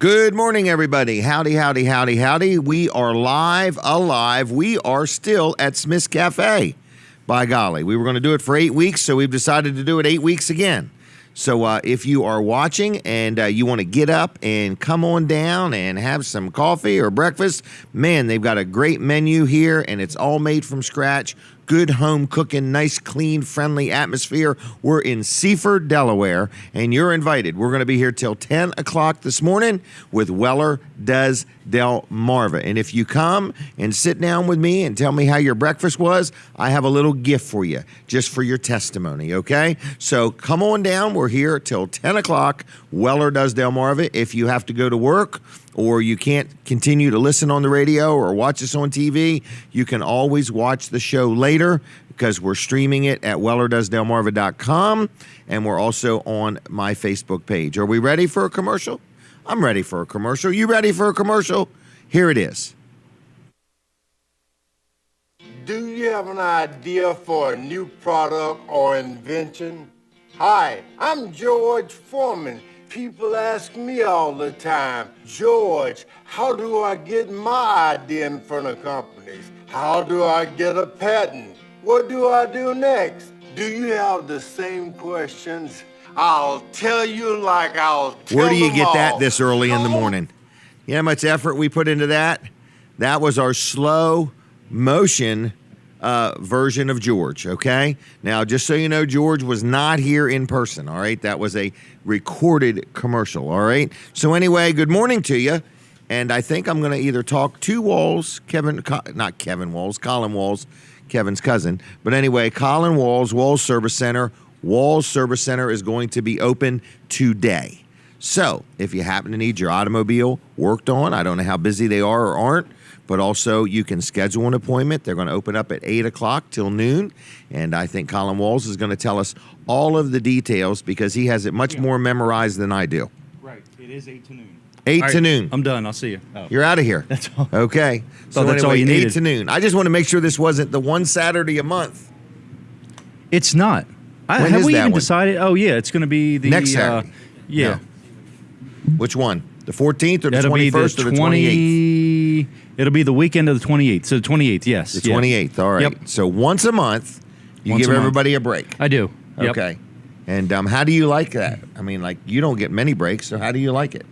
Good morning, everybody. Howdy, howdy, howdy, howdy. We are live, alive. We are still at Smith's Cafe. By golly, we were going to do it for 8 weeks, so we've decided to do it 8 weeks again. So if you are watching and you want to get up and come on down and have some coffee or breakfast, man, they've got a great menu here, and it's all made from scratch. Good home cooking, nice, clean, friendly atmosphere. We're in Seaford, Delaware, and you're invited. We're going to be here till 10 o'clock this morning with Weller Does Delmarva. And if you come and sit down with me and tell me how your breakfast was, I have a little gift for you, just for your testimony, okay? So come on down. We're here till 10 o'clock. Weller Does Delmarva. If you have to go to work, or you can't continue to listen on the radio or watch us on TV, you can always watch the show later because we're streaming it at wellerdoesdelmarva.com, and we're also on my Facebook page. Are we ready for a commercial? I'm ready for a commercial. You ready for a commercial? Here it is. Do you have an idea for a new product or invention? Hi, I'm George Foreman. People ask me all the time, George, how do I get my idea in front of companies? How do I get a patent? What do I do next? Do you have the same questions? I'll tell you like I'll tell Where do you them get that all. this early in the morning? You know how much effort we put into that? That was our slow motion version of George, okay? Now, just so you know, George was not here in person, all right? That was a recorded commercial, all right? So anyway, good morning to you. And I think I'm going to either talk to Walls, Colin Walls, Kevin's cousin. But anyway, Colin Walls, Walls Service Center. Walls Service Center is going to be open today. So if you happen to need your automobile worked on, I don't know how busy they are or aren't, but also you can schedule an appointment. They're going to open up at 8 o'clock till noon, and I think Colin Walls is going to tell us all of the details because he has it much more memorized than I do. Right. It is 8 to noon. 8 to noon. I'm done. I'll see you. Oh. You're out of here. That's all. Okay. So that's anyway, all you 8 needed. to noon. I just want to make sure this wasn't the one Saturday a month. It's not. When have is we that even one? decided? Oh, yeah. It's going to be the Next Saturday. Yeah. No. Which one? The 14th or the That'll be 21st the or the 28th? It'll be the weekend of the 28th. So the 28th, yes. The 28th. All right. Yep. So once a month, you Once give a month. everybody a break. I do. Yep. Okay. And how do you like that? I mean, like, you don't get many breaks, so how do you like it?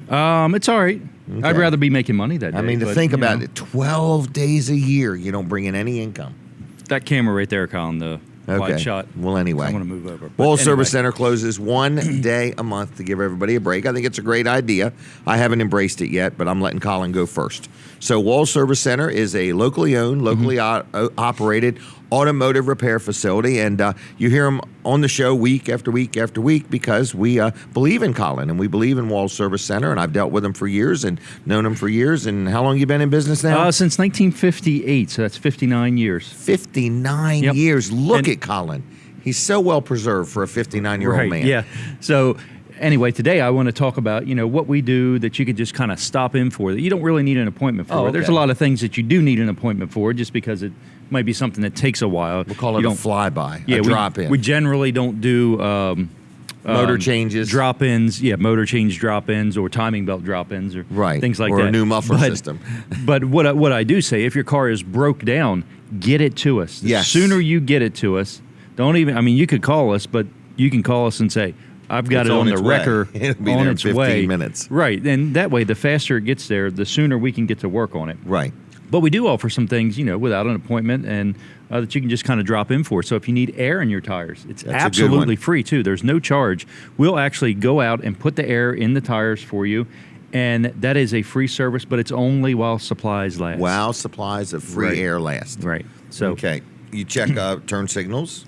It's all right. Okay. I'd rather be making money that day. I mean, to but, think you about know, it, 12 days a year, you don't bring in any income. That camera right there, Colin, the wide shot. Well, anyway. I'm going to move over. But Walls anyway. Service Center closes one day a month to give everybody a break. I think it's a great idea. I haven't embraced it yet, but I'm letting Colin go first. So Walls Service Center is a locally owned, locally operated automotive repair facility, and you hear them on the show week after week after week because we believe in Colin and we believe in Walls Service Center, and I've dealt with him for years and known him for years. And how long you been in business now? Since 1958, so that's 59 years. 59 Yep. years. Look And- at Colin. He's so well preserved for a 59-year-old Right, man. yeah. So anyway, today I want to talk about, what we do that you could just kind of stop in for, that you don't really need an appointment for. Oh, okay. There's a lot of things that you do need an appointment for just because it might be something that takes a while. We'll call it a flyby, Yeah, a drop-in. We generally don't do motor changes. drop-ins, motor change drop-ins or timing belt drop-ins or Right, things like or that. a new muffler system. But what I do say, if your car is broke down, get it to us. The Yes. sooner you get it to us, you could call us, but you can call us and say, I've got It's it on on the its way. wrecker It'll be on there in its 15 way. minutes. Right, and that way, the faster it gets there, the sooner we can get to work on it. Right. But we do offer some things, without an appointment and that you can just kind of drop in for. So if you need air in your tires, it's That's a good absolutely one. free too. There's no charge. We'll actually go out and put the air in the tires for you. And that is a free service, but it's only while supplies last. While supplies of free Right. air last. Right. So Okay. You check turn signals.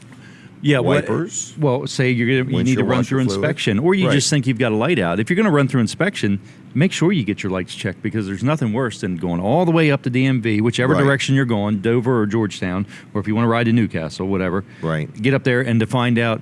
Yeah, Wipers. Say you need to Windshield run washer through fluid. inspection, or you Right. just think you've got a light out. If you're going to run through inspection, make sure you get your lights checked because there's nothing worse than going all the way up to DMV, whichever Right. direction you're going, Dover or Georgetown, or if you want to ride to Newcastle, whatever. Right. Get up there and to find out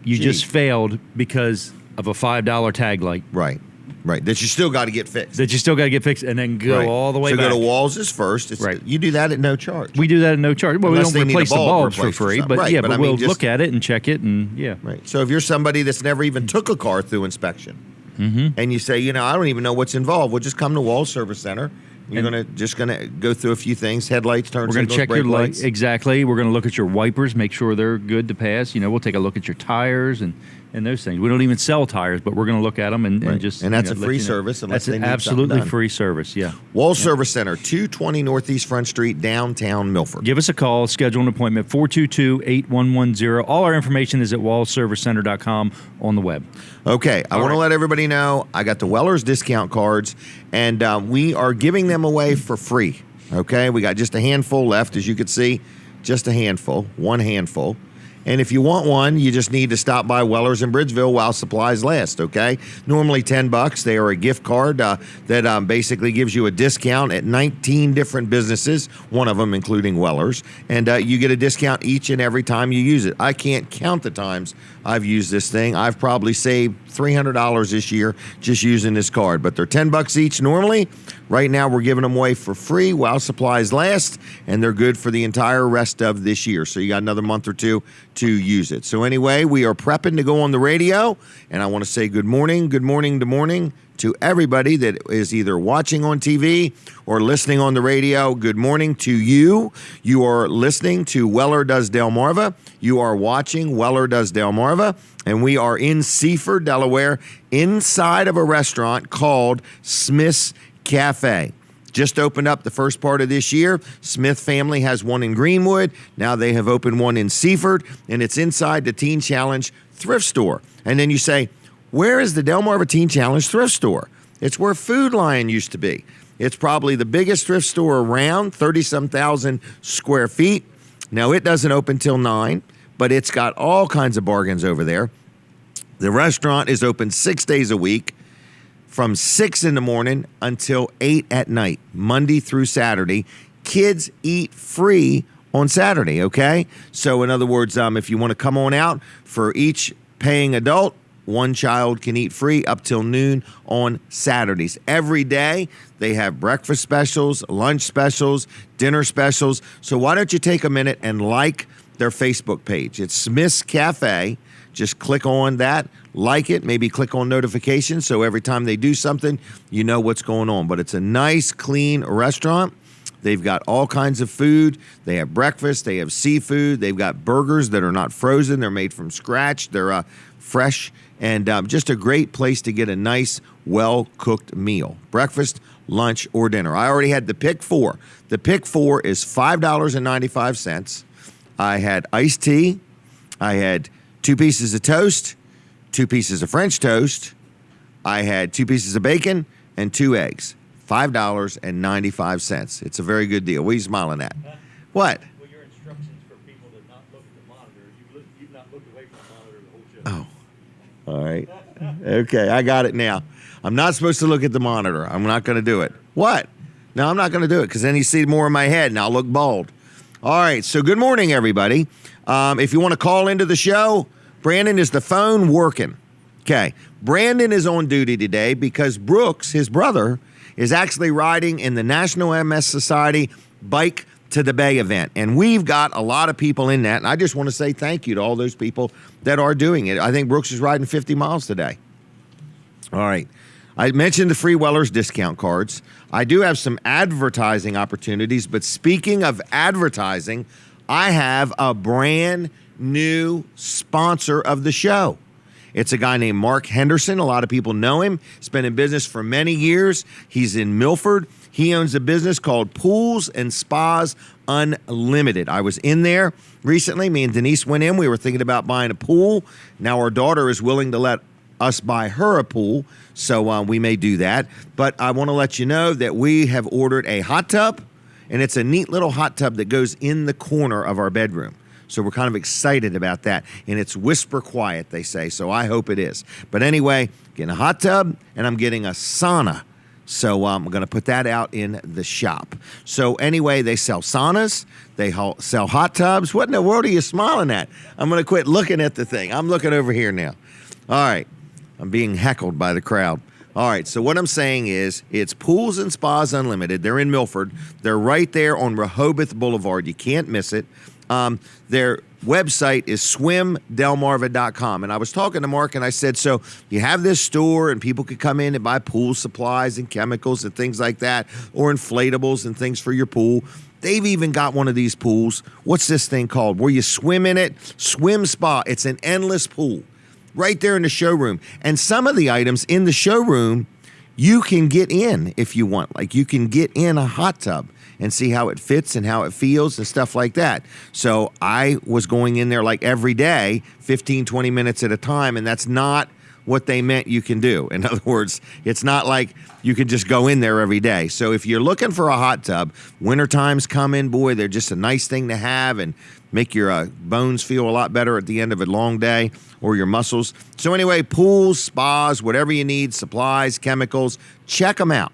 you Gee. just failed because of a $5 tag light Right. Right. That you still got to get fixed. that you still got to get fixed, and then go Right. all the way so back. go to Walls' first. Right. You do that at no charge. We do that at no charge. Well, Unless we they don't need a replace the bulb bulbs for replaced or free, something. but Right, yeah, but but I mean, we'll just- look at it and check it, and yeah. Right. So if you're somebody that's never even took a car through inspection, and you say, I don't even know what's involved. Well, just come to Wall Service Center. You're just gonna go through a few things: headlights, turn We're going to signals, check brake your lights. lights. Exactly. We're going to look at your wipers, make sure they're good to pass. We'll take a look at your tires and those things. We don't even sell tires, but we're going to look at them and just. And that's a let free you know. service unless That's they an need something absolutely done. free service. Yeah. Wall Service Center, 220 Northeast Front Street, downtown Milford. Give us a call, schedule an appointment, 422-8110. All our information is at wallservicecenter.com on the web. Okay, I All want to right. let everybody know I got the Weller's discount cards, and we are giving them away for free. Okay, we got just a handful left, as you can see, just a handful, one handful. And if you want one, you just need to stop by Weller's in Bridgeville while supplies last, okay? Normally $10. They are a gift card that basically gives you a discount at 19 different businesses, one of them including Weller's. And you get a discount each and every time you use it. I can't count the times I've used this thing. I've probably saved $300 this year just using this card. But they're $10 each normally. Right now, we're giving them away for free while supplies last, and they're good for the entire rest of this year. So you got another month or two to use it. So anyway, we are prepping to go on the radio, and I want to say good morning to everybody that is either watching on TV or listening on the radio. Good morning to you. You are listening to Weller Does Delmarva. You are watching Weller Does Delmarva, and we are in Seaford, Delaware, inside of a restaurant called Smith's Cafe. Just opened up the first part of this year. Smith family has one in Greenwood. Now they have opened one in Seaford, and it's inside the Teen Challenge thrift store. And then you say, where is the Delmarva Teen Challenge thrift store? It's where Food Lion used to be. It's probably the biggest thrift store around, 30-some thousand square feet. Now, it doesn't open till 9, but it's got all kinds of bargains over there. The restaurant is open 6 days a week, from 6 in the morning until 8 at night, Monday through Saturday. Kids eat free on Saturday, okay? So in other words, if you want to come on out, for each paying adult, one child can eat free up till noon on Saturdays. Every day, they have breakfast specials, lunch specials, dinner specials. So why don't you take a minute and like their Facebook page? It's Smith's Cafe. Just click on that, like it, maybe click on notifications so every time they do something, you know what's going on. But it's a nice, clean restaurant. They've got all kinds of food. They have breakfast. They have seafood. They've got burgers that are not frozen. They're made from scratch. They're fresh, and just a great place to get a nice, well-cooked meal. Breakfast, lunch, or dinner. I already had the pick 4. The pick 4 is $5.95. I had iced tea. I had 2 pieces of toast, 2 pieces of French toast. I had 2 pieces of bacon and 2 eggs. $5.95. It's a very good deal. What are you smiling at? What? Well, your instructions for people to not look at the monitor, you've not looked away from the monitor the whole show. Oh, all right. Okay, I got it now. I'm not supposed to look at the monitor. I'm not going to do it. What? No, I'm not going to do it because then you see more in my head and I'll look bald. All right, so good morning, everybody. If you want to call into the show, Brandon, is the phone working? Okay. Brandon is on duty today because Brooks, his brother, is actually riding in the National MS Society Bike to the Bay event. And we've got a lot of people in that. And I just want to say thank you to all those people that are doing it. I think Brooks is riding 50 miles today. All right. I mentioned the free Weller's discount cards. I do have some advertising opportunities. But speaking of advertising, I have a brand new sponsor of the show. It's a guy named Mark Henderson. A lot of people know him. He's been in business for many years. He's in Milford. He owns a business called Pools and Spas Unlimited. I was in there recently. Me and Denise went in. We were thinking about buying a pool. Now our daughter is willing to let us buy her a pool, so we may do that. But I want to let you know that we have ordered a hot tub, and it's a neat little hot tub that goes in the corner of our bedroom. So we're kind of excited about that. And it's whisper quiet, they say. So I hope it is. But anyway, getting a hot tub and I'm getting a sauna. So I'm going to put that out in the shop. So anyway, they sell saunas. They sell hot tubs. What in the world are you smiling at? I'm going to quit looking at the thing. I'm looking over here now. All right. I'm being heckled by the crowd. All right, so what I'm saying is it's Pools and Spas Unlimited. They're in Milford. They're right there on Rehoboth Boulevard. You can't miss it. They're website is swimdelmarva.com. And I was talking to Mark and I said, so you have this store and people could come in and buy pool supplies and chemicals and things like that, or inflatables and things for your pool. They've even got one of these pools. What's this thing called? Where you swim in it? Swim Spa. It's an endless pool right there in the showroom. And some of the items in the showroom, you can get in if you want. Like you can get in a hot tub and see how it fits and how it feels and stuff like that. So I was going in there like every day, 15, 20 minutes at a time, and that's not what they meant you can do. In other words, it's not like you can just go in there every day. So if you're looking for a hot tub, wintertime's coming, boy, they're just a nice thing to have and make your bones feel a lot better at the end of a long day, or your muscles. So anyway, pools, spas, whatever you need, supplies, chemicals, check them out.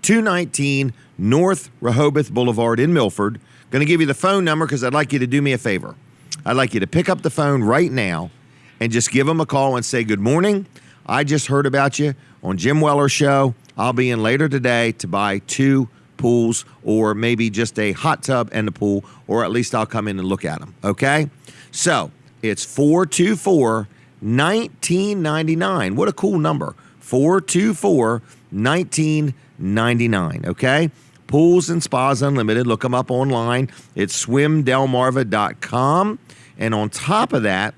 219 North Rehoboth Boulevard in Milford. Going to give you the phone number because I'd like you to do me a favor. I'd like you to pick up the phone right now and just give them a call and say, good morning. I just heard about you on Jim Weller's show. I'll be in later today to buy 2 pools, or maybe just a hot tub and a pool, or at least I'll come in and look at them. Okay? So it's 424-1999. What a cool number. 424-1999. Okay? Pools and Spas Unlimited. Look them up online. It's swimdelmarva.com. And on top of that,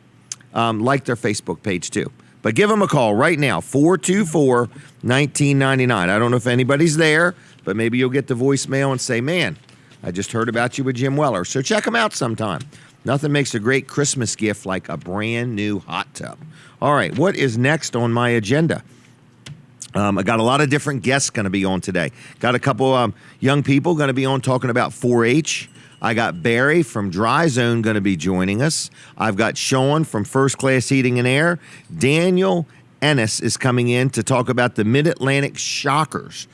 like their Facebook page too. But give them a call right now, 424-1999. I don't know if anybody's there, but maybe you'll get the voicemail and say, man, I just heard about you with Jim Weller. So check them out sometime. Nothing makes a great Christmas gift like a brand new hot tub. All right, what is next on my agenda? I got a lot of different guests going to be on today. Got a couple young people going to be on talking about 4-H. I got Barry from Dry Zone going to be joining us. I've got Sean from First Class Heating and Air. Daniel Ennis is coming in to talk about the Mid-Atlantic Shockers.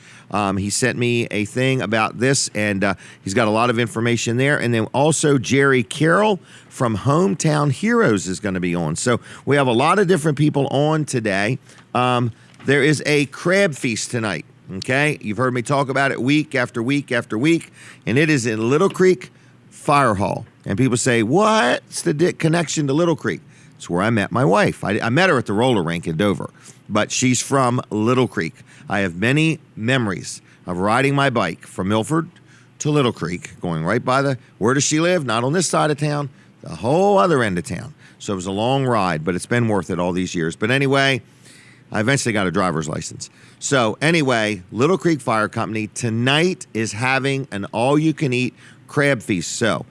He sent me a thing about this, and he's got a lot of information there. And then also Jerry Carroll from Hometown Heroes is going to be on. So we have a lot of different people on today. There is a crab feast tonight, okay? You've heard me talk about it week after week after week, and it is in Little Creek Fire Hall. And people say, what's the connection to Little Creek? It's where I met my wife. I met her at the roller rink in Dover, but she's from Little Creek. I have many memories of riding my bike from Milford to Little Creek, going right by where does she live? Not on this side of town, the whole other end of town. So it was a long ride, but it's been worth it all these years. But anyway, I eventually got a driver's license. So anyway, Little Creek Fire Company tonight is having an all-you-can-eat crab feast. So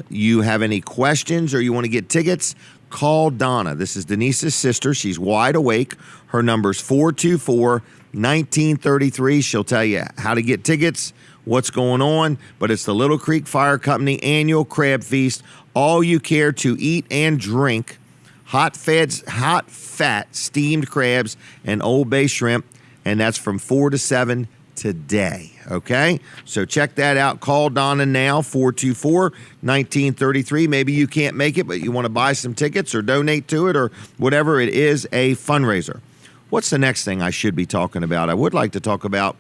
you have any questions or you want to get tickets, call Donna. This is Denise's sister. She's wide awake. Her number's 424-1933. She'll tell you how to get tickets, what's going on. But it's the Little Creek Fire Company annual crab feast. All you care to eat and drink. Hot fat steamed crabs and Old Bay shrimp, and that's from 4 to 7 today, okay? So check that out. Call Donna now, 424-1933. Maybe you can't make it, but you want to buy some tickets or donate to it or whatever. It is a fundraiser. What's the next thing I should be talking about? I would like to talk about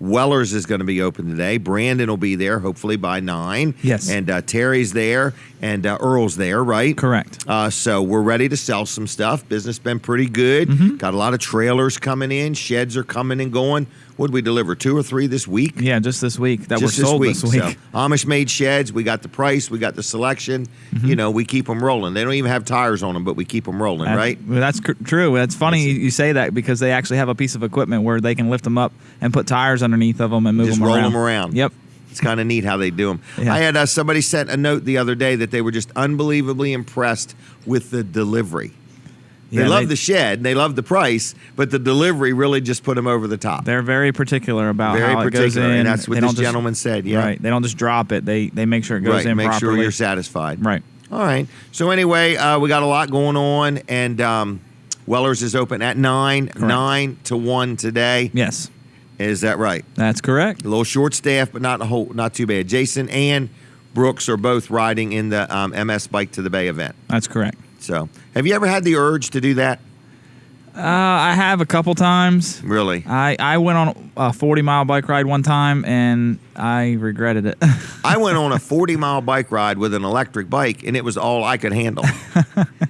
Weller's is going to be open today. Brandon will be there, hopefully by 9. Yes. And Terry's there, and Earl's there, right? Correct. So we're ready to sell some stuff. Business been pretty good. Mm-hmm. Got a lot of trailers coming in. Sheds are coming and going. What did we deliver, 2 or 3 this week? Yeah, just this week that Just were sold this week. So, Amish-made sheds. We got the price. We got the selection. Mm-hmm. You know, we keep them rolling. They don't even have tires on them, but we keep them rolling, right? Well, that's true. That's funny you say that because they actually have a piece of equipment where they can lift them up and put tires underneath of them and move Just them roll around. them around. Yep. It's kind of neat how they do them. Yeah. I had somebody sent a note the other day that they were just unbelievably impressed with the delivery. They love the shed, they love the price, but the delivery really just put them over the top. They're very particular about Very how particular, it goes in. and that's what They this don't just- gentleman said, yeah. Right. They don't just drop it. They make sure it goes in make properly. sure you're satisfied. Right. All right. So anyway, we got a lot going on, and Weller's is open at 9 to 1 today. Yes. Is that right? That's correct. A little short staff, but not too bad. Jason and Brooks are both riding in the MS Bike to the Bay event. That's correct. So, have you ever had the urge to do that? I have a couple times. Really? I went on a 40-mile bike ride one time, and I regretted it. I went on a 40-mile bike ride with an electric bike, and it was all I could handle.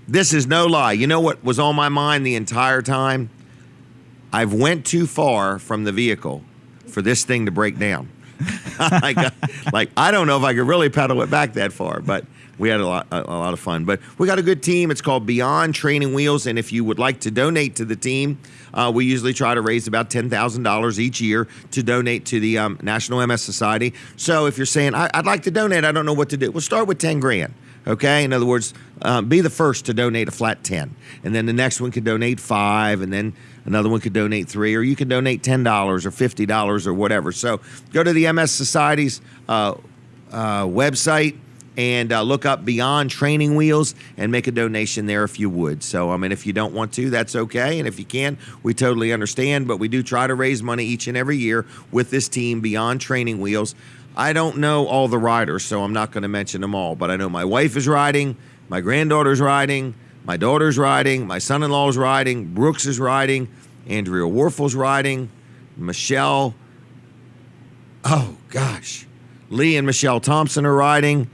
This is no lie. You know what was on my mind the entire time? I've went too far from the vehicle for this thing to break down. I don't know if I could really pedal it back that far, but we had a lot of fun. But we got a good team. It's called Beyond Training Wheels, and if you would like to donate to the team, we usually try to raise about $10,000 each year to donate to the National MS Society. So if you're saying, I'd like to donate, I don't know what to do, we'll start with 10 grand. Okay, in other words, be the first to donate a flat 10, and then the next one could donate 5, and then another one could donate 3, or you could donate $10 or $50 or whatever. So go to the MS Society's website and look up Beyond Training Wheels and make a donation there if you would. So, I mean, if you don't want to, that's okay. And if you can, we totally understand. But we do try to raise money each and every year with this team, Beyond Training Wheels. I don't know all the riders, so I'm not going to mention them all. But I know my wife is riding, my granddaughter's riding, my daughter's riding, my son-in-law's riding, Brooks is riding, Andrea Warfel's riding, Michelle, Lee and Michelle Thompson are riding.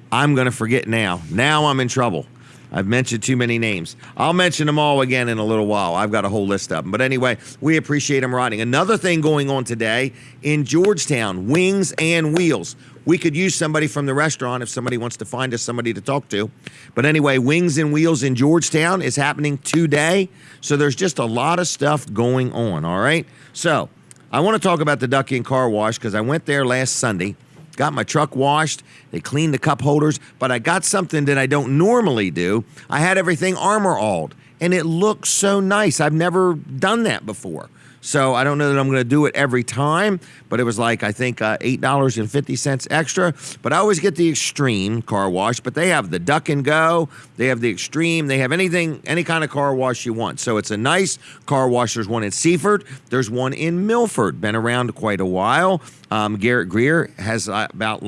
I'm going to forget now. Now I'm in trouble. I've mentioned too many names. I'll mention them all again in a little while. I've got a whole list of them. But anyway, we appreciate them riding. Another thing going on today in Georgetown, Wings and Wheels. We could use somebody from the restaurant if somebody wants to find us somebody to talk to. But anyway, Wings and Wheels in Georgetown is happening today. So there's just a lot of stuff going on, all right? So I want to talk about the Duck Inn Car Wash because I went there last Sunday. Got my truck washed. They cleaned the cup holders, but I got something that I don't normally do. I had everything Armor-Alled, and it looks so nice. I've never done that before. So I don't know that I'm going to do it every time, but it was like, I think, $8.50 extra. But I always get the Extreme car wash, but they have the Duck and Go. They have the Extreme. They have anything, any kind of car wash you want. So it's a nice car wash. There's one in Seaford. There's one in Milford. Been around quite a while. Garrett Greer has about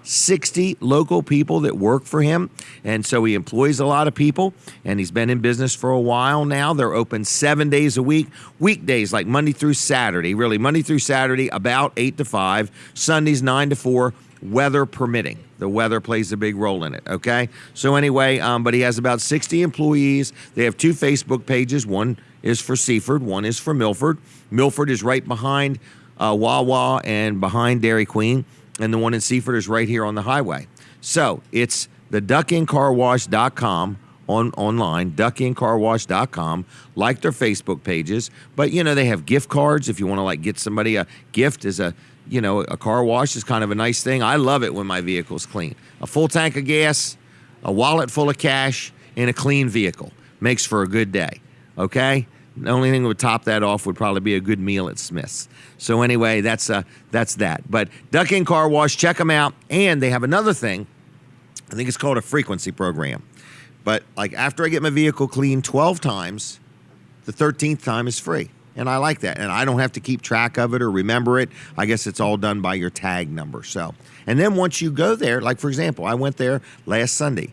60 local people that work for him, and so he employs a lot of people, and he's been in business for a while now. They're open 7 days a week, weekdays like Monday through Saturday, really Monday through Saturday about 8 to 5, Sundays 9 to 4, weather permitting. The weather plays a big role in it, okay? So anyway, but he has about 60 employees. They have 2 Facebook pages. One is for Seaford, one is for Milford. Milford is right behind Wawa and behind Dairy Queen, and the one in Seaford is right here on the highway. So it's the duckinncarwash.com online, duckinncarwash.com, like their Facebook pages. But, they have gift cards if you want to get somebody a gift as a car wash is kind of a nice thing. I love it when my vehicle's clean. A full tank of gas, a wallet full of cash, and a clean vehicle makes for a good day, okay? The only thing that would top that off would probably be a good meal at Smith's. So anyway, that's that. But Duck Inn Car Wash, check them out. And they have another thing. I think it's called a frequency program. But after I get my vehicle cleaned 12 times, the 13th time is free. And I like that. And I don't have to keep track of it or remember it. I guess it's all done by your tag number. So, and then once you go there, for example, I went there last Sunday.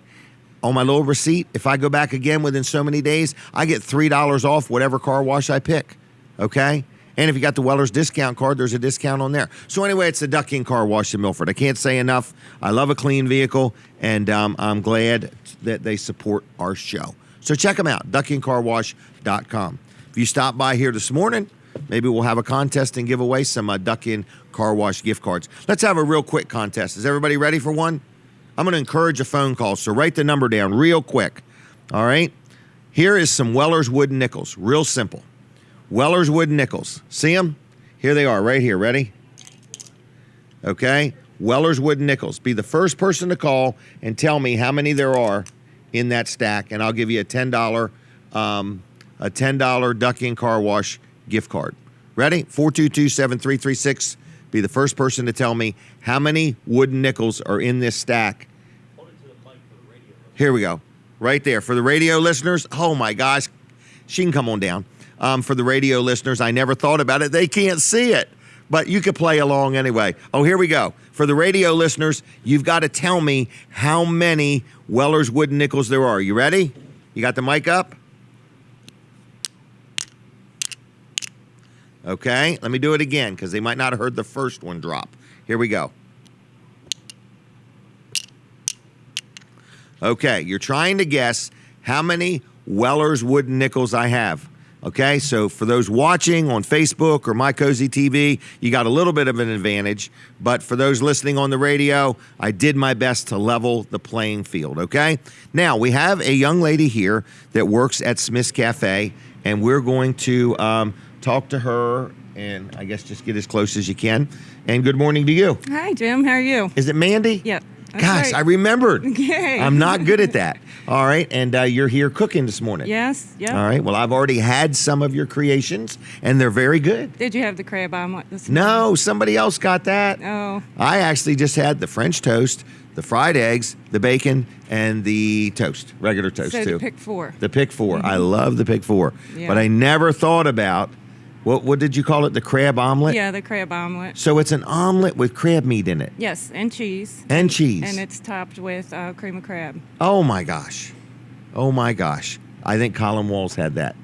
On my little receipt, if I go back again within so many days, I get $3 off whatever car wash I pick, okay? And if you got the Weller's discount card, there's a discount on there. So anyway, it's the Duck Inn Car Wash in Milford. I can't say enough. I love a clean vehicle, and I'm glad that they support our show. So check them out, duckinncarwash.com. If you stop by here this morning, maybe we'll have a contest and give away some Duck Inn Car Wash gift cards. Let's have a real quick contest. Is everybody ready for one? I'm going to encourage a phone call, so write the number down real quick, all right? Here is some Weller's wooden nickels, real simple. Weller's wooden nickels. See them? Here they are, right here. Ready? Okay? Weller's wooden nickels. Be the first person to call and tell me how many there are in that stack, and I'll give you a $10 Duck Inn Car Wash gift card. Ready? 422-7336. Be the first person to tell me how many wooden nickels are in this stack. Hold it to the mic for the radio. Here we go. Right there. For the radio listeners, oh my gosh. She can come on down. For the radio listeners, I never thought about it. They can't see it, but you could play along anyway. Oh, here we go. For the radio listeners, you've got to tell me how many Weller's wooden nickels there are. You ready? You got the mic up? Okay? Let me do it again because they might not have heard the first one drop. Here we go. Okay, you're trying to guess how many Weller's wooden nickels I have. Okay, so for those watching on Facebook or My Cozy TV, you got a little bit of an advantage. But for those listening on the radio, I did my best to level the playing field. Okay, now we have a young lady here that works at Smith's Cafe, and we're going to talk to her and I guess just get as close as you can. And good morning to you. Hi, Jim. How are you? Is it Mandy? Yep. That's Gosh, right. I remembered. Okay. I'm not good at that. All right, and you're here cooking this morning. Yes. Yep. All right. Well, I've already had some of your creations, and they're very good. Did you have the crab omelet this morning? No, somebody else got that. Oh. I actually just had the French toast, the fried eggs, the bacon, and the toast, regular toast So too. the pick four. The pick four. I love the pick four, Yeah. but I never thought about what did you call it? The crab omelet. Yeah, the crab omelet. So it's an omelet with crab meat in it Yes, and cheese. and cheese. And it's topped with cream of crab. Oh my gosh. Oh my gosh. I think Colin Walls had that.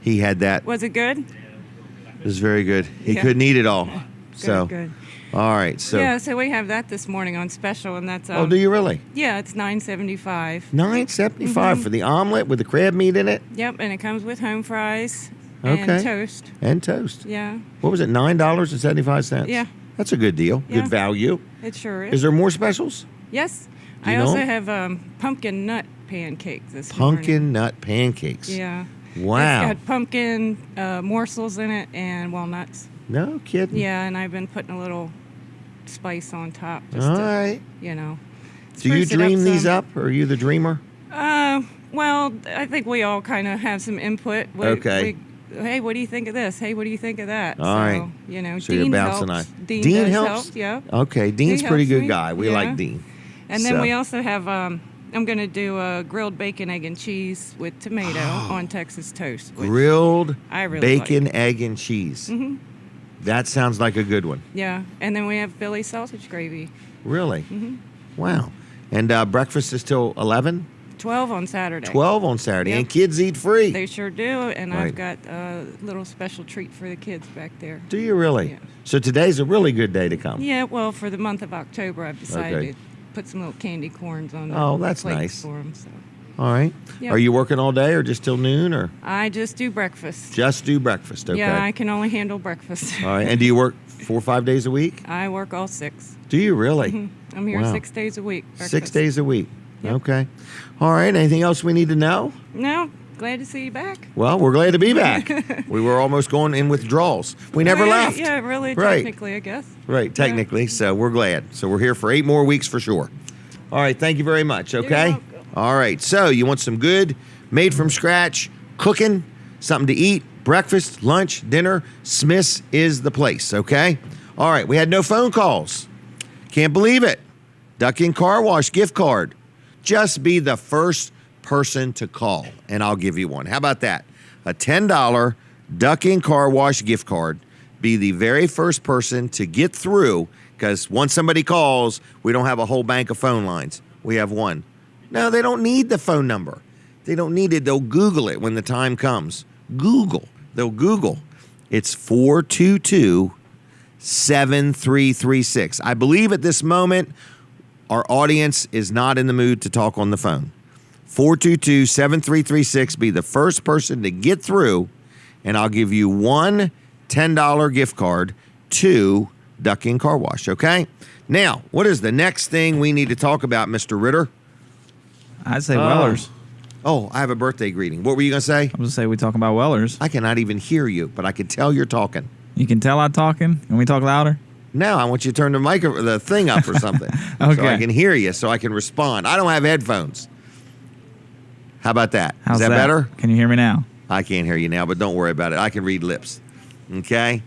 He had that. Was it good? It was very good. He Yeah. couldn't eat it all. So, Good. all right. So, Yeah, so we have that this morning on special, and that's oh, do you really? Yeah, it's $9.75. $9.75 for the omelet with the crab meat in it Yep, and it comes with home fries Okay. and toast. and toast. Yeah, What was it? $9.75. Yeah. That's a good deal. Yeah. Good value. it sure Is is. there more specials? Yes. Do you I also know? have pumpkin nut pancakes this morning. Pumpkin nut pancakes. Yeah. Wow. It's got pumpkin morsels in it and walnuts. No kidding. Yeah, and I've been putting a little spice on top. All Just to, right. you know. Do you spruce it dream up these some. up, or are you the dreamer? Well, I think we all kind of have some input. Okay. Hey, what do you think of this? Hey, what do you think of that? All right. You know, So Dean you're bouncing helps. on. Dean, Dean does helps? help, yeah. Okay. Dean's He pretty helps good me, guy. We yeah. like Dean. And then So- we also have, I'm going to do a grilled bacon, egg, and cheese with tomato on Texas toast. which- Grilled I really bacon, egg, and cheese. Mm-hmm. That sounds like a good one. Yeah. And then we have Billy sausage gravy. Really? Mm-hmm. Wow. And breakfast is till 11? 12 on Saturday. 12 on Saturday. Yep. And kids eat free. They sure do, and Right. I've got a little special treat for the kids back there. Do you really? Yeah. So today's a really good day to come. Yeah, well, for the month of October, I've decided Okay. to put some little candy corns on the Oh, that's plates nice. for them. So All right. Yep. Are you working all day or just till noon or I just do breakfast. just do breakfast? Okay. Yeah, I can only handle breakfast. All right. And do you work 4 or 5 days a week? I work all 6. Do you really? I'm here Wow. 6 days a week. 6 breakfast. days a week. Yep. Okay. All right. Anything else we need to know? No, glad to see you back. Well, we're glad to be back. We were almost going in withdrawals. We never Oh, yeah, left. Yeah, really, Right. technically, I guess. Right, technically. So we're glad. So we're here for 8 more weeks for sure. All right. Thank you very much. Okay. welcome. All right. So you want some good, made from scratch cooking, something to eat, breakfast, lunch, dinner? Smith's is the place. Okay. All right. We had no phone calls. Can't believe it. Duck In Car Wash gift card. Just be the first person to call, and I'll give you one. How about that? A $10 Duck In Car Wash gift card. Be the very first person to get through, because once somebody calls, we don't have a whole bank of phone lines. We have one. No, they don't need the phone number. They don't need it. They'll Google it when the time comes. Google. They'll Google. It's 422-7336. I believe at this moment, our audience is not in the mood to talk on the phone. 422-7336. Be the first person to get through, and I'll give you one $10 gift card to Duck In Car Wash, okay? Now, what is the next thing we need to talk about, Mr. Ritter? I'd say Weller's. Oh, I have a birthday greeting. What were you going to say? I'm going to say we talking about Weller's. I cannot even hear you, but I can tell you're talking. You can tell I'm talking. Can we talk louder? Now I want you to turn the thing up or something so Okay. I can hear you, so I can respond. I don't have headphones. How about that? How's Is that better? Can you hear me now? I can't hear you now, but don't worry about it. I can read lips. Okay?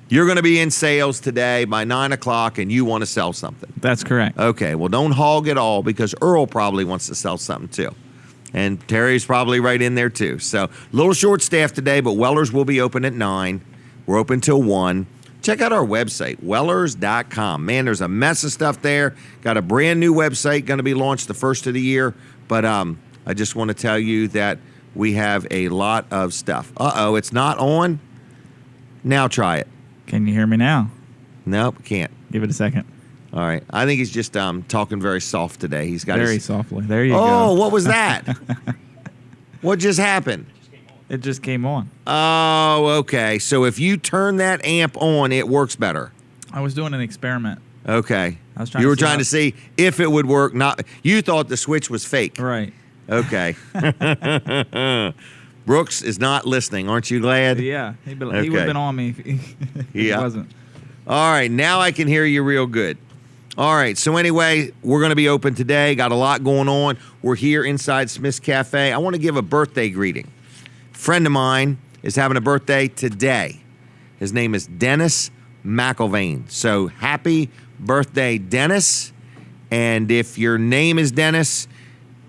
You're going to be in sales today by 9 o'clock, and you want to sell something. That's correct. Okay, well, don't hog it all, because Earl probably wants to sell something too. And Terry's probably right in there too. So a little short staff today, but Weller's will be open at 9. We're open till 1. Check out our website, wellers.com. Man, there's a mess of stuff there. Got a brand new website going to be launched the first of the year. But I just want to tell you that we have a lot of stuff. Uh-oh, it's not on? Now try it. Can you hear me now? Nope, can't. Give it a second. All right. I think he's just talking very soft today. He's got Very his... softly. There you Oh, go. what was that? What just happened? It just came on. Oh, okay. So if you turn that amp on, it works better. I was doing an experiment. Okay. I was trying you to were see trying how- to see if it would work. Not you thought the switch was fake. Right. Okay. Brooks is not listening. Aren't you glad? Yeah. He would Okay. have been on me if he Yeah. wasn't. All right. Now I can hear you real good. All right. So anyway, we're going to be open today. Got a lot going on. We're here inside Smith's Cafe. I want to give a birthday greeting. Friend of mine is having a birthday today. His name is Dennis McIlvain. So happy birthday, Dennis. And if your name is Dennis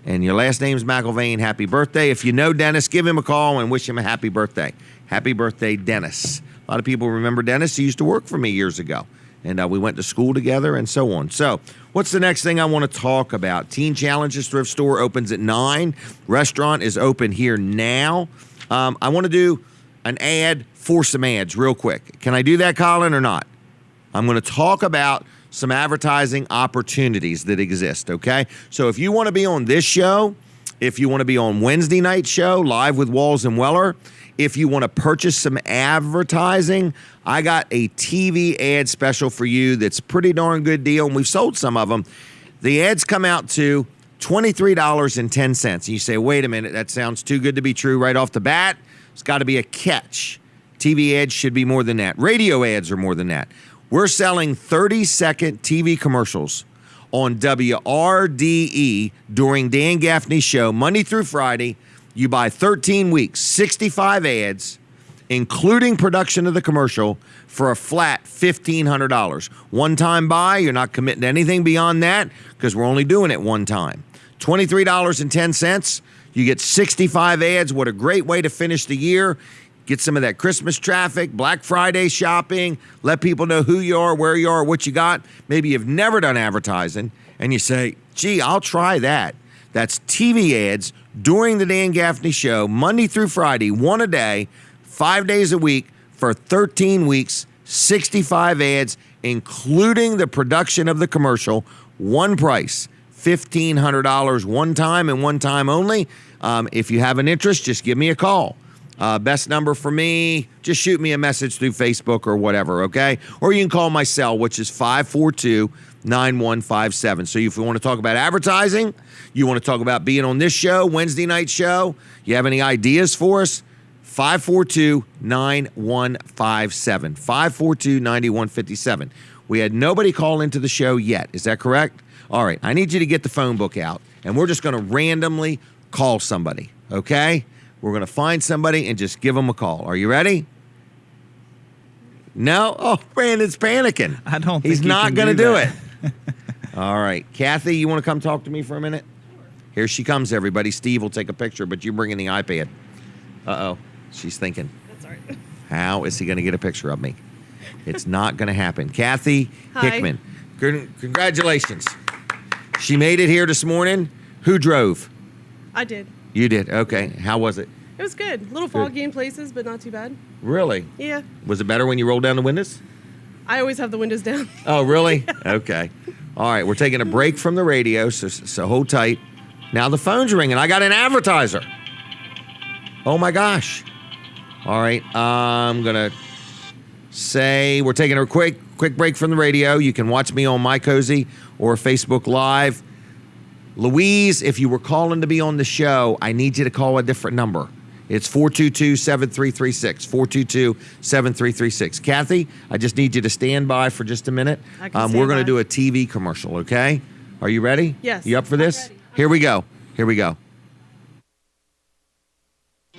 and your last name is McIlvain, happy birthday. If you know Dennis, give him a call and wish him a happy birthday. Happy birthday, Dennis. A lot of people remember Dennis. He used to work for me years ago. And we went to school together and so on. So what's the next thing I want to talk about? Teen Challenges Thrift Store opens at 9. Restaurant is open here now. I want to do an ad for some ads real quick. Can I do that, Colin, or not? I'm going to talk about some advertising opportunities that exist, okay? So if you want to be on this show, if you want to be on Wednesday night show, Live with Walls and Weller, if you want to purchase some advertising, I got a TV ad special for you that's pretty darn good deal, and we've sold some of them. The ads come out to $23.10. And you say, wait a minute, that sounds too good to be true right off the bat. It's got to be a catch. TV ads should be more than that. Radio ads are more than that. We're selling 30-second TV commercials on WRDE during Dan Gaffney's show, Monday through Friday. You buy 13 weeks, 65 ads, including production of the commercial, for a flat $1,500. One-time buy, you're not committing to anything beyond that because we're only doing it one time. $23.10, you get 65 ads. What a great way to finish the year. Get some of that Christmas traffic, Black Friday shopping, let people know who you are, where you are, what you got. Maybe you've never done advertising, and you say, gee, I'll try that. That's TV ads during the Dan Gaffney Show, Monday through Friday, one a day, 5 days a week for 13 weeks, 65 ads, including the production of the commercial, one price, $1,500 one time and one time only. If you have an interest, just give me a call. Best number for me, just shoot me a message through Facebook or whatever, okay? Or you can call my cell, which is 542-9157. So if you want to talk about advertising, you want to talk about being on this show, Wednesday night show, you have any ideas for us, 542-9157. 542-9157. We had nobody call into the show yet. Is that correct? All right. I need you to get the phone book out, and we're just going to randomly call somebody, okay? We're going to find somebody and just give them a call. Are you ready? No? Oh, Brandon's panicking. I don't think He's he not can going to do do that. it. All right. Kathy, you want to come talk to me for a minute? Here she comes, everybody. Steve will take a picture, but you bring in the iPad. Uh-oh. She's thinking. That's all right. How is he going to get a picture of me? It's not going to happen. Kathy Hi. Hickman, congratulations. She made it here this morning. Who drove? I did. You did. Okay. How was it? It was good. A little foggy in places, but not too bad. Really? Yeah. Was it better when you rolled down the windows? I always have the windows down. Oh, really? Okay. All right. We're taking a break from the radio, so hold tight. Now the phone's ringing. I got an advertiser. Oh, my gosh. All right. I'm going to say we're taking a quick break from the radio. You can watch me on My Cozy or Facebook Live. Louise, if you were calling to be on the show, I need you to call a different number. It's 422-7336, 422-7336. Kathy, I just need you to stand by for just a minute. I can stand we're going to by. do a TV commercial, okay? Are you ready? Yes. You up for I'm this? ready. Here we go. Here we go.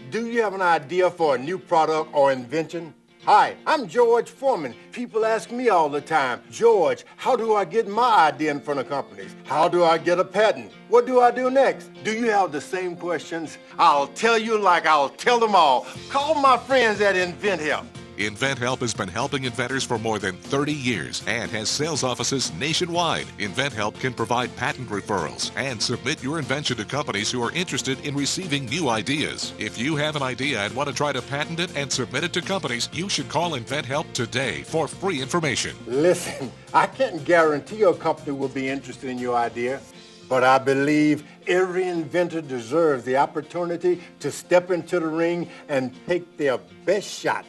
Do you have an idea for a new product or invention? Hi, I'm George Foreman. People ask me all the time, George, how do I get my idea in front of companies? How do I get a patent? What do I do next? Do you have the same questions? I'll tell you like I'll tell them all. Call my friends at InventHelp. InventHelp has been helping inventors for more than 30 years and has sales offices nationwide. InventHelp can provide patent referrals and submit your invention to companies who are interested in receiving new ideas. If you have an idea and want to try to patent it and submit it to companies, you should call InventHelp today for free information. Listen, I can't guarantee your company will be interested in your idea, but I believe every inventor deserves the opportunity to step into the ring and take their best shot.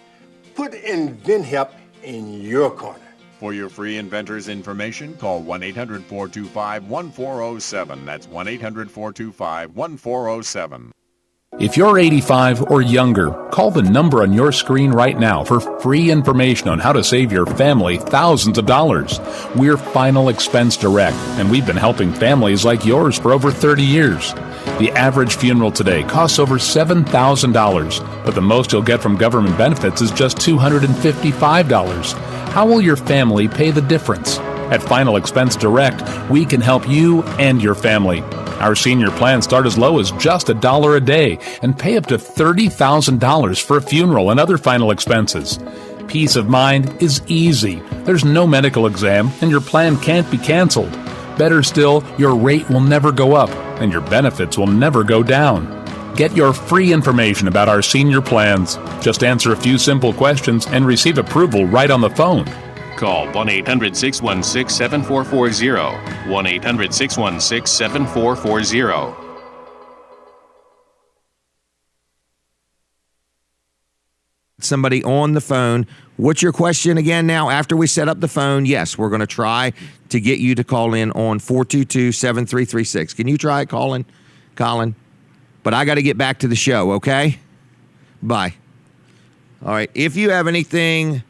Put InventHelp in your corner. For your free inventors information, call 1-800-425-1407. That's 1-800-425-1407. If you're 85 or younger, call the number on your screen right now for free information on how to save your family thousands of dollars. We're Final Expense Direct, and we've been helping families like yours for over 30 years. The average funeral today costs over $7,000, but the most you'll get from government benefits is just $255. How will your family pay the difference? At Final Expense Direct, we can help you and your family. Our senior plans start as low as just $1 a day and pay up to $30,000 for a funeral and other final expenses. Peace of mind is easy. There's no medical exam and your plan can't be canceled. Better still, your rate will never go up and your benefits will never go down. Get your free information about our senior plans. Just answer a few simple questions and receive approval right on the phone. Call 1-800-616-7440. 1-800-616-7440. Somebody on the phone. What's your question again now after we set up the phone? Yes, we're going to try to get you to call in on 422-7336. Can you try it, Colin? But I got to get back to the show, okay? Bye. All right. If you have anything,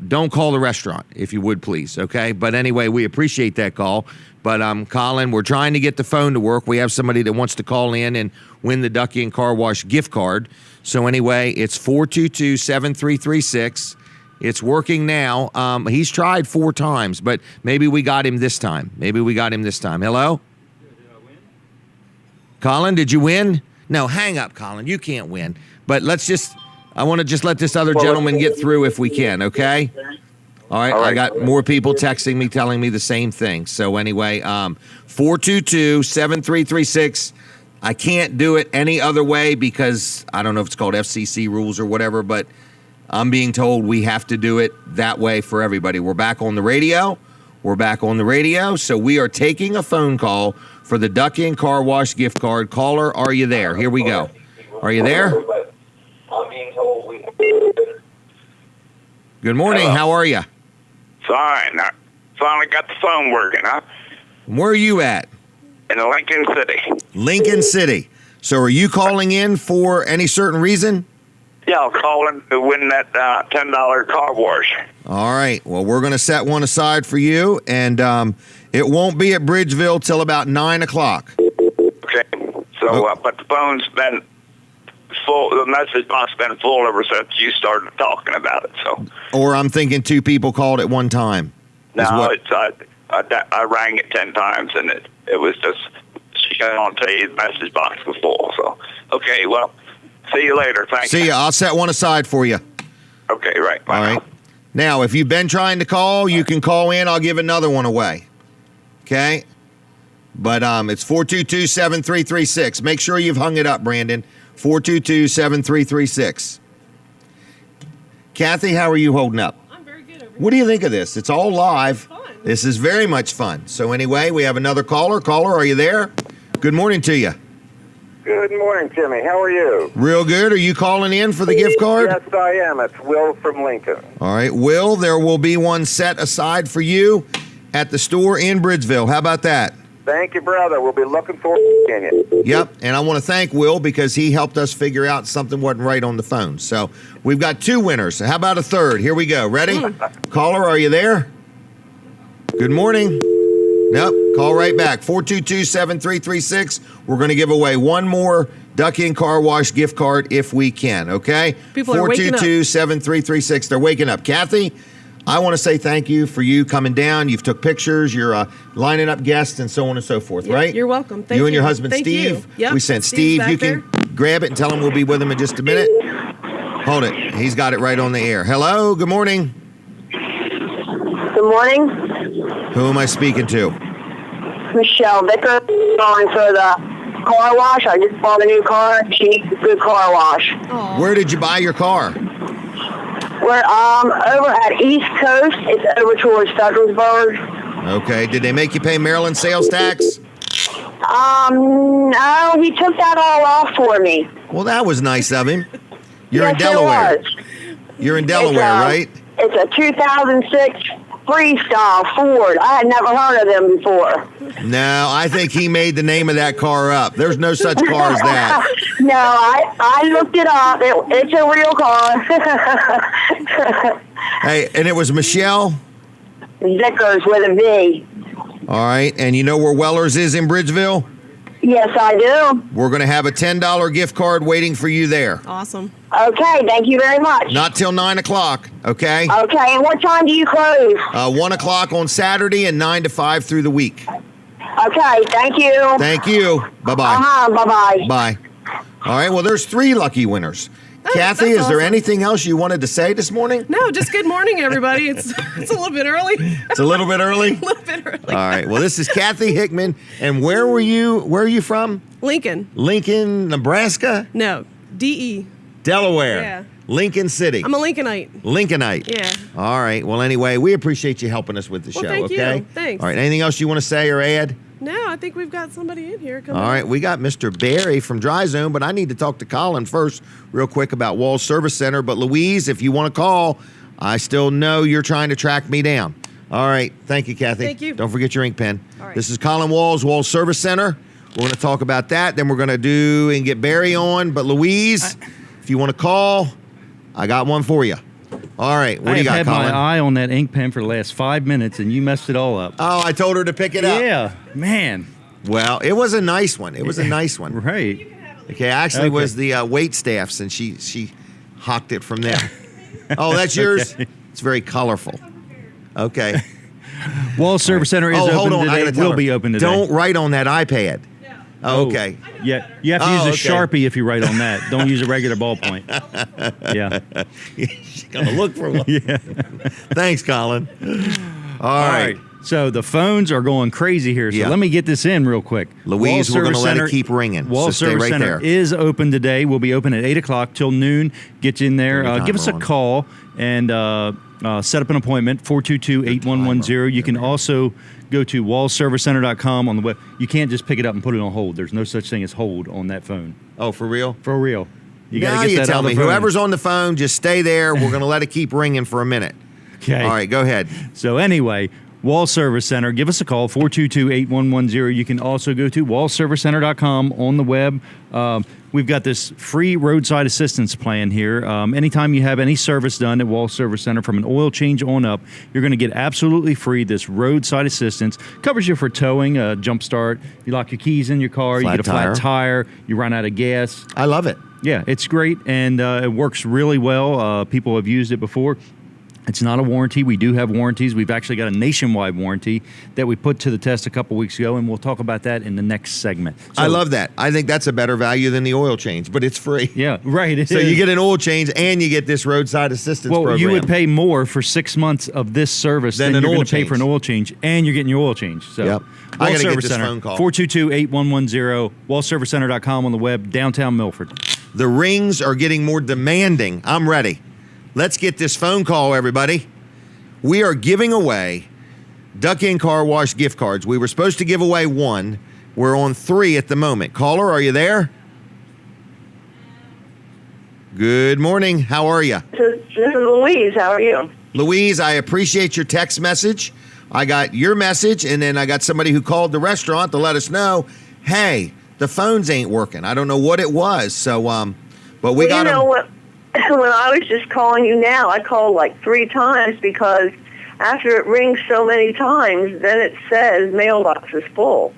don't call the restaurant, if you would, please, okay? But anyway, we appreciate that call. But Colin, we're trying to get the phone to work. We have somebody that wants to call in and win the Ducky and Car Wash gift card. So anyway, it's 422-7336. It's working now. He's tried 4 times, but maybe we got him this time. Hello? Colin, did you win? No, hang up, Colin. You can't win. But I want to just let this other gentleman get through if we can, okay? All right. I got more people texting me, telling me the same thing. So anyway, 422-7336. I can't do it any other way because I don't know if it's called FCC rules or whatever, but I'm being told we have to do it that way for everybody. We're back on the radio. So we are taking a phone call for the Ducky and Car Wash gift card. Caller, are you there? Here we go. Are you there? I'm being told we... Good morning. Hello. How are you? Fine. I finally got the phone working, huh? Where are you at? In Lincoln City. Lincoln City. So are you calling in for any certain reason? Yeah, I'm calling to win that $10 car wash. All right. Well, we're going to set one aside for you, and it won't be at Bridgeville till about 9 o'clock. Okay. So, but the phone's been full. The message box been full ever since you started talking about it. So. Or I'm thinking 2 people called at one time. No, I rang it 10 times, and it was just, she got on to you, the message box was full. So, okay, well, see you later. Thank you. See ya. I'll set one aside for you. Okay, right. Bye. All right. Now, if you've been trying to call, you can call in. I'll give another one away. Okay? But it's 422-7336. Make sure you've hung it up, Brandon. 422-7336. Kathy, how are you holding up? I'm very good over here. What do you think of this? It's all live. It's fun. This is very much fun. So anyway, we have another caller. Caller, are you there? Good morning to you. Good morning, Jimmy. How are you? Real good. Are you calling in for the gift card? Yes, I am. It's Will from Lincoln. All right, Will, there will be one set aside for you at the store in Bridgeville. How about that? Thank you, brother. We'll be looking forward to seeing you. Yep, and I want to thank Will because he helped us figure out something wasn't right on the phone. So we've got 2 winners. How about a third? Here we go. Ready? Caller, are you there? Good morning. Nope. Call right back. 422-7336. We're going to give away one more Ducky and Car Wash gift card if we can, okay? People are waking up. 422-7336. They're waking up. Kathy, I want to say thank you for you coming down. You've took pictures. You're lining up guests and so on and so forth, right? You're welcome. Thank you. You and your husband, Thank Steve. You. Yep. We sent Steve's Steve. You can grab it and tell him we'll be with him in just a minute. Hold it. He's got it right on the air. Hello, good morning. Good morning. Who am I speaking to? Michelle Vicker, calling for the car wash. I just bought a new car. She needs a good car wash. Where did you buy your car? We're over at East Coast. It's over towards Douglasburg. Okay. Did they make you pay Maryland sales tax? No, he took that all off for me. Well, that was nice of him. You're Yes, in Delaware. it was. You're in Delaware, right? It's a 2006 Freestyle Ford. I had never heard of them before. No, I think he made the name of that car up. There's no such car as that. No, I looked it up. It's a real car. Hey, and it was Michelle? Vickers with a V. All right, and you know where Weller's is in Bridgeville? Yes, I do. We're going to have a $10 gift card waiting for you there. Awesome. Okay, thank you very much. Not till 9 o'clock, okay? Okay, and what time do you close? 1 o'clock on Saturday and 9 to 5 through the week. Okay, thank you. Thank you. Bye-bye. Bye-bye. Bye. All right, well, there's 3 lucky winners. Kathy, is there anything else you wanted to say this morning? No, just good morning, everybody. It's a little bit early. It's a little bit early? A little bit early. All right, well, this is Kathy Hickman, and where are you from? Lincoln. Lincoln, Nebraska? No, DE. Delaware. Yeah. Lincoln City. I'm a Lincolnite. Lincolnite. Yeah. All right, well, anyway, we appreciate you helping us with the Well, show, thank you. okay? Thanks. All right, anything else you want to say or add? No, I think we've got somebody in here. All right, we got Mr. Barry from Dry Zone, but I need to talk to Colin first real quick about Walls Service Center. But Louise, if you want to call, I still know you're trying to track me down. All right, thank you, Kathy. Thank you. Don't forget your ink pen. All right. This is Colin Walls, Walls Service Center. We're going to talk about that. Then we're going to do and get Barry on. But Louise, if you want to call, I got one for you. All right, what do you got, I've Colin? had my eye on that ink pen for the last 5 minutes, and you messed it all up. Oh, I told her to pick it up. Yeah, man. Well, it was a nice one. It was a nice one. Right. Okay, actually Okay. was the wait staffs, and she hocked it from there. Oh, that's yours? Okay. It's very colorful. Okay. Wall Service Center is hold open on. I today. gotta tell Will her. be open today. Don't write on that iPad. Oh, okay. Yeah, you have to use a Sharpie if you write on that. Don't use a regular ballpoint. Yeah. She's gonna look for one. Yeah. Thanks, Colin. All right. So the phones are going crazy here. So Yeah. let me get this in real quick. Louise, Wall we're gonna Service let it Center- keep ringing, Wall so stay Service right Center there. is open today. We'll be open at 8 o'clock till noon. Get you in there. Every time Give us a we're on. call and set up an appointment, 422-8110. You can also go to wallservicecenter.com on the web. You can't just pick it up and put it on hold. There's no such thing as hold on that phone. Oh, for real? For real. You now got to get you that tell on the me. phone. Whoever's on the phone, just stay there. We're gonna let it keep ringing for a minute. Okay. All right, go ahead. So anyway, Wall Service Center, give us a call, 422-8110. You can also go to wallservicecenter.com on the web. We've got this free roadside assistance plan here. Anytime you have any service done at Wall Service Center, from an oil change on up, you're going to get absolutely free this roadside assistance. Covers you for towing, jump start. You lock your keys in your car, Flat you get a flat tire, you run out of gas. I love it. Yeah, it's great, and it works really well. People have used it before. It's not a warranty. We do have warranties. We've actually got a nationwide warranty that we put to the test a couple weeks ago, and we'll talk about that in the next segment. So, I love that. I think that's a better value than the oil change, but it's free. Yeah, right. So you get an oil change and you get this roadside assistance program. you would pay more for 6 months of this service Than than an you're oil going to pay change. for an oil change, and you're getting your oil change. So, Yep. I Wall gotta get Service this Center, phone call. 422-8110, wallservicecenter.com on the web, downtown Milford. The rings are getting more demanding. I'm ready. Let's get this phone call, everybody. We are giving away Duck Inn Car Wash gift cards. We were supposed to give away one. We're on 3 at the moment. Caller, are you there? Good morning. How are you? This is Louise. How are you? Louise, I appreciate your text message. I got your message, and then I got somebody who called the restaurant to let us know, hey, the phones ain't working. I don't know what it was. So, but we got you know them. what? When I was just calling you now, I called like 3 times because after it rings so many times, then it says mailbox is full.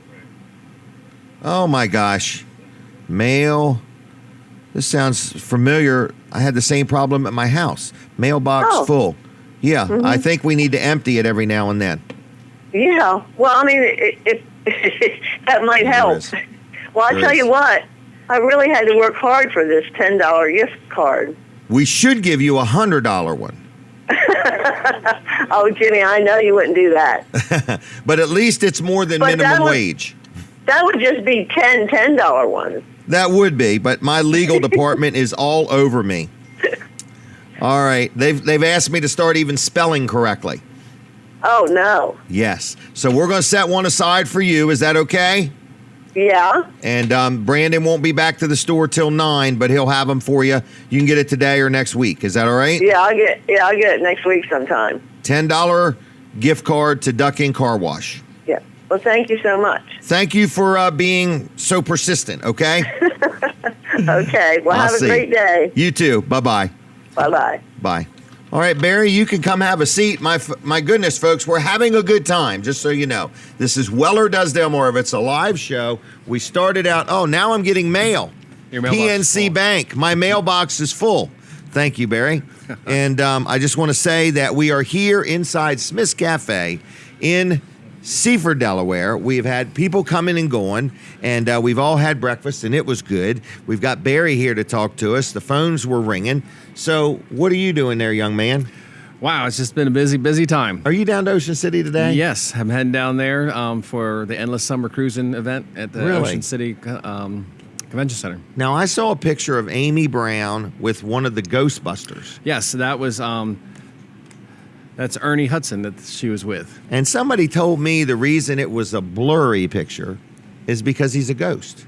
Oh my gosh. Mail. This sounds familiar. I had the same problem at my house. Mailbox full. Yeah, I think we need to empty it every now and then. Yeah. Well, I mean, it that might help. is. Well, I There tell is. you what, I really had to work hard for this $10 gift card. We should give you a $100 one. Oh, Jimmy, I know you wouldn't do that. But at least it's more than minimum wage. That would just be $10 ones. That would be, but my legal department is all over me. All right. They've asked me to start even spelling correctly. Oh, no. Yes. So we're going to set one aside for you. Is that okay? Yeah. And Brandon won't be back to the store till 9, but he'll have them for you. You can get it today or next week. Is that all right? Yeah, I'll get it next week sometime. $10 gift card to Duck Inn Car Wash. Yeah. Well, thank you so much. Thank you for being so persistent, okay? Okay. Well, have a great day. You too. Bye-bye. Bye-bye. Bye. All right, Barry, you can come have a seat. My goodness, folks, we're having a good time, just so you know. This is Weller Does Delmarva. It's a live show. We started out, now I'm getting mail. Your mailbox PNC Bank. My mailbox is full. Thank you, Barry. And I just want to say that we are here inside Smith's Cafe in Seaford, Delaware. We've had people coming and going, and we've all had breakfast, and it was good. We've got Barry here to talk to us. The phones were ringing. So what are you doing there, young man? Wow, it's just been a busy time. Are you down to Ocean City today? Yes, I'm heading down there for the Endless Summer Cruising event at the Ocean City Convention Center. Now, I saw a picture of Amy Brown with one of the Ghostbusters. Yes, that was that's Ernie Hudson that she was with. And somebody told me the reason it was a blurry picture is because he's a ghost.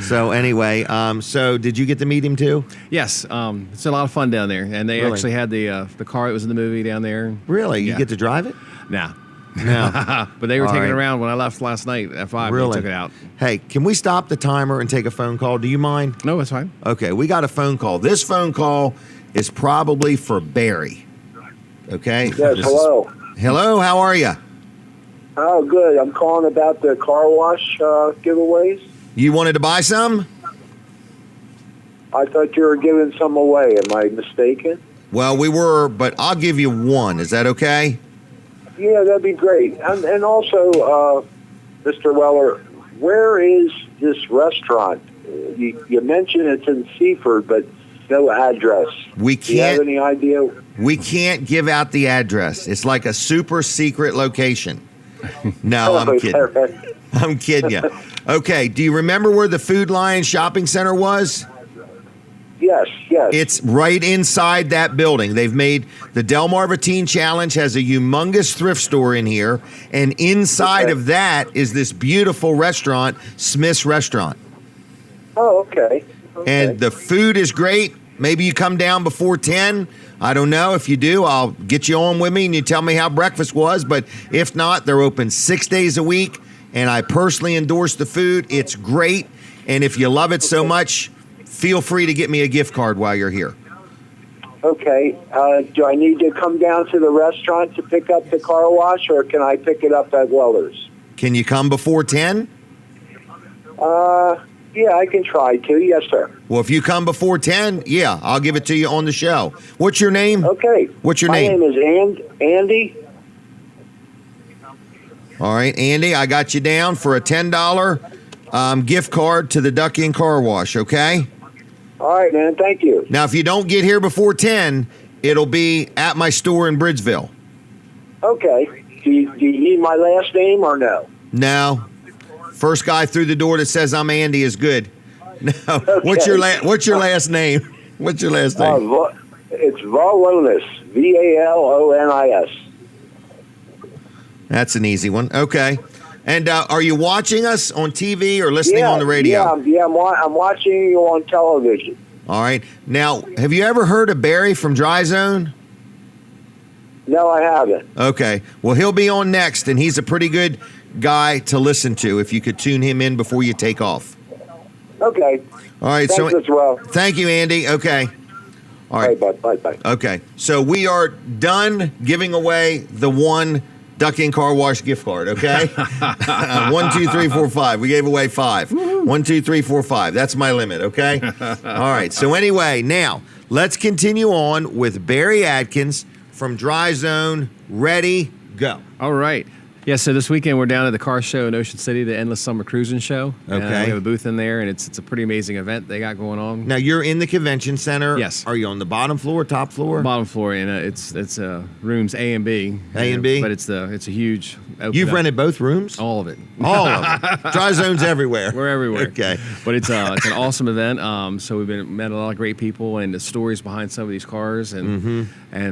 So anyway, so did you get to meet him too? Yes, it's a lot of fun down there, and they actually had the car that was in the movie down there. Really? You get to drive it? Nah. No. But they were taking it around when I left last night at 5. Really? They took it out. Hey, can we stop the timer and take a phone call? Do you mind? No, it's fine. Okay, we got a phone call. This phone call is probably for Barry. Okay? Yes, hello. Hello, how are you? Oh, good. I'm calling about the car wash giveaways. You wanted to buy some? I thought you were giving some away. Am I mistaken? Well, we were, but I'll give you one. Is that okay? Yeah, that'd be great. And also, Mr. Weller, where is this restaurant? You mentioned it's in Seaford, but no address. We can't. Do you have any idea? We can't give out the address. It's like a super secret location. No, I'm kidding. I'm kidding you. Okay, do you remember where the Food Lion Shopping Center was? Yes. It's right inside that building. They've made the Delmarva Teen Challenge has a humongous thrift store in here, and inside of that is this beautiful restaurant, Smith's Restaurant. Oh, okay. And the food is great. Maybe you come down before 10. I don't know. If you do, I'll get you on with me and you tell me how breakfast was. But if not, they're open 6 days a week, and I personally endorse the food. It's great. And if you love it so much, feel free to get me a gift card while you're here. Okay. Do I need to come down to the restaurant to pick up the car wash, or can I pick it up at Weller's? Can you come before 10? Yeah, I can try to. Yes, sir. Well, if you come before 10, yeah, I'll give it to you on the show. What's your name? Okay. What's your My name? name is Andy. All right, Andy, I got you down for a $10 gift card to the Duck Inn Car Wash, okay? All right, man. Thank you. Now, if you don't get here before 10, it'll be at my store in Bridgeville. Okay. Do you need my last name or no? No. First guy through the door that says I'm Andy is good. No. Okay. What's your last name? What's your last name? It's Valonis. Valonis. That's an easy one. Okay. And are you watching us on TV or listening on the radio? Yeah, I'm watching you on television. All right. Now, have you ever heard of Barry from Dry Zone? No, I haven't. Okay. Well, he'll be on next, and he's a pretty good guy to listen to if you could tune him in before you take off. Okay. All right. Thanks as well. Thank you, Andy. Okay. All right. Bye. Okay. So we are done giving away the one Duck Inn Car Wash gift card, okay? 1, 2, 3, 4, 5. We gave away 5. 1, 2, 3, 4, 5. That's my limit, okay? All right. So anyway, now let's continue on with Barry Adkins from Dry Zone. Ready, go. All right. Yeah, so this weekend we're down at the car show in Ocean City, the Endless Summer Cruising Show. Okay. We have a booth in there, and it's a pretty amazing event they got going on. Now, you're in the convention center. Yes. Are you on the bottom floor, top floor? Bottom floor, and it's rooms A and B. A and B? But it's a huge. You've rented both rooms? All of it. All of it. Dry zones everywhere. We're everywhere. Okay. But it's an awesome event. So we've met a lot of great people, and the stories behind some of these cars, and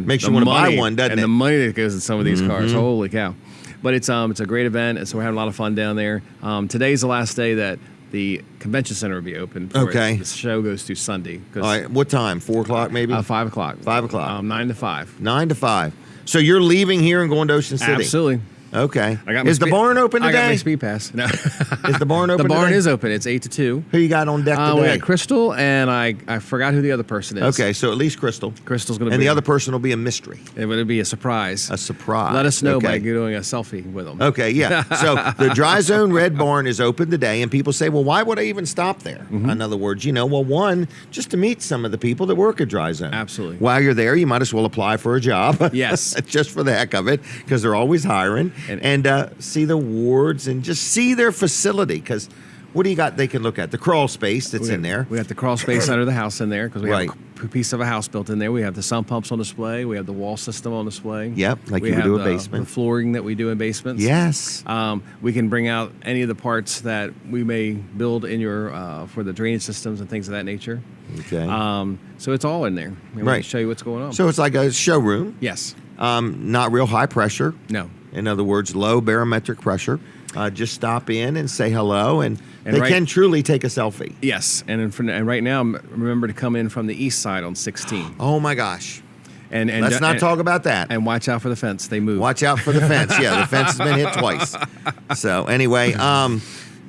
Makes the you want to buy money- one, doesn't and it? the money that goes in some of these cars. Holy cow! But it's a great event, and so we're having a lot of fun down there. Today's the last day that the convention center will be open. For Okay. it. The show goes through Sunday. All right. What time? 4 o'clock, maybe? 5 o'clock. 5 o'clock. 9 to 5. 9 to 5. So you're leaving here and going to Ocean City? Absolutely. Okay. I got my Is the barn open I got my today? speed pass. No. Is the barn open The barn today? is open. It's 8 to 2. Who you got on deck We today? got Crystal, and I forgot who the other person is. Okay, so at least Crystal. Crystal's going to And be. the other person will be a mystery. It would be a surprise. A surprise. Let us know by Okay. doing a selfie with them. Okay, yeah. So the Dry Zone Red Barn is open today, and people say, well, why would I even stop there? In other words, one, just to meet some of the people that work at Dry Zone. Absolutely. While you're there, you might as well apply for a job. Yes. Just for the heck of it, because they're always hiring. And see the wards and just see their facility, because what do you got they can look at? The crawl space that's in there. We got the crawl space under the house in there because we Right. have a piece of a house built in there. We have the sump pumps on display. We have the wall system on display. Yep, like we you would have do a the basement. flooring that we do in basements. Yes. We can bring out any of the parts that we may build in your for the drainage systems and things of that nature. Okay. So it's all in there. And we Right. can show you what's going on. So it's like a showroom. Yes. Not real high pressure. No. In other words, low barometric pressure. Just stop in and say hello, and And they right- can truly take a selfie. Yes, and right now, remember to come in from the east side on 16. Oh my gosh! And Let's not talk about that. And watch out for the fence; they move. Watch out for the fence. Yeah, the fence has been hit twice. So anyway,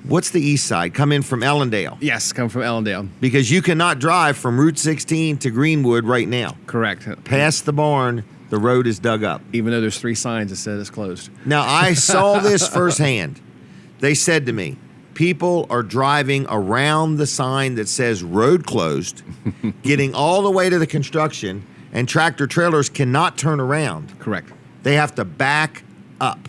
what's the east side? Come in from Ellendale. Yes, come from Ellendale. Because you cannot drive from Route 16 to Greenwood right now. Correct. Past the barn, the road is dug up. Even though there's 3 signs that said it's closed. Now, I saw this firsthand. They said to me, people are driving around the sign that says road closed, getting all the way to the construction, and tractor trailers cannot turn around. Correct. They have to back up.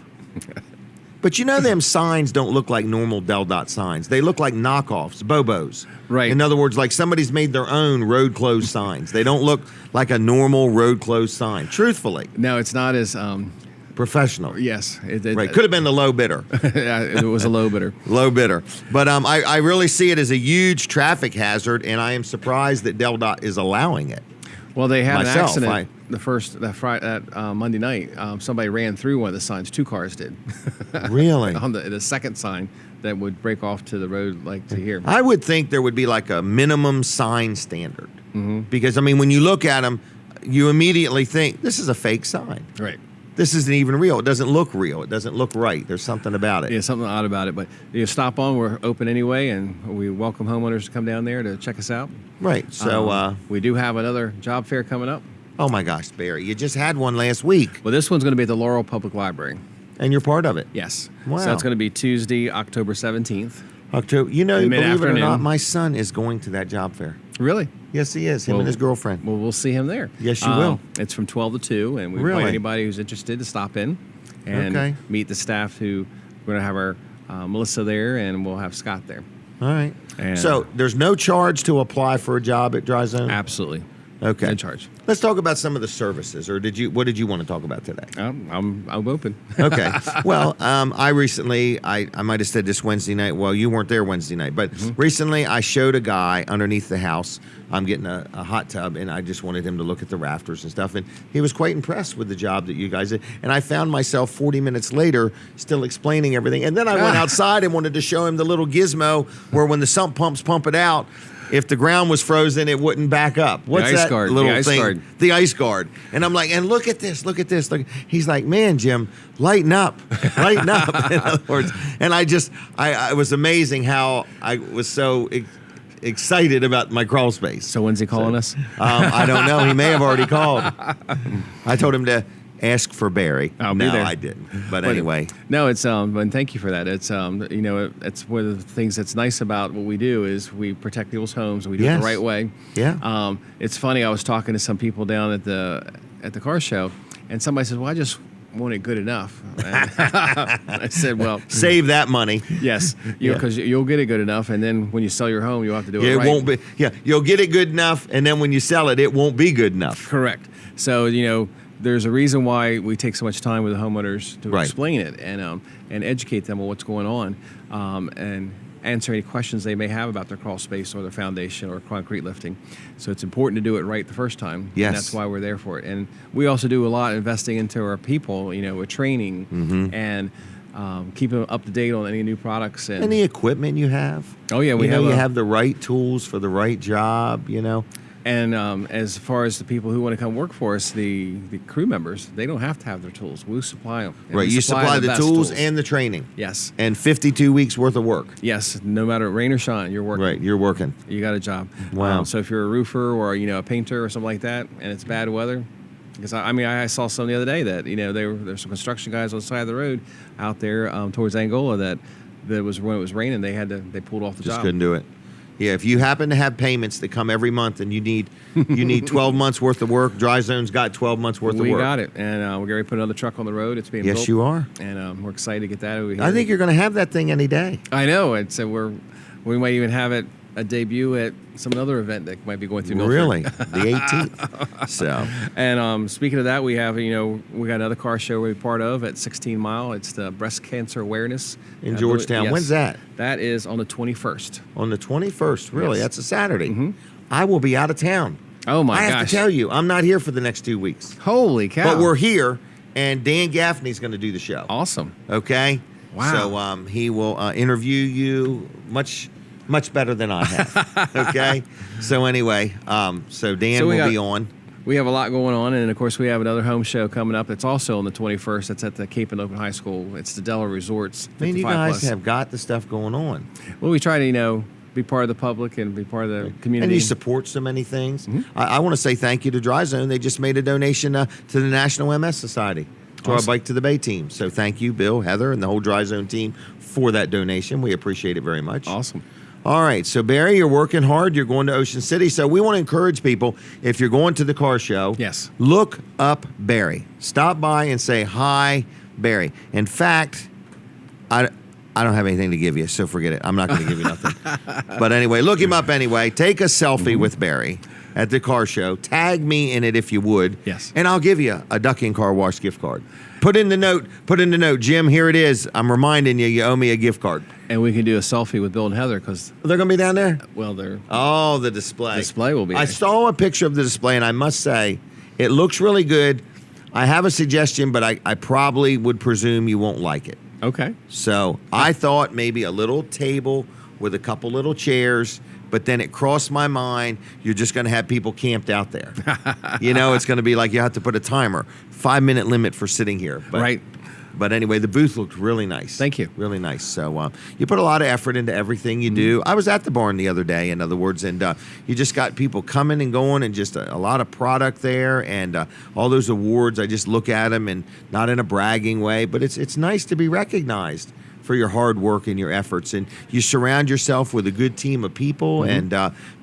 But you know them signs don't look like normal Del Dot signs. They look like knockoffs, Bobos. Right. In other words, like somebody's made their own road closed signs. They don't look like a normal road closed sign, truthfully. No, it's not as professional. Yes. Right. Could have been the low bidder. It was a low bidder. Low bidder. But I really see it as a huge traffic hazard, and I am surprised that Del Dot is allowing it. Well, they had Myself, an accident that Monday night. Somebody ran through one of the signs. 2 cars did. Really? On the second sign that would break off to the road like to here. I would think there would be like a minimum sign standard. Because, I mean, when you look at them, you immediately think, this is a fake sign. Right. This isn't even real. It doesn't look real. It doesn't look right. There's something about it. Yeah, something odd about it. But you stop on. We're open anyway, and we welcome homeowners to come down there to check us out. Right. So we do have another job fair coming up. Oh my gosh, Barry, you just had one last week. Well, this one's going to be at the Laurel Public Library. And you're part of it? Yes. Wow. So it's going to be Tuesday, October 17th. October. You know, believe it or mid-afternoon. not, my son is going to that job fair. Really? Yes, he is. Him and his girlfriend. Well, we'll see him there. Yes, you will. It's from 12 to 2, and we Really? invite anybody who's interested to stop in and Okay. meet the staff who we're going to have our Melissa there, and we'll have Scott there. All right. And So there's no charge to apply for a job at Dry Zone? Absolutely. Okay. No charge. Let's talk about some of the services, or what did you want to talk about today? I'm open. Okay. Well, I recently, I might have said this Wednesday night. Well, you weren't there Wednesday night, but recently I showed a guy underneath the house. I'm getting a hot tub, and I just wanted him to look at the rafters and stuff. And he was quite impressed with the job that you guys did. And I found myself 40 minutes later still explaining everything. And then I went outside and wanted to show him the little gizmo where when the sump pumps pump it out, if the ground was frozen, it wouldn't back up. What's ice that guard, little the ice thing? guard. The ice guard. And I'm like, and look at this, look at this. Look. He's like, man, Jim, lighten up, lighten up. In other words, and I was amazing how I was so excited about my crawl space. So when's he calling us? I don't know. He may have already called. I told him to ask for Barry. I'll no, be there. I didn't. But anyway. No, it's and thank you for that. It's it's one of the things that's nice about what we do is we protect people's homes and we do it Yes. the right way. Yeah. It's funny. I was talking to some people down at the car show, and somebody says, "Well, I just want it good enough. And I said, well, Save that money. yes, because you'll get it good enough, and then when you sell your home, you'll have to do it It right. won't be. Yeah, you'll get it good enough, and then when you sell it, it won't be good enough. Correct. So there's a reason why we take so much time with the homeowners to explain it and educate them on what's going on, and answer any questions they may have about their crawl space or their foundation or concrete lifting. So it's important to do it right the first time. Yes. And that's why we're there for it. And we also do a lot investing into our people, with training and keeping them up to date on any new products and the equipment you have. Oh yeah, you have the right tools for the right job. And as far as the people who want to come work for us, the crew members, they don't have to have their tools. We'll supply them. And Right, we you supply the best tools and the training. Yes. And 52 weeks worth of work. Yes, no matter rain or shine, you're working. Right, you're working. You got a job. Wow. So if you're a roofer or a painter or something like that, and it's bad weather, because I saw some the other day that there's some construction guys on the side of the road out there towards Angola that was when it was raining they pulled off the Just job. couldn't do it. Yeah, if you happen to have payments that come every month and you need 12 months worth of work, Dry Zone's got 12 months worth of work. We got it, and we're going to put another truck on the road. It's being built. Yes, you are. And we're excited to get that over here. I think you're going to have that thing any day. I know. And so we might even have it a debut at some other event that might be going through Milford. Really? The 18th. So. And speaking of that, we have, we got another car show we're part of at 16 Mile. It's the Breast Cancer Awareness. In Georgetown. Yes. When's that? That is on the 21st. On the 21st, really? Yes. That's a Saturday. Mm-hmm. I will be out of town. Oh, my gosh. I have gosh. to tell you, I'm not here for the next 2 weeks. Holy cow. But we're here, and Dan Gaffney's going to do the show. Awesome. Okay? Wow. So he will interview you much better than I have. Okay? So anyway, so Dan will be on. We have a lot going on, and of course we have another home show coming up. It's also on the 21st. It's at the Cape and Oakland High School. It's the Delaware Resorts. I mean, you 55 guys plus. have got the stuff going on. Well, we try to, be part of the public and be part of the community. And you support so many things. Mm-hmm. I want to say thank you to Dry Zone. They just made a donation to the National MS Society, to our Awesome. Bike to the Bay team. So thank you, Bill, Heather, and the whole Dry Zone team for that donation. We appreciate it very much. Awesome. All right, so Barry, you're working hard. You're going to Ocean City. So we want to encourage people, if you're going to the car show, yes, look up Barry. Stop by and say, hi, Barry. In fact, I don't have anything to give you, so forget it. I'm not going to give you nothing. But anyway, look him up anyway. Take a selfie with Barry at the car show. Tag me in it if you would. Yes. And I'll give you a Ducking Car Wash gift card. Put in the note, Jim, here it is. I'm reminding you, you owe me a gift card. And we can do a selfie with Bill and Heather because they're going to be down there? Well, they're... Oh, the display. The display will be I there. saw a picture of the display, and I must say, it looks really good. I have a suggestion, but I probably would presume you won't like it. Okay. So I thought maybe a little table with a couple little chairs, but then it crossed my mind, you're just going to have people camped out there. It's going to be like you have to put a timer, 5-minute limit for sitting here. But, right. But anyway, the booth looked really nice. Thank you. Really nice. So you put a lot of effort into everything you do. I was at the barn the other day, in other words, and you just got people coming and going and just a lot of product there. And all those awards, I just look at them, and not in a bragging way, but it's nice to be recognized for your hard work and your efforts. And you surround yourself with a good team of people, and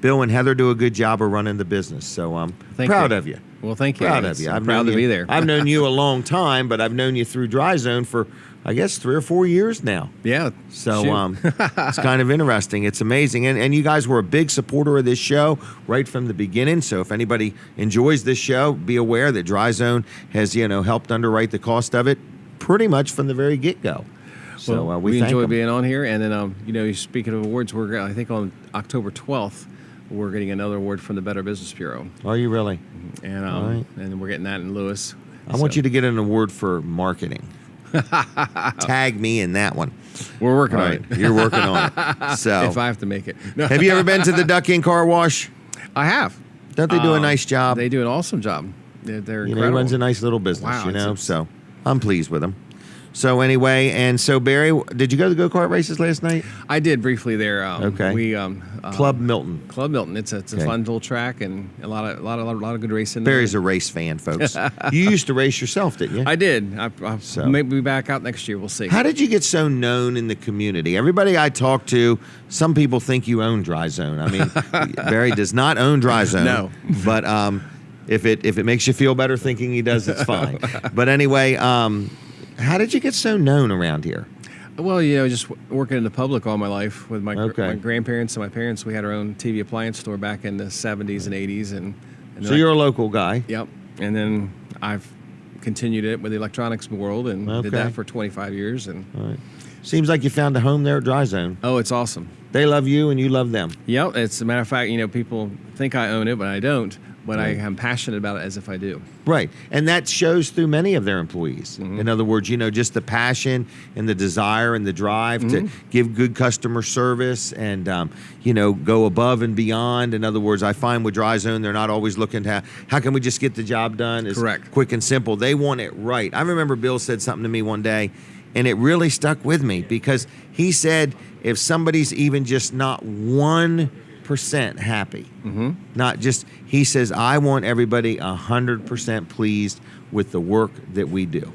Bill and Heather do a good job of running the business. So I'm proud of you. Well, thank you. Proud of you. I'm proud to be there. I've known you a long time, but I've known you through Dry Zone for, I guess, 3 or 4 years now. Yeah. So it's kind of interesting. It's amazing. And you guys were a big supporter of this show right from the beginning. So if anybody enjoys this show, be aware that Dry Zone has, helped underwrite the cost of it pretty much from the very get-go. So Well, we we thank enjoy them. being on here. And then, speaking of awards, I think on October 12th, we're getting another award from the Better Business Bureau. Are you really? And All right. and we're getting that in Lewis. I want you to get an award for marketing. Tag me in that one. We're working All on right. it. You're working on it. So if I have to make it. No. have you ever been to the Ducking Car Wash? I have. Don't they do a nice job? They do an awesome job. They're He incredible. runs a nice little business, Wow, it's- so I'm pleased with him. So anyway, and so Barry, did you go to the go-kart races last night? I did briefly there. Okay. We Club Milton. Club Milton. It's a Okay. fun little track and a lot of good racing. Barry's there. a race fan, folks. You used to race yourself, didn't you? I did. I So- maybe be back out next year. We'll see. How did you get so known in the community? Everybody I talk to, some people think you own Dry Zone. I mean, Barry does not own Dry Zone. No. But If it makes you feel better thinking he does, it's fine. But anyway, how did you get so known around here? Well, just working in the public all my life with my grandparents and my parents. We had our own TV appliance store back in the 70s and 80s. And so you're a local guy. Yep. And then I've continued it with the electronics world and did that for 25 years. And all right. Seems like you found a home there at Dry Zone. Oh, it's awesome. They love you and you love them. Yep. It's a matter of fact, people think I own it, but I don't. But I am passionate about it as if I do. Right. And that shows through many of their employees. In other words, just the passion and the desire and the drive to give good customer service and, go above and beyond. In other words, I find with Dry Zone, they're not always looking to how can we just get the job done as quick and simple. They want it right. I remember Bill said something to me one day, and it really stuck with me because he said if somebody's even just not 1% happy. Not just, he says, I want everybody 100% pleased with the work that we do.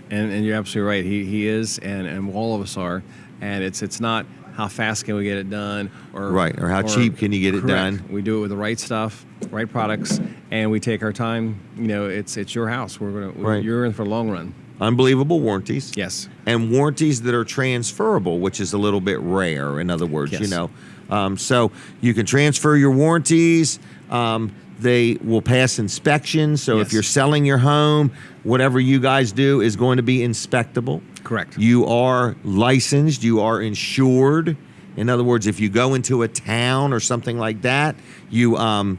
And you're absolutely right. He is, and all of us are. And it's not how fast can we get it done, or how cheap can you get it done. We do it with the right stuff, right products, and we take our time. It's your house. You're in for the long run. Unbelievable warranties. Yes. And warranties that are transferable, which is a little bit rare. In other words, so you can transfer your warranties. They will pass inspection. So if you're selling your home, whatever you guys do is going to be inspectable. Correct. You are licensed. You are insured. In other words, if you go into a town or something like that, you are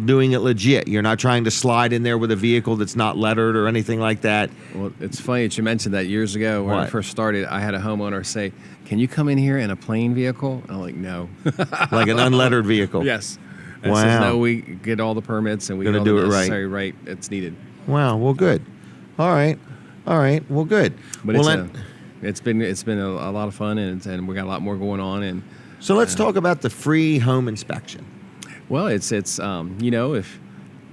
doing it legit. You're not trying to slide in there with a vehicle that's not lettered or anything like that. Well, it's funny that you mentioned that. Years ago when I first started, I had a homeowner say, can you come in here in a plain vehicle? And I'm like, no. Like an unlettered vehicle? Yes. Wow. Says, no, we get all the permits and we get all the necessary right that's needed. Wow. Well, good. All right. Well, good. But it's been a lot of fun, and we got a lot more going on. And so let's talk about the free home inspection. Well, it's if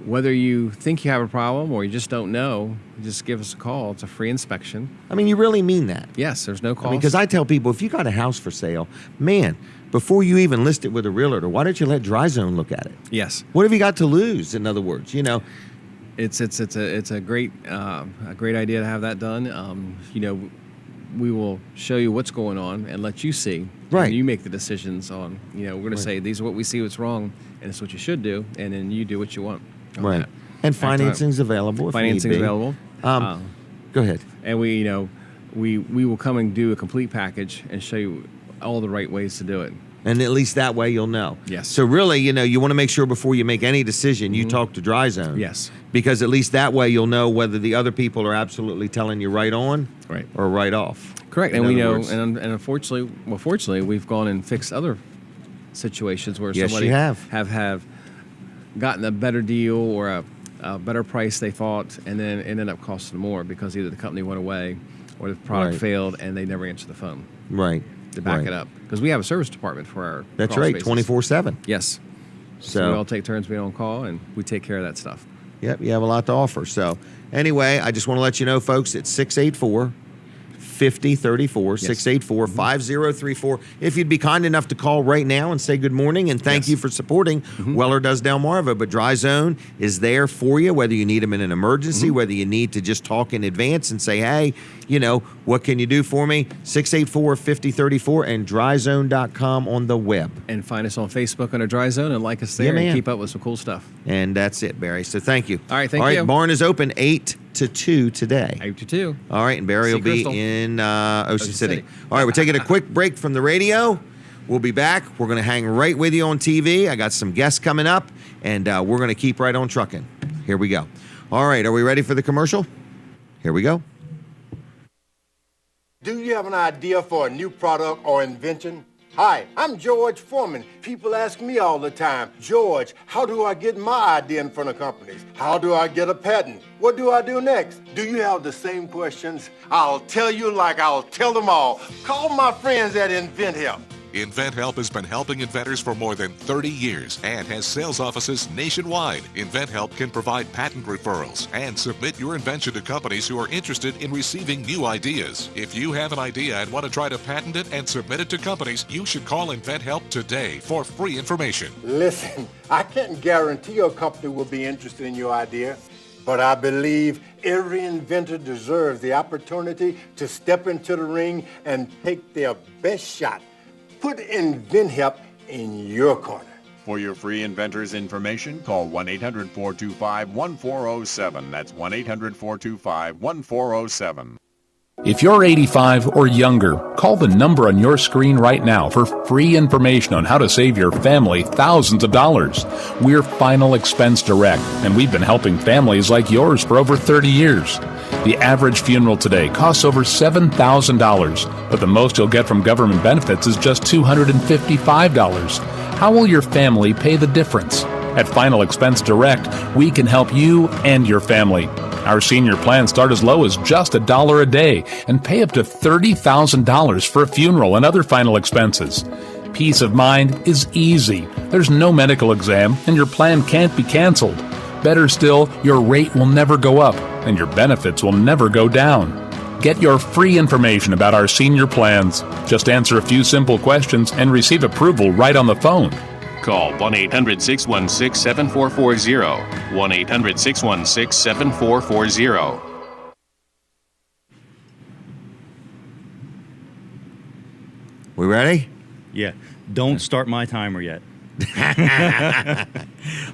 whether you think you have a problem or you just don't know, just give us a call. It's a free inspection. I mean, you really mean that? Yes, there's no cost. Because I tell people, if you got a house for sale, man, before you even list it with a realtor, why don't you let Dry Zone look at it? Yes. What have you got to lose? In other words, it's a great idea to have that done. We will show you what's going on and let you see. Right. And you make the decisions on. We're going to say these are what we see what's wrong, and it's what you should do, and then you do what you want. Right. That. And financing's available. Financing's available. Go ahead. And we will come and do a complete package and show you all the right ways to do it. And at least that way you'll know. Yes. So really, you want to make sure before you make any decision, you talk to Dry Zone. Yes. Because at least that way you'll know whether the other people are absolutely telling you right on or right off. Correct. And we know, and fortunately, we've gone and fixed other situations where somebody have gotten a better deal or a better price they thought, and then it ended up costing more because either the company went away or the product failed and they never answered the phone. Right. To back it up. Because we have a service department for our That's right, 24/7. Yes. So we all take turns being on call, and we take care of that stuff. Yep, you have a lot to offer. So anyway, I just want to let you know, folks, it's 684 5034, 684 5034. If you'd be kind enough to call right now and say good morning and thank you for supporting Weller Does Delmarva. But Dry Zone is there for you, whether you need them in an emergency, whether you need to just talk in advance and say, hey, what can you do for me? 684 5034 and dryzone.com on the web. And find us on Facebook under Dry Zone and like us there and keep up with some cool stuff. And that's it, Barry. So thank you. All right, thank you. All right, barn is open 8 to 2 today. 8 to 2. All right, and Barry will be in Ocean City. All right, we're taking a quick break from the radio. We'll be back. We're going to hang right with you on TV. I got some guests coming up, and we're going to keep right on trucking. Here we go. All right, are we ready for the commercial? Here we go. Do you have an idea for a new product or invention? Hi, I'm George Foreman. People ask me all the time, George, how do I get my idea in front of companies? How do I get a patent? What do I do next? Do you have the same questions? I'll tell you like I'll tell them all. Call my friends at InventHelp. InventHelp has been helping inventors for more than 30 years and has sales offices nationwide. InventHelp can provide patent referrals and submit your invention to companies who are interested in receiving new ideas. If you have an idea and want to try to patent it and submit it to companies, you should call InventHelp today for free information. Listen, I can't guarantee a company will be interested in your idea, but I believe every inventor deserves the opportunity to step into the ring and take their best shot. Put InventHelp in your corner. For your free inventors information, call 1-800-425-1407. That's 1-800-425-1407. If you're 85 or younger, call the number on your screen right now for free information on how to save your family thousands of dollars. We're Final Expense Direct, and we've been helping families like yours for over 30 years. The average funeral today costs over $7,000, but the most you'll get from government benefits is just $255. How will your family pay the difference? At Final Expense Direct, we can help you and your family. Our senior plans start as low as just $1 a day and pay up to $30,000 for a funeral and other final expenses. Peace of mind is easy. There's no medical exam, and your plan can't be canceled. Better still, your rate will never go up, and your benefits will never go down. Get your free information about our senior plans. Just answer a few simple questions and receive approval right on the phone. Call 1-800-616-7440. 1-800-616-7440. We ready? Yeah. Don't start my timer yet.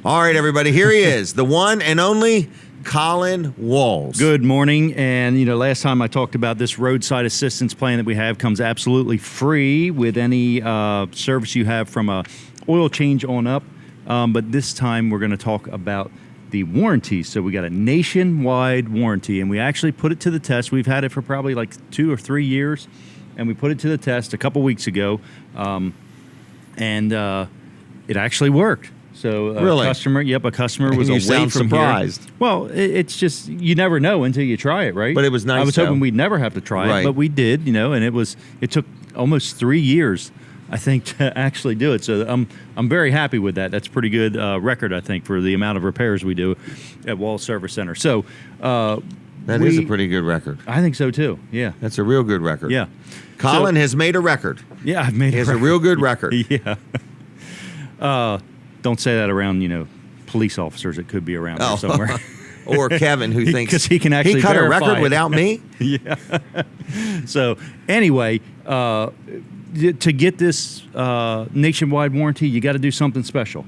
All right, everybody. Here he is, the one and only Colin Walls. Good morning. And, last time I talked about this roadside assistance plan that we have comes absolutely free with any service you have from a oil change on up. But this time we're going to talk about the warranty. So we got a nationwide warranty, and we actually put it to the test. We've had it for probably like 2 or 3 years, and we put it to the test a couple weeks ago. And it actually worked. So really? A customer was you away sound from surprised. Here. Well, it's just you never know until you try it, right? But it was nice. I was hoping we'd never have to try it, but we did, and it took almost 3 years, I think, to actually do it. So I'm very happy with that. That's a pretty good record, I think, for the amount of repairs we do at Wall Service Center. So that is a pretty good record. I think so too. Yeah, that's a real good record. Yeah, Colin has made a record. Yeah, I've made. He has a real good record. Yeah. Don't say that around, police officers. It could be around there somewhere. Or Kevin, who thinks because he can actually cut verify a record it. without me. Yeah. So anyway, to get this nationwide warranty, you got to do something special.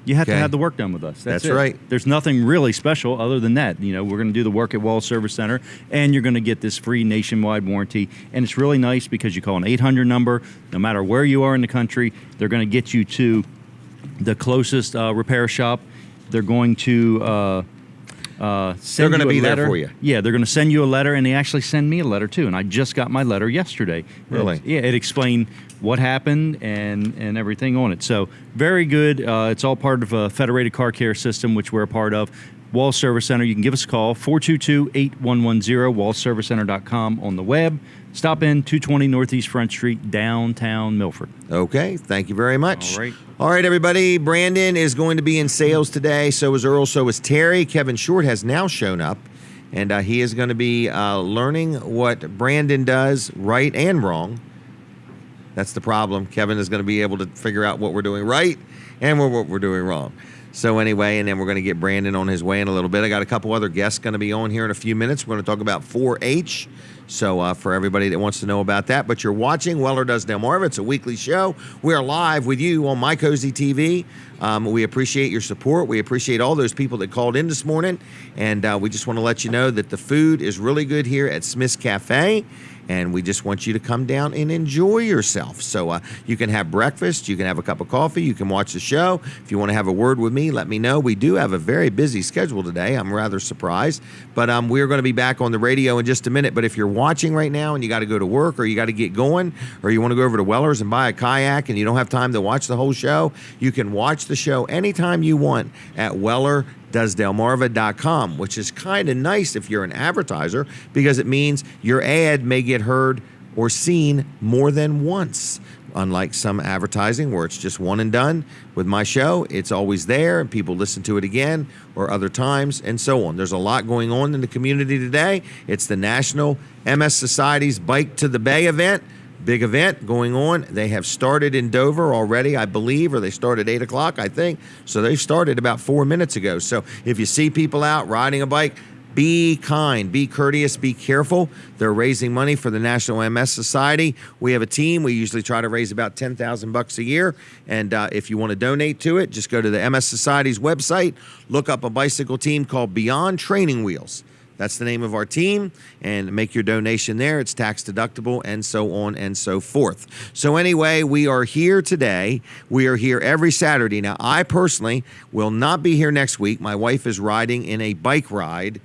You have to have the work done with us. That's it. Right. There's nothing really special other than that. We're going to do the work at Wall Service Center, and you're going to get this free nationwide warranty. And it's really nice because you call an 800 number. No matter where you are in the country, they're going to get you to the closest repair shop. They're going to send going to be letter. there for you. Yeah, they're going to send you a letter, and they actually send me a letter too. And I just got my letter yesterday. Really? It explained what happened and everything on it. So very good. It's all part of a Federated Car Care System, which we're a part of. Wall Service Center, you can give us a call, 422-8110, wallservicecenter.com on the web. Stop in, 220 Northeast Front Street, downtown Milford. Okay, thank you very much. All right. All right, everybody. Brandon is going to be in sales today. So is Earl. So is Terry. Kevin Short has now shown up, and he is going to be learning what Brandon does right and wrong. That's the problem. Kevin is going to be able to figure out what we're doing right and what we're doing wrong. So anyway, and then we're going to get Brandon on his way in a little bit. I got a couple other guests going to be on here in a few minutes. We're going to talk about 4-H. So for everybody that wants to know about that. But you're watching Weller Does Delmarva. It's a weekly show. We are live with you on My Cozy TV. We appreciate your support. We appreciate all those people that called in this morning. And we just want to let you know that the food is really good here at Smith's Cafe. And we just want you to come down and enjoy yourself. So you can have breakfast, you can have a cup of coffee, you can watch the show. If you want to have a word with me, let me know. We do have a very busy schedule today. I'm rather surprised. But we're going to be back on the radio in just a minute. But if you're watching right now and you got to go to work or you got to get going or you want to go over to Weller's and buy a kayak and you don't have time to watch the whole show, you can watch the show anytime you want at WellerDoesDelmarva.com, which is kind of nice if you're an advertiser because it means your ad may get heard or seen more than once. Unlike some advertising where it's just one and done, with my show, it's always there and people listen to it again or other times and so on. There's a lot going on in the community today. It's the National MS Society's Bike to the Bay event. Big event going on. They have started in Dover already, I believe, or they started 8 o'clock, I think. So they started about 4 minutes ago. So if you see people out riding a bike, be kind, be courteous, be careful. They're raising money for the National MS Society. We have a team. We usually try to raise about $10,000 a year. And if you want to donate to it, just go to the MS Society's website, look up a bicycle team called Beyond Training Wheels. That's the name of our team, and make your donation there. It's tax deductible and so on and so forth. So anyway, we are here today. We are here every Saturday. Now, I personally will not be here next week. My wife is riding in a bike ride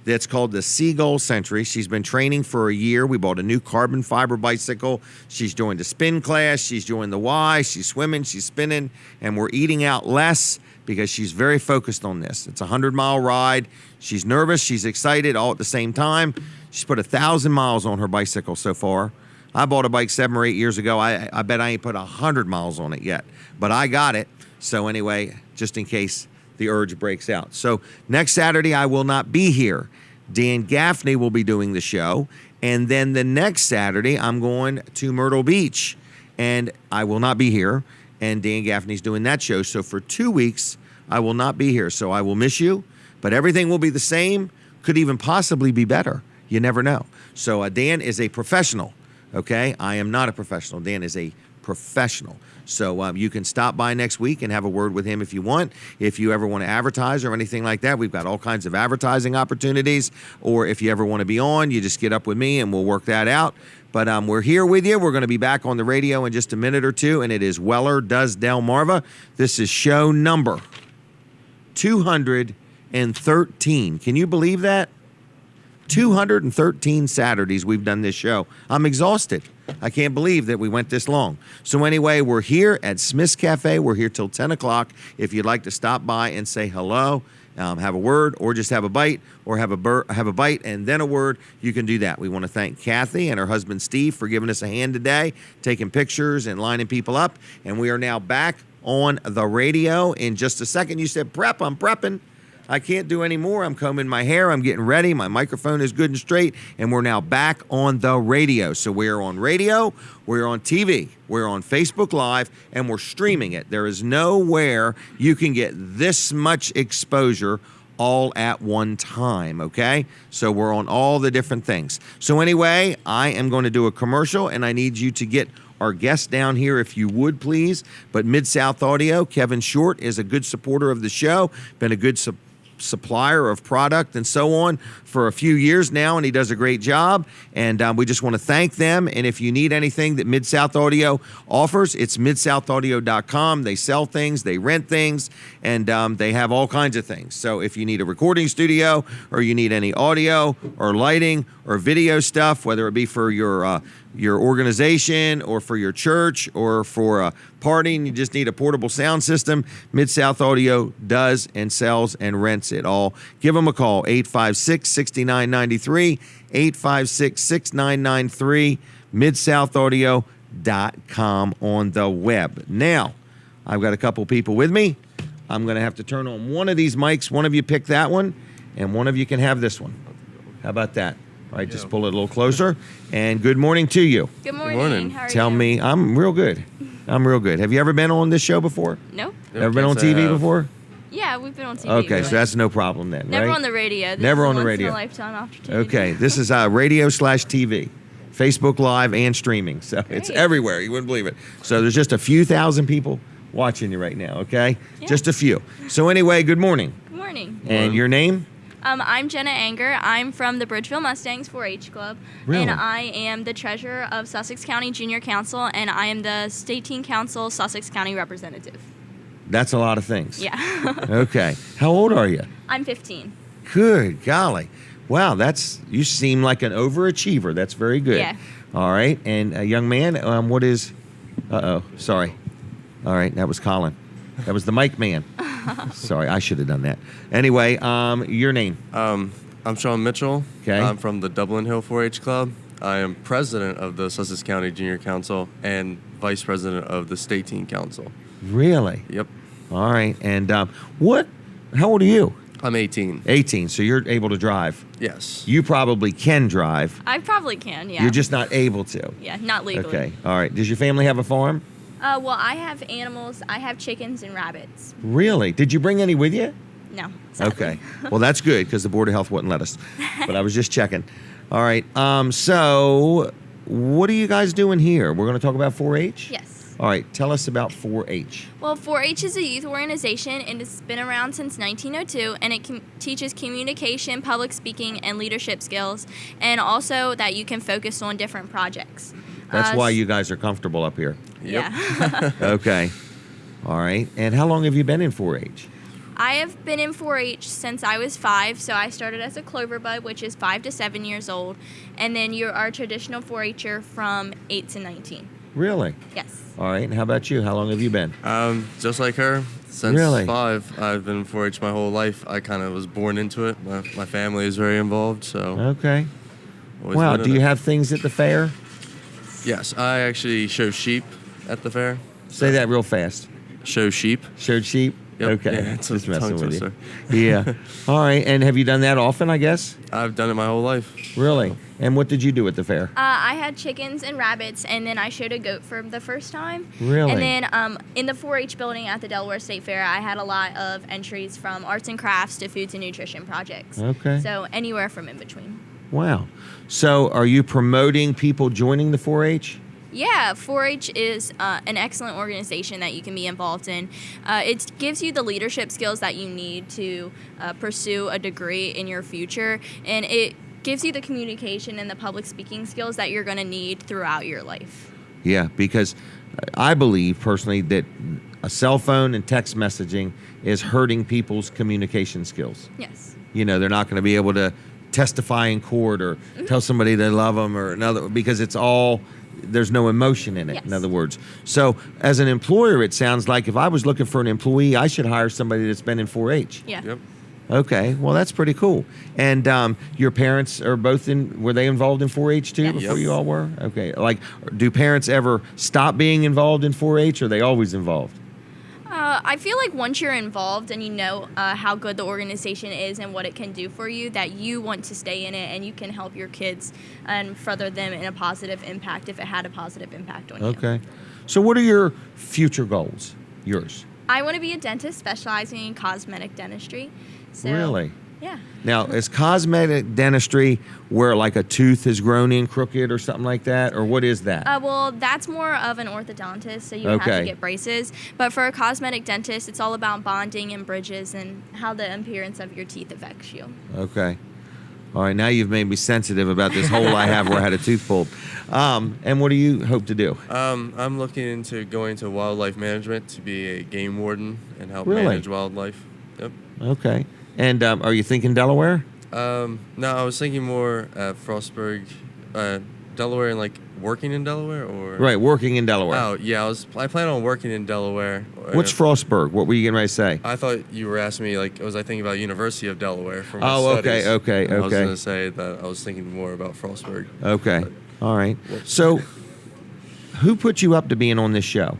that's called the Seagull Century. She's been training for a year. We bought a new carbon fiber bicycle. She's joined the spin class. She's joined the Y. She's swimming. She's spinning. And we're eating out less because she's very focused on this. It's a 100-mile ride. She's nervous. She's excited all at the same time. She's put 1,000 miles on her bicycle so far. I bought a bike 7 or 8 years ago. I bet I ain't put 100 miles on it yet. But I got it. So anyway, just in case the urge breaks out. So next Saturday, I will not be here. Dan Gaffney will be doing the show. And then the next Saturday, I'm going to Myrtle Beach. And I will not be here. And Dan Gaffney's doing that show. So for 2 weeks, I will not be here. So I will miss you. But everything will be the same. Could even possibly be better. You never know. So Dan is a professional. Okay? I am not a professional. Dan is a professional. So you can stop by next week and have a word with him if you want. If you ever want to advertise or anything like that, we've got all kinds of advertising opportunities. Or if you ever want to be on, you just get up with me and we'll work that out. But we're here with you. We're going to be back on the radio in just a minute or two, and it is Weller Does Delmarva. This is show number 213. Can you believe that? 213 Saturdays we've done this show. I'm exhausted. I can't believe that we went this long. So anyway, we're here at Smith's Cafe. We're here till 10 o'clock. If you'd like to stop by and say hello, have a word, or just have a bite, or have a bite and then a word, you can do that. We want to thank Kathy and her husband Steve for giving us a hand today, taking pictures and lining people up. And we are now back on the radio. In just a second, you said prep. I'm prepping. I can't do any more. I'm combing my hair. I'm getting ready. My microphone is good and straight. And we're now back on the radio. So we're on radio, we're on TV, we're on Facebook Live, and we're streaming it. There is nowhere you can get this much exposure all at one time, okay? So we're on all the different things. So anyway, I am going to do a commercial, and I need you to get our guest down here, if you would, please. But Mid-South Audio, Kevin Short, is a good supporter of the show, been a good supplier of product and so on for a few years now, and he does a great job. And we just want to thank them. And if you need anything that Mid-South Audio offers, it's midsoutaudio.com. They sell things, they rent things, and they have all kinds of things. So if you need a recording studio, or you need any audio or lighting or video stuff, whether it be for your organization or for your church or for a party and you just need a portable sound system, Mid-South Audio does and sells and rents it all. Give them a call, 856-6993, 856-6993, midsoutaudio.com on the web. Now, I've got a couple people with me. I'm going to have to turn on one of these mics. One of you pick that one, and one of you can have this one. How about that? All right, just pull it a little closer. And good morning to you. Good morning. How are Tell you? me, I'm real good. I'm real good. Have you ever been on this show before? No. Ever been on TV before? Yeah, we've been on TV. Okay, but so that's no problem then, never right? on the radio. This Never is on the once radio. In a lifetime opportunity. Okay, this is radio/TV, Facebook Live and streaming. So it's everywhere. You wouldn't believe it. So there's just a few thousand people watching you right now, okay? Yeah. Just a few. So anyway, good morning. Good morning. And your name? I'm Jenna Anger. I'm from the Bridgeville Mustangs 4-H Club. Really? And I am the treasurer of Sussex County Junior Council, and I am the State Teen Council Sussex County representative. That's a lot of things. Yeah. Okay. How old are you? I'm 15. Good golly. Wow, you seem like an overachiever. That's very good. Yeah. All right. And young man, what is, sorry. All right, that was Colin. That was the mic man. Sorry, I should have done that. Anyway, your name? I'm Sean Mitchell. Okay. I'm from the Dublin Hill 4-H Club. I am president of the Sussex County Junior Council and vice president of the State Teen Council. Really? Yep. All right. And how old are you? I'm 18. 18, so you're able to drive. Yes. You probably can drive. I probably can, yeah. You're just not able to. Yeah, not legally. Okay. All right. Does your family have a farm? Well, I have animals. I have chickens and rabbits. Really? Did you bring any with you? No. Okay. Well, that's good because the Board of Health wouldn't let us. But I was just checking. All right. So what are you guys doing here? We're going to talk about 4-H? Yes. All right. Tell us about 4-H. Well, 4-H is a youth organization, and it's been around since 1902, and it teaches communication, public speaking, and leadership skills, and also that you can focus on different projects. That's why you guys are comfortable up here. Yeah. Okay. All right. And how long have you been in 4-H? I have been in 4-H since I was 5, so I started as a clover bud, which is 5 to 7 years old, and then you're our traditional 4-H'er from 8 to 19. Really? Yes. All right. And how about you? How long have you been? Just like her, since Really? 5. I've been 4-H my whole life. I kind of was born into it. My family is very involved, so. Okay. always Wow. been Do in you it. have things at the fair? Yes, I actually show sheep at the fair. Say that real fast. Show sheep. Showed sheep? Yep. Okay. Yeah, it's a Just messing tongue with you. twister. Yeah. All right. And have you done that often, I guess? I've done it my whole life. Really? And what did you do at the fair? I had chickens and rabbits, and then I showed a goat for the first time. Really? And then in the 4-H building at the Delaware State Fair, I had a lot of entries from arts and crafts to foods and nutrition projects. Okay. So anywhere from in between. Wow. So are you promoting people joining the 4-H? Yeah, 4-H is an excellent organization that you can be involved in. It gives you the leadership skills that you need to pursue a degree in your future, and it gives you the communication and the public speaking skills that you're going to need throughout your life. Yeah, because I believe personally that a cell phone and text messaging is hurting people's communication skills. Yes. You know, they're not going to be able to testify in court or tell somebody they love them or another, because it's all, there's no emotion in it, in other words. So as an employer, it sounds like if I was looking for an employee, I should hire somebody that's been in 4-H. Yeah. Yep. Okay, well, that's pretty cool. And your parents are both were they involved in 4-H too before you all were? Okay, like, do parents ever stop being involved in 4-H, or are they always involved? I feel like once you're involved and you know how good the organization is and what it can do for you, that you want to stay in it and you can help your kids and further them in a positive impact if it had a positive impact on you. Okay. So what are your future goals, yours? I want to be a dentist specializing in cosmetic dentistry. So, Really? Yeah. Now, is cosmetic dentistry where like a tooth has grown in crooked or something like that, or what is that? Well, that's more of an orthodontist, so you have Okay. to get braces. But for a cosmetic dentist, it's all about bonding and bridges and how the appearance of your teeth affects you. Okay. All right, now you've made me sensitive about this hole I have where I had a tooth pulled. And what do you hope to do? I'm looking into going to wildlife management to be a game warden and help Really? manage wildlife. Yep. Okay. And are you thinking Delaware? No, I was thinking more at Frostburg, Delaware, and like working in Delaware, or Right, working in Delaware. Oh yeah, I plan on working in Delaware. What's Frostburg? What were you getting ready to say? I thought you were asking me like, was I thinking about University of Delaware for my Oh, studies? okay. And I was going to say that I was thinking more about Frostburg. Okay. All right. So, who put you up to being on this show?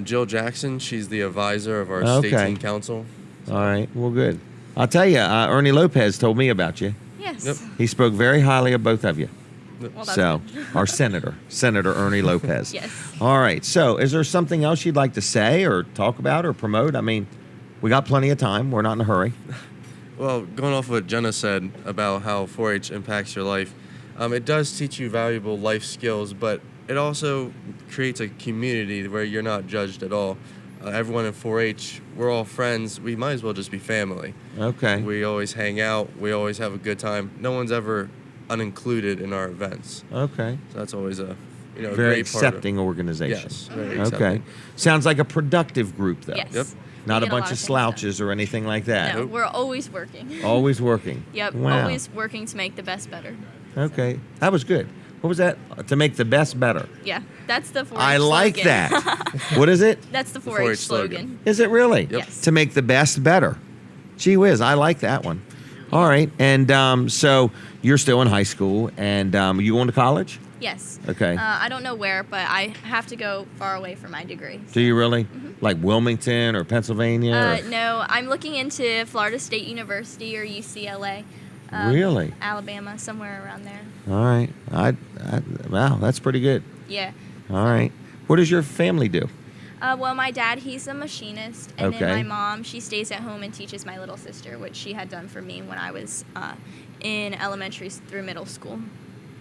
Jill Jackson, she's the advisor of our state Okay. team council. All right. Well, good. I'll tell you, Ernie Lopez told me about you. Yes. Yep. He spoke very highly of both of you. Well, that's So, good. our Senator Ernie Lopez. Yes. All right. So, is there something else you'd like to say or talk about or promote? I mean, we got plenty of time. We're not in a hurry. Well, going off what Jenna said about how 4-H impacts your life, it does teach you valuable life skills, but it also creates a community where you're not judged at all. Everyone in 4-H, we're all friends. We might as well just be family. Okay. We always hang out. We always have a good time. No one's ever unincluded in our events. Okay. So that's always a Very great part of- accepting organization. Yes, very Okay. accepting. Sounds like a productive group, though. Yes. Yep. Not We a get a bunch lot of of things slouches or anything like that. No, we're always working. Always working. Yep, Wow. always working to make the best better. Okay. That was good. What was that? To make the best better. Yeah, that's the 4-H I like slogan. that. What is it? That's the 4-H, 4-H slogan. slogan. Is it really? Yes. To make the best better. Gee whiz, I like that one. All right. And so you're still in high school, and you going to college? Yes. Okay. I don't know where, but I have to go far away for my degree. Do you really? Like Wilmington or Pennsylvania? Or? No, I'm looking into Florida State University or UCLA. Really? Alabama, somewhere around there. All right. Wow, that's pretty good. Yeah. All right. What does your family do? Well, my dad, he's a machinist, and Okay. then my mom, she stays at home and teaches my little sister, which she had done for me when I was in elementary through middle school.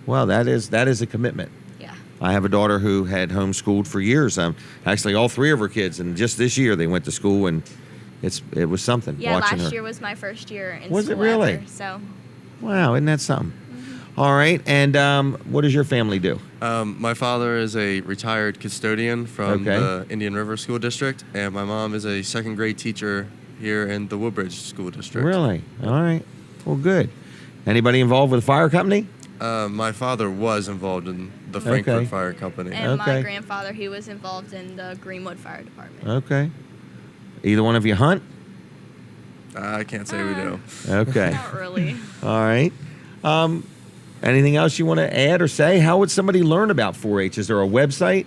Well, that is a commitment. Yeah. I have a daughter who had homeschooled for years. Actually, all three of her kids, and just this year they went to school, and it was something. Yeah, watching last her. year was my first year in Was it school really? ever, so. Wow, isn't that something? All right, and what does your family do? My father is a retired custodian from Okay. the Indian River School District, and my mom is a second grade teacher here in the Woodbridge School District. Really? All right. Well, good. Anybody involved with the fire company? My father was involved in the Frankfurt Okay. Fire Company. And my Okay. grandfather, he was involved in the Greenwood Fire Department. Okay. Either one of you hunt? I can't say we do. Okay. Not really. All right. Anything else you want to add or say? How would somebody learn about 4-H? Is there a website?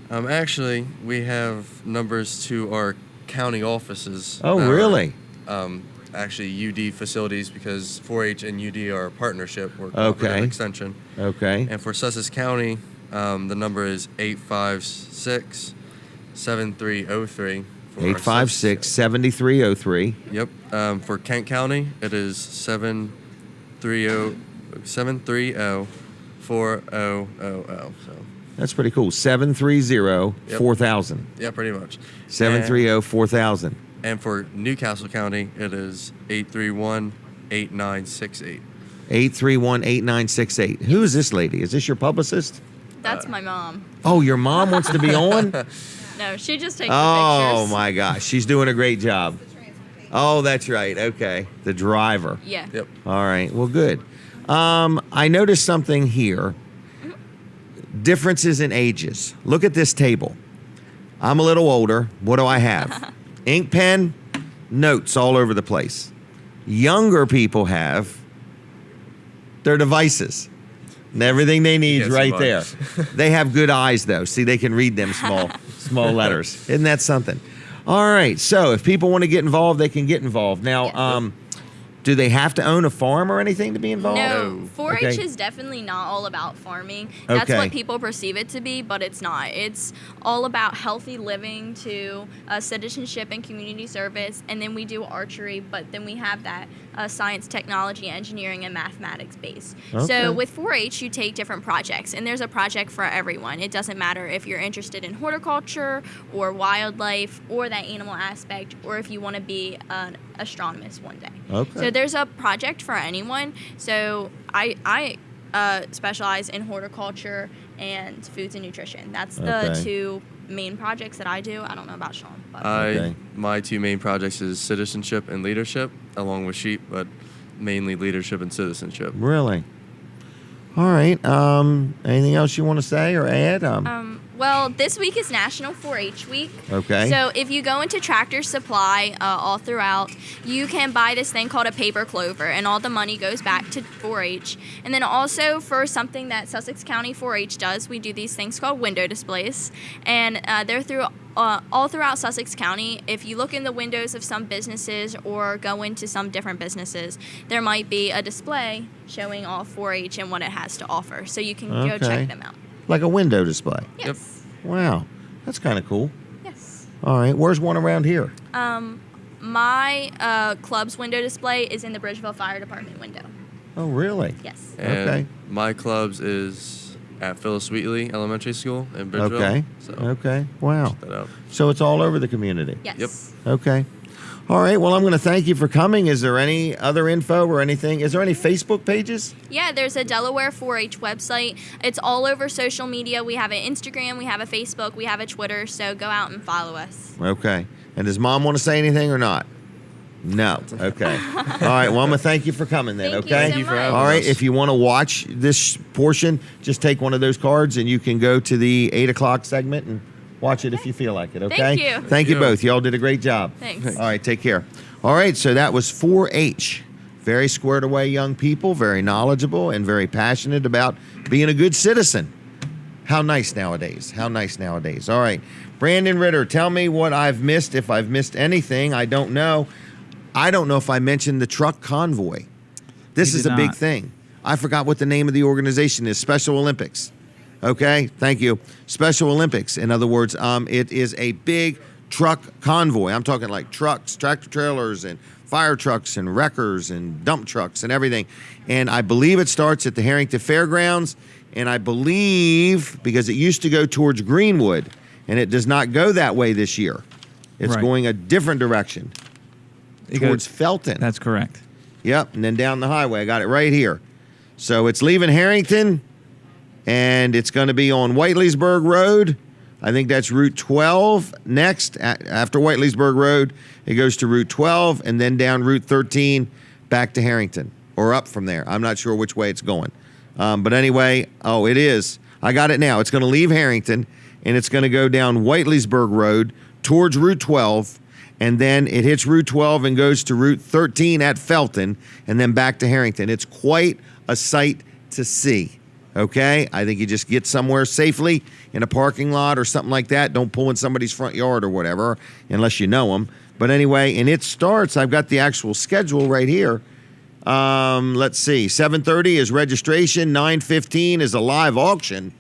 Actually, we have numbers to our county offices. Oh, really? Actually, UD facilities, because 4-H and UD are a partnership. We're a Okay. cooperative extension. Okay. And for Sussex County, the number is 856-7303. 856-7303. Yep. For Kent County, it is 730-4000. So. That's pretty cool. 730-4000. Yeah, pretty much. 730-4000. And for Newcastle County, it is 831-8968. 831-8968. Who is this lady? Is this your publicist? That's my mom. Oh, your mom wants to be on? No, she just takes the Oh, pictures. my gosh. She's doing a great job. Oh, that's right. Okay. The driver. Yeah. Yep. All right. Well, good. I noticed something here. Differences in ages. Look at this table. I'm a little older. What do I have? Ink pen, notes all over the place. Younger people have their devices. And everything they need is Yes, right but- there. They have good eyes, though. See, they can read them small letters. Isn't that something? All right. So if people want to get involved, they can get involved. Now, do they have to own a farm or anything to be involved? No, 4-H Okay. is definitely not all about farming. That's Okay. what people perceive it to be, but it's not. It's all about healthy living to citizenship and community service, and then we do archery, but then we have that science, technology, engineering, and mathematics base. Okay. So with 4-H, you take different projects, and there's a project for everyone. It doesn't matter if you're interested in horticulture or wildlife or that animal aspect, or if you want to be an astronomist one day. Okay. So there's a project for anyone. So I specialize in horticulture and foods and nutrition. That's the Okay. two main projects that I do. I don't know about Sean. But. My two main projects is citizenship and leadership, along with sheep, but mainly leadership and citizenship. Really? All right. Anything else you want to say or add? Well, this week is National 4-H Week. Okay. So if you go into Tractor Supply all throughout, you can buy this thing called a paper clover, and all the money goes back to 4-H. And then also for something that Sussex County 4-H does, we do these things called window displays, and they're all throughout Sussex County. If you look in the windows of some businesses or go into some different businesses, there might be a display showing all 4-H and what it has to offer. So you can go check them out. Like a window display. Yes. Wow. That's kind of cool. Yes. All right. Where's one around here? My club's window display is in the Bridgeville Fire Department window. Oh, really? Yes. And Okay. my clubs is at Phyllis Wheatley Elementary School in Bridgeville. Okay. So Okay. Wow. check that out. So it's all over the community. Yes. Yep. Okay. All right. Well, I'm going to thank you for coming. Is there any other info or anything? Is there any Facebook pages? Yeah, there's a Delaware 4-H website. It's all over social media. We have an Instagram, we have a Facebook, we have a Twitter, so go out and follow us. Okay. And does Mom want to say anything or not? No. Okay. All right. Well, I'm going to thank you for coming then, Thank you okay? so Thank you for much. having All right. us. If you want to watch this portion, just take one of those cards and you can go to the 8 o'clock segment and watch it if you feel like it, okay? Thank you. Thank you both. Y'all did a great job. Thanks. All right. Take care. All right. So that was 4-H. Very squared away young people, very knowledgeable, and very passionate about being a good citizen. How nice nowadays. How nice nowadays. All right. Brandon Ritter, tell me what I've missed. If I've missed anything, I don't know. I don't know if I mentioned the truck convoy. This is a big thing. I forgot what the name of the organization is. Special Olympics. Okay, thank you. Special Olympics. In other words, it is a big truck convoy. I'm talking like trucks, tractor trailers, and fire trucks, and wreckers, and dump trucks, and everything. And I believe it starts at the Harrington Fairgrounds. And I believe, because it used to go towards Greenwood, and it does not go that way this year. It's going a different direction. Towards Felton. That's correct. Yep, and then down the highway. I got it right here. So it's leaving Harrington, and it's going to be on Whiteleysburg Road. I think that's Route 12 next. After Whiteleysburg Road, it goes to Route 12, and then down Route 13 back to Harrington, or up from there. I'm not sure which way it's going. But anyway, it is. I got it now. It's going to leave Harrington, and it's going to go down Whiteleysburg Road towards Route 12, and then it hits Route 12 and goes to Route 13 at Felton, and then back to Harrington. It's quite a sight to see, okay? I think you just get somewhere safely in a parking lot or something like that. Don't pull in somebody's front yard or whatever, unless you know them. But anyway, and it starts, I've got the actual schedule right here. Let's see, 7:30 is registration, 9:15 is a live auction.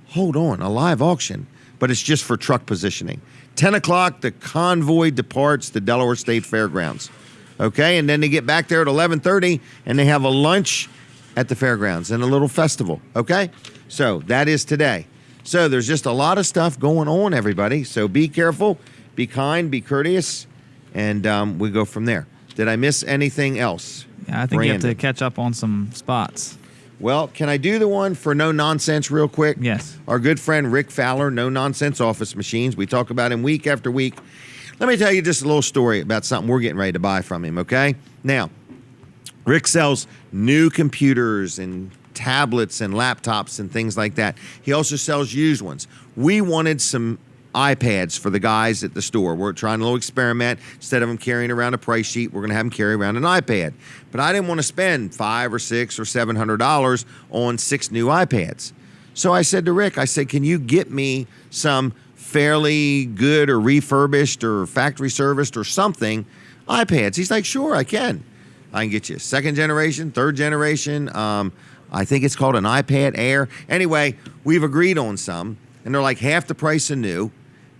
Hold on, a live auction, but it's just for truck positioning. 10 o'clock, the convoy departs the Delaware State Fairgrounds. Okay, and then they get back there at 11:30, and they have a lunch at the fairgrounds and a little festival. Okay, so that is today. So there's just a lot of stuff going on, everybody. So be careful, be kind, be courteous, and we go from there. Did I miss anything else? Yeah, I think you have to catch up on some spots. Well, can I do the one for No Nonsense real quick? Yes. Our good friend Rick Fowler, No Nonsense Office Machines. We talk about him week after week. Let me tell you just a little story about something we're getting ready to buy from him, okay? Now, Rick sells new computers and tablets and laptops and things like that. He also sells used ones. We wanted some iPads for the guys at the store. We're trying a little experiment. Instead of them carrying around a price sheet, we're going to have them carry around an iPad. But I didn't want to spend $500 or $600 or $700 on 6 new iPads. So I said to Rick, I said, can you get me some fairly good or refurbished or factory serviced or something iPads? He's like, sure, I can. I can get you 2nd generation, 3rd generation. I think it's called an iPad Air. Anyway, we've agreed on some, and they're like half the price of new.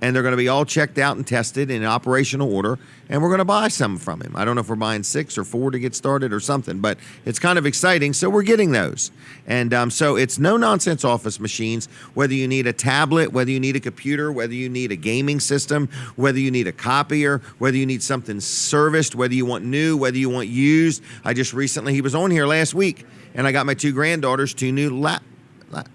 And they're going to be all checked out and tested in operational order, and we're going to buy some from him. I don't know if we're buying 6 or 4 to get started or something, but it's kind of exciting, so we're getting those. And so it's No Nonsense Office Machines, whether you need a tablet, whether you need a computer, whether you need a gaming system, whether you need a copier, whether you need something serviced, whether you want new, whether you want used. He was on here last week, and I got my 2 granddaughters 2 new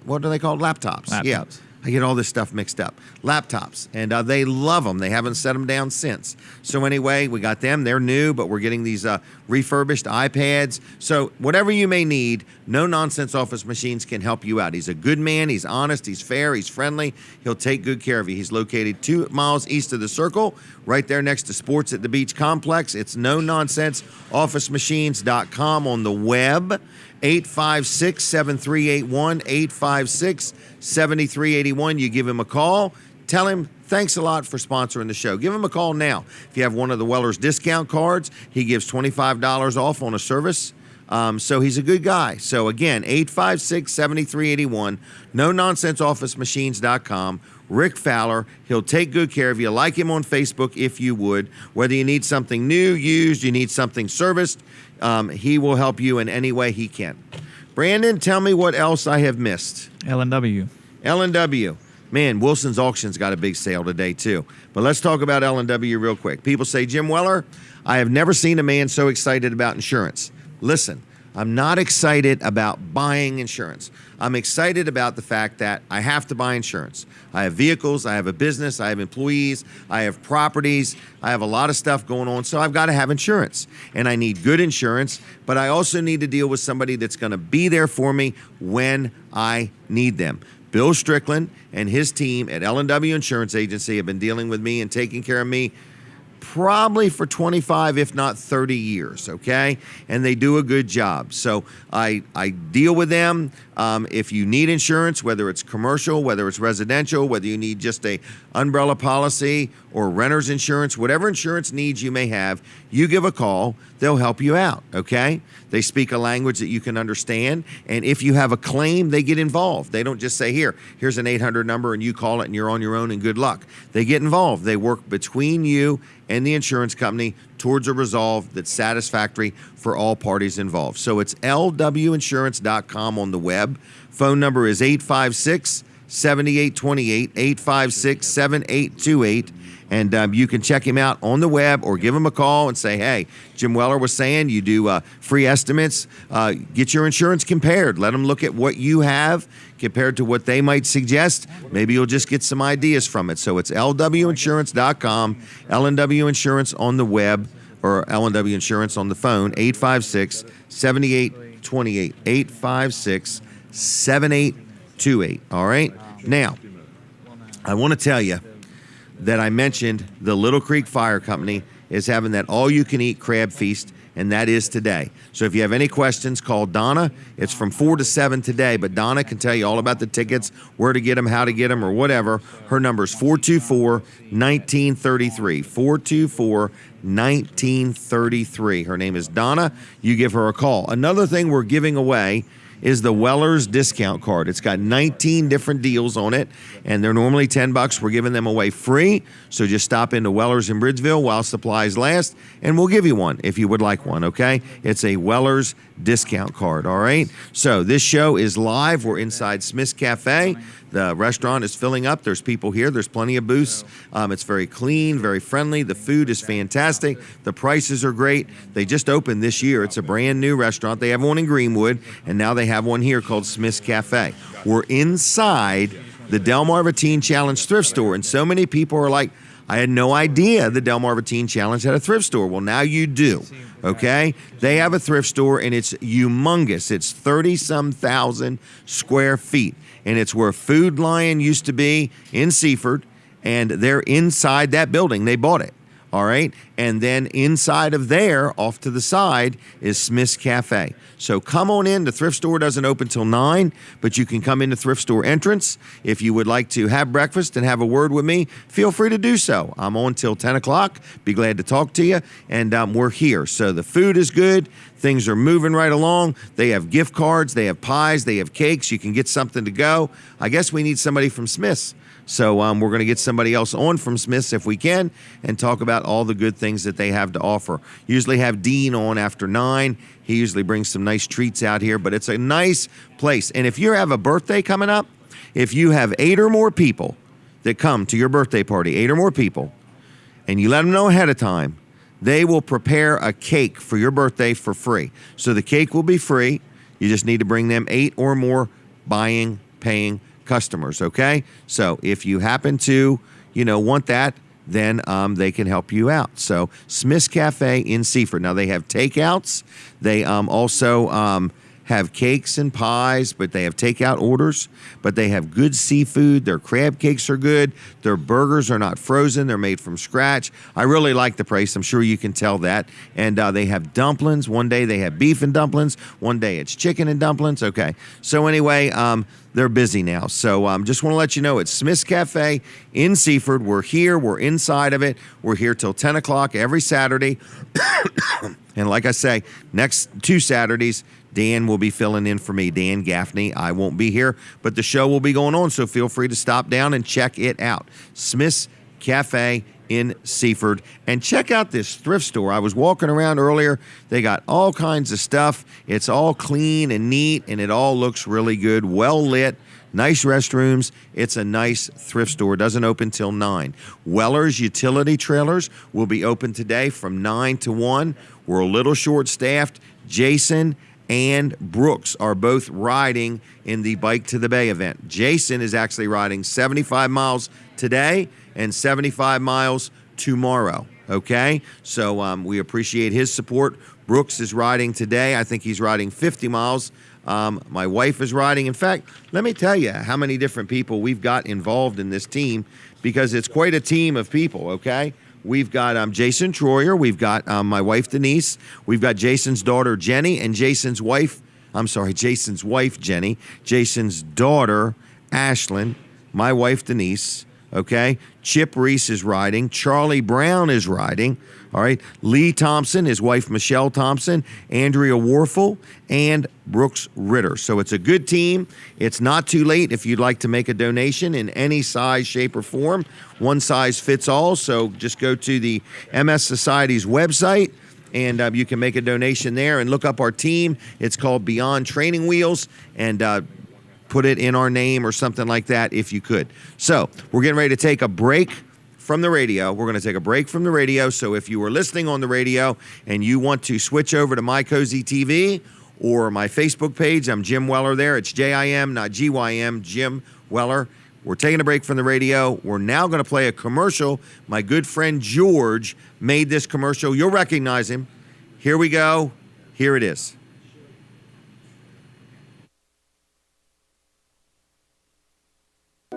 what are they called? Laptops. Yeah. I get all this stuff mixed up. Laptops. And they love them. They haven't set them down since. So anyway, we got them. They're new, but we're getting these refurbished iPads. So whatever you may need, No Nonsense Office Machines can help you out. He's a good man. He's honest. He's fair. He's friendly. He'll take good care of you. He's located 2 miles east of the Circle, right there next to Sports at the Beach Complex. It's NoNonsenseOfficeMachines.com on the web. 856-7381, 856-7381. You give him a call. Tell him thanks a lot for sponsoring the show. Give him a call now. If you have one of the Weller's discount cards, he gives $25 off on a service. So he's a good guy. So again, 856-7381, NoNonsenseOfficeMachines.com. Rick Fowler. He'll take good care of you. Like him on Facebook if you would. Whether you need something new, used, you need something serviced, he will help you in any way he can. Brandon, tell me what else I have missed. L&W. L&W. Man, Wilson's Auction's got a big sale today, too. But let's talk about L&W real quick. People say, Jim Weller, I have never seen a man so excited about insurance. Listen, I'm not excited about buying insurance. I'm excited about the fact that I have to buy insurance. I have vehicles, I have a business, I have employees, I have properties, I have a lot of stuff going on, so I've got to have insurance. And I need good insurance, but I also need to deal with somebody that's going to be there for me when I need them. Bill Strickland and his team at L&W Insurance Agency have been dealing with me and taking care of me probably for 25, if not 30 years, okay? And they do a good job. So I deal with them. If you need insurance, whether it's commercial, whether it's residential, whether you need just a umbrella policy or renter's insurance, whatever insurance needs you may have, you give a call. They'll help you out, okay? They speak a language that you can understand. And if you have a claim, they get involved. They don't just say, here's an 800 number and you call it and you're on your own and good luck. They get involved. They work between you and the insurance company towards a resolve that's satisfactory for all parties involved. So it's lwinsurance.com on the web. Phone number is 856-7828, 856-7828. And you can check him out on the web or give him a call and say, hey, Jim Weller was saying you do free estimates. Get your insurance compared. Let them look at what you have compared to what they might suggest. Maybe you'll just get some ideas from it. So it's lwinsurance.com, LNW Insurance on the web, or LNW Insurance on the phone, 856-7828, 856-7828. All right? Now, I want to tell you that I mentioned the Little Creek Fire Company is having that all-you-can-eat crab feast, and that is today. So if you have any questions, call Donna. It's from 4 to 7 today, but Donna can tell you all about the tickets, where to get them, how to get them, or whatever. Her number is 424-1933, 424-1933. Her name is Donna. You give her a call. Another thing we're giving away is the Weller's discount card. It's got 19 different deals on it, and they're normally $10. We're giving them away free, so just stop into Weller's in Bridgeville while supplies last, and we'll give you one if you would like one, okay? It's a Weller's discount card, all right? So this show is live. We're inside Smith's Cafe. The restaurant is filling up. There's people here. There's plenty of booths. It's very clean, very friendly. The food is fantastic. The prices are great. They just opened this year. It's a brand new restaurant. They have one in Greenwood, and now they have one here called Smith's Cafe. We're inside the Delmarva Teen Challenge thrift store, and so many people are like, I had no idea the Delmarva Teen Challenge had a thrift store. Well, now you do, okay? They have a thrift store, and it's humongous. It's 30-some thousand square feet, and it's where Food Lion used to be in Seaford, and they're inside that building. They bought it, all right? And then inside of there, off to the side, is Smith's Cafe. So come on in. The thrift store doesn't open till 9, but you can come in the thrift store entrance. If you would like to have breakfast and have a word with me, feel free to do so. I'm on till 10 o'clock. Be glad to talk to you, and we're here. So the food is good. Things are moving right along. They have gift cards. They have pies. They have cakes. You can get something to go. I guess we need somebody from Smith's. So we're going to get somebody else on from Smith's if we can and talk about all the good things that they have to offer. Usually have Dean on after 9. He usually brings some nice treats out here, but it's a nice place. And if you have a birthday coming up, if you have 8 or more people that come to your birthday party, 8 or more people, and you let them know ahead of time, they will prepare a cake for your birthday for free. So the cake will be free. You just need to bring them 8 or more paying customers, okay? So if you happen to, want that, then they can help you out. So Smith's Cafe in Seaford. Now they have takeouts. They also have cakes and pies, but they have takeout orders. But they have good seafood. Their crab cakes are good. Their burgers are not frozen. They're made from scratch. I really like the place. I'm sure you can tell that. And they have dumplings. One day they have beef and dumplings. One day it's chicken and dumplings. Okay. So anyway, they're busy now. So just want to let you know it's Smith's Cafe in Seaford. We're here. We're inside of it. We're here till 10 o'clock every Saturday. And like I say, next 2 Saturdays, Dan will be filling in for me, Dan Gaffney. I won't be here, but the show will be going on, so feel free to stop down and check it out. Smith's Cafe in Seaford. And check out this thrift store. I was walking around earlier. They got all kinds of stuff. It's all clean and neat, and it all looks really good, well lit. Nice restrooms. It's a nice thrift store. It doesn't open till 9. Weller's Utility Trailers will be open today from 9 to 1. We're a little short-staffed. Jason and Brooks are both riding in the Bike to the Bay event. Jason is actually riding 75 miles today and 75 miles tomorrow, okay? So we appreciate his support. Brooks is riding today. I think he's riding 50 miles. My wife is riding. In fact, let me tell you how many different people we've got involved in this team, because it's quite a team of people, okay? We've got Jason Troyer. We've got my wife, Denise. We've got Jason's daughter, Jenny, and Jason's wife, Jenny. Jason's daughter, Ashlyn. My wife, Denise. Okay. Chip Reese is riding. Charlie Brown is riding. All right. Lee Thompson, his wife, Michelle Thompson, Andrea Warfel, and Brooks Ritter. So it's a good team. It's not too late if you'd like to make a donation in any size, shape, or form. One size fits all. So just go to the MS Society's website, and you can make a donation there and look up our team. It's called Beyond Training Wheels, and put it in our name or something like that if you could. So we're getting ready to take a break from the radio. We're going to take a break from the radio. So if you were listening on the radio and you want to switch over to My Cozy TV or my Facebook page, I'm Jim Weller there. It's Jim, not GYM, Jim Weller. We're taking a break from the radio. We're now going to play a commercial. My good friend George made this commercial. You'll recognize him. Here we go. Here it is.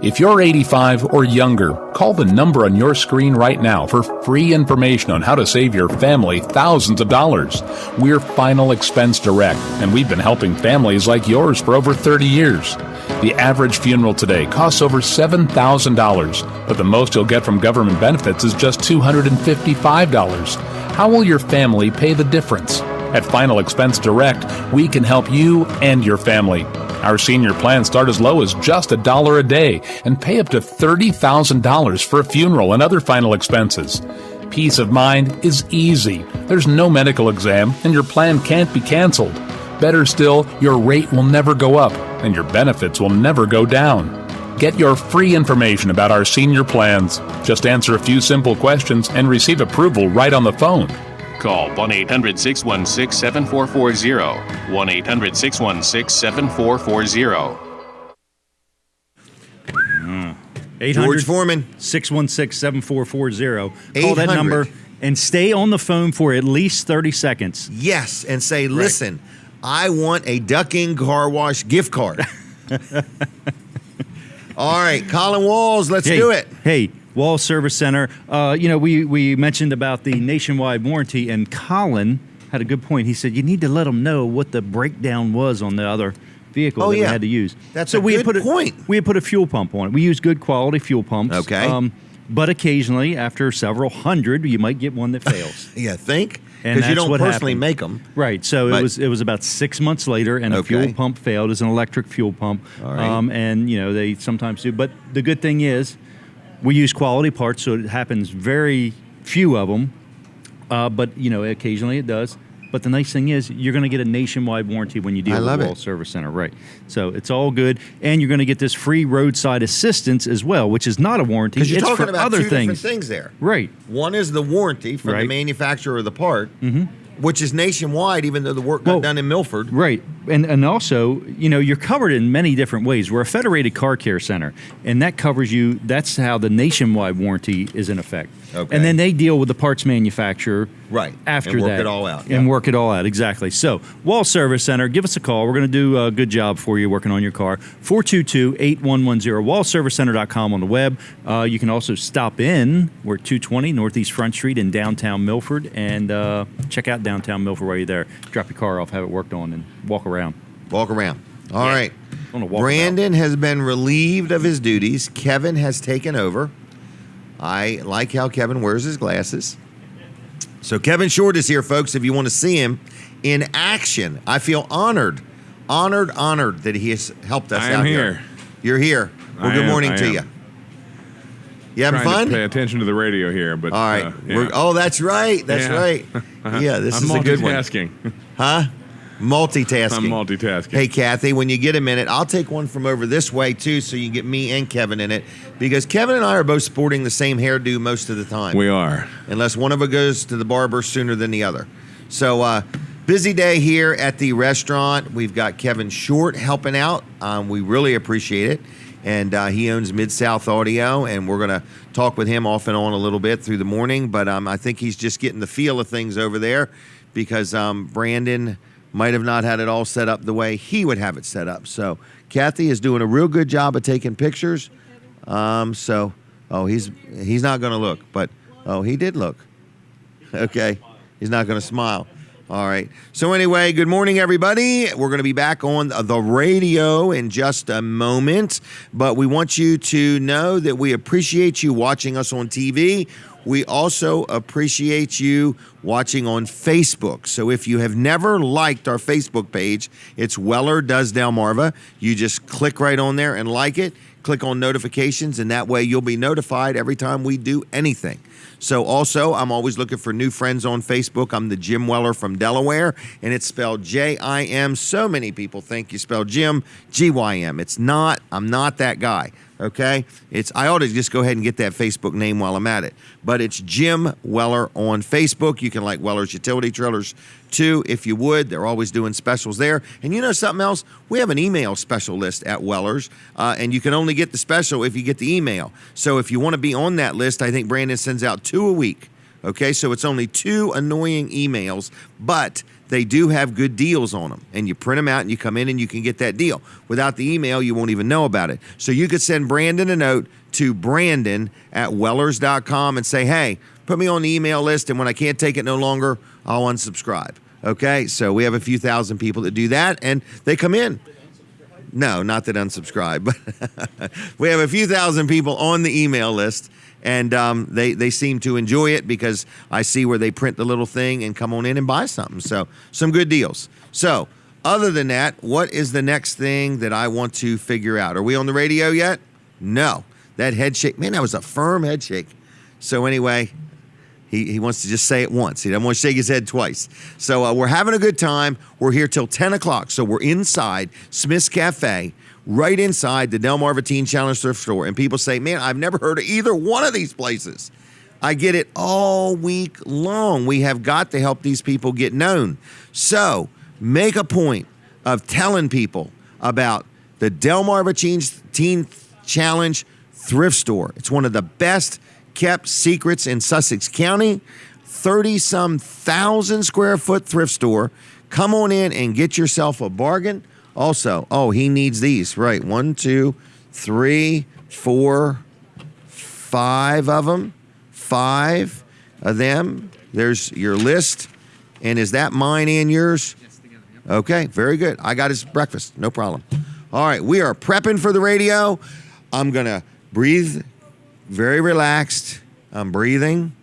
If you're 85 or younger, call the number on your screen right now for free information on how to save your family thousands of dollars. We're Final Expense Direct, and we've been helping families like yours for over 30 years. The average funeral today costs over $7,000, but the most you'll get from government benefits is just $255. How will your family pay the difference? At Final Expense Direct, we can help you and your family. Our senior plans start as low as just $1 a day and pay up to $30,000 for a funeral and other final expenses. Peace of mind is easy. There's no medical exam, and your plan can't be canceled. Better still, your rate will never go up, and your benefits will never go down. Get your free information about our senior plans. Just answer a few simple questions and receive approval right on the phone. Call 1-800-616-7440. 1-800-616-7440. 800 George Foreman. 616-7440. Call that number and stay on the phone for at least 30 seconds. Yes, and say, listen, I want a Ducking Car Wash gift card. All right, Colin Walls, let's do it. Hey, Wall Service Center. We mentioned about the nationwide warranty, and Colin had a good point. He said you need to let them know what the breakdown was on the other vehicle that we had to use. That's a good point. We had put a fuel pump on it. We use good quality fuel pumps. Okay. But occasionally, after several hundred, you might get one that fails. Yeah, think? And Because you that's don't what personally happened. make them. Right. So it was about 6 months later, and a fuel pump failed. It's an electric fuel pump. All right. And they sometimes do. But the good thing is, we use quality parts, so it happens very few of them. But occasionally it does. But the nice thing is, you're going to get a nationwide warranty when you deal with Wall Service Center, right? So it's all good, and you're going to get this free roadside assistance as well, which is not a warranty. Because you're it's talking for about other two different things there. Right. One is the warranty from the manufacturer of the part, which is nationwide, even though the work got done in Milford. Right. And also, you're covered in many different ways. We're a federated car care center, and that covers you. That's how the nationwide warranty is in effect. Okay. And then they deal with the parts manufacturer after and work that. it all out. And work it all out, exactly. So, Wall Service Center, give us a call. We're going to do a good job for you working on your car. 422-8110, wallservicecenter.com on the web. You can also stop in. We're at 220 Northeast Front Street in downtown Milford, and check out downtown Milford while you're there. Drop your car off, have it worked on, and walk around. Walk around. All right. Brandon has been relieved of his duties. Kevin has taken over. I like how Kevin wears his glasses. So Kevin Short is here, folks, if you want to see him in action. I feel honored that he has helped us out here. You're here. Well, good morning to you. You having fun? To pay attention to the radio here, but all right. Yeah. That's right. That's right. Yeah, this is a good one. Multitasking. Huh? Multitasking. I'm multitasking. Hey, Kathy, when you get a minute, I'll take one from over this way, too, so you can get me and Kevin in it. Because Kevin and I are both sporting the same hairdo most of the time. We are. Unless one of us goes to the barber sooner than the other. So, busy day here at the restaurant. We've got Kevin Short helping out. We really appreciate it. And he owns Mid-South Audio, and we're going to talk with him off and on a little bit through the morning. But I think he's just getting the feel of things over there because Brandon might have not had it all set up the way he would have it set up. So Kathy is doing a real good job of taking pictures. He's not going to look, but Oh, he did look. Okay. He's not going to smile. All right. So anyway, good morning, everybody. We're going to be back on the radio in just a moment, but we want you to know that we appreciate you watching us on TV. We also appreciate you watching on Facebook. So if you have never liked our Facebook page, it's Weller Does Delmarva. You just click right on there and like it. Click on notifications, and that way you'll be notified every time we do anything. So also, I'm always looking for new friends on Facebook. I'm the Jim Weller from Delaware, and it's spelled J-I-M. So many people think you spell Jim G-Y-M. It's not. I'm not that guy. Okay? I ought to just go ahead and get that Facebook name while I'm at it. But it's Jim Weller on Facebook. You can like Weller's Utility Trailers too, if you would. They're always doing specials there. And you know something else? We have an email special list at Weller's, and you can only get the special if you get the email. So if you want to be on that list, I think Brandon sends out 2 a week. Okay, so it's only 2 annoying emails, but they do have good deals on them. And you print them out and you come in and you can get that deal. Without the email, you won't even know about it. So you could send Brandon a note to Brandon@Wellers.com and say, hey, put me on the email list, and when I can't take it no longer, I'll unsubscribe. Okay, so we have a few thousand people that do that, and they come in. No, not that unsubscribe, but we have a few thousand people on the email list, and they seem to enjoy it because I see where they print the little thing and come on in and buy something. So some good deals. So other than that, what is the next thing that I want to figure out? Are we on the radio yet? No. That head shake, man, that was a firm head shake. So anyway, he wants to just say it once. He doesn't want to shake his head twice. So we're having a good time. We're here till 10 o'clock. So we're inside Smith's Cafe, right inside the Delmarva Teen Challenge Thrift Store. And people say, man, I've never heard of either one of these places. I get it all week long. We have got to help these people get known. So make a point of telling people about the Delmarva Teen Challenge Thrift Store. It's one of the best kept secrets in Sussex County. 30-some thousand square foot thrift store. Come on in and get yourself a bargain. Also, he needs these. Right, 1, 2, 3, 4, 5 of them. 5 of them. There's your list. And is that mine and yours? Yes, together. Yep. Okay, very good. I got his breakfast. No problem. All right, we are prepping for the radio. I'm going to breathe very relaxed. I'm breathing.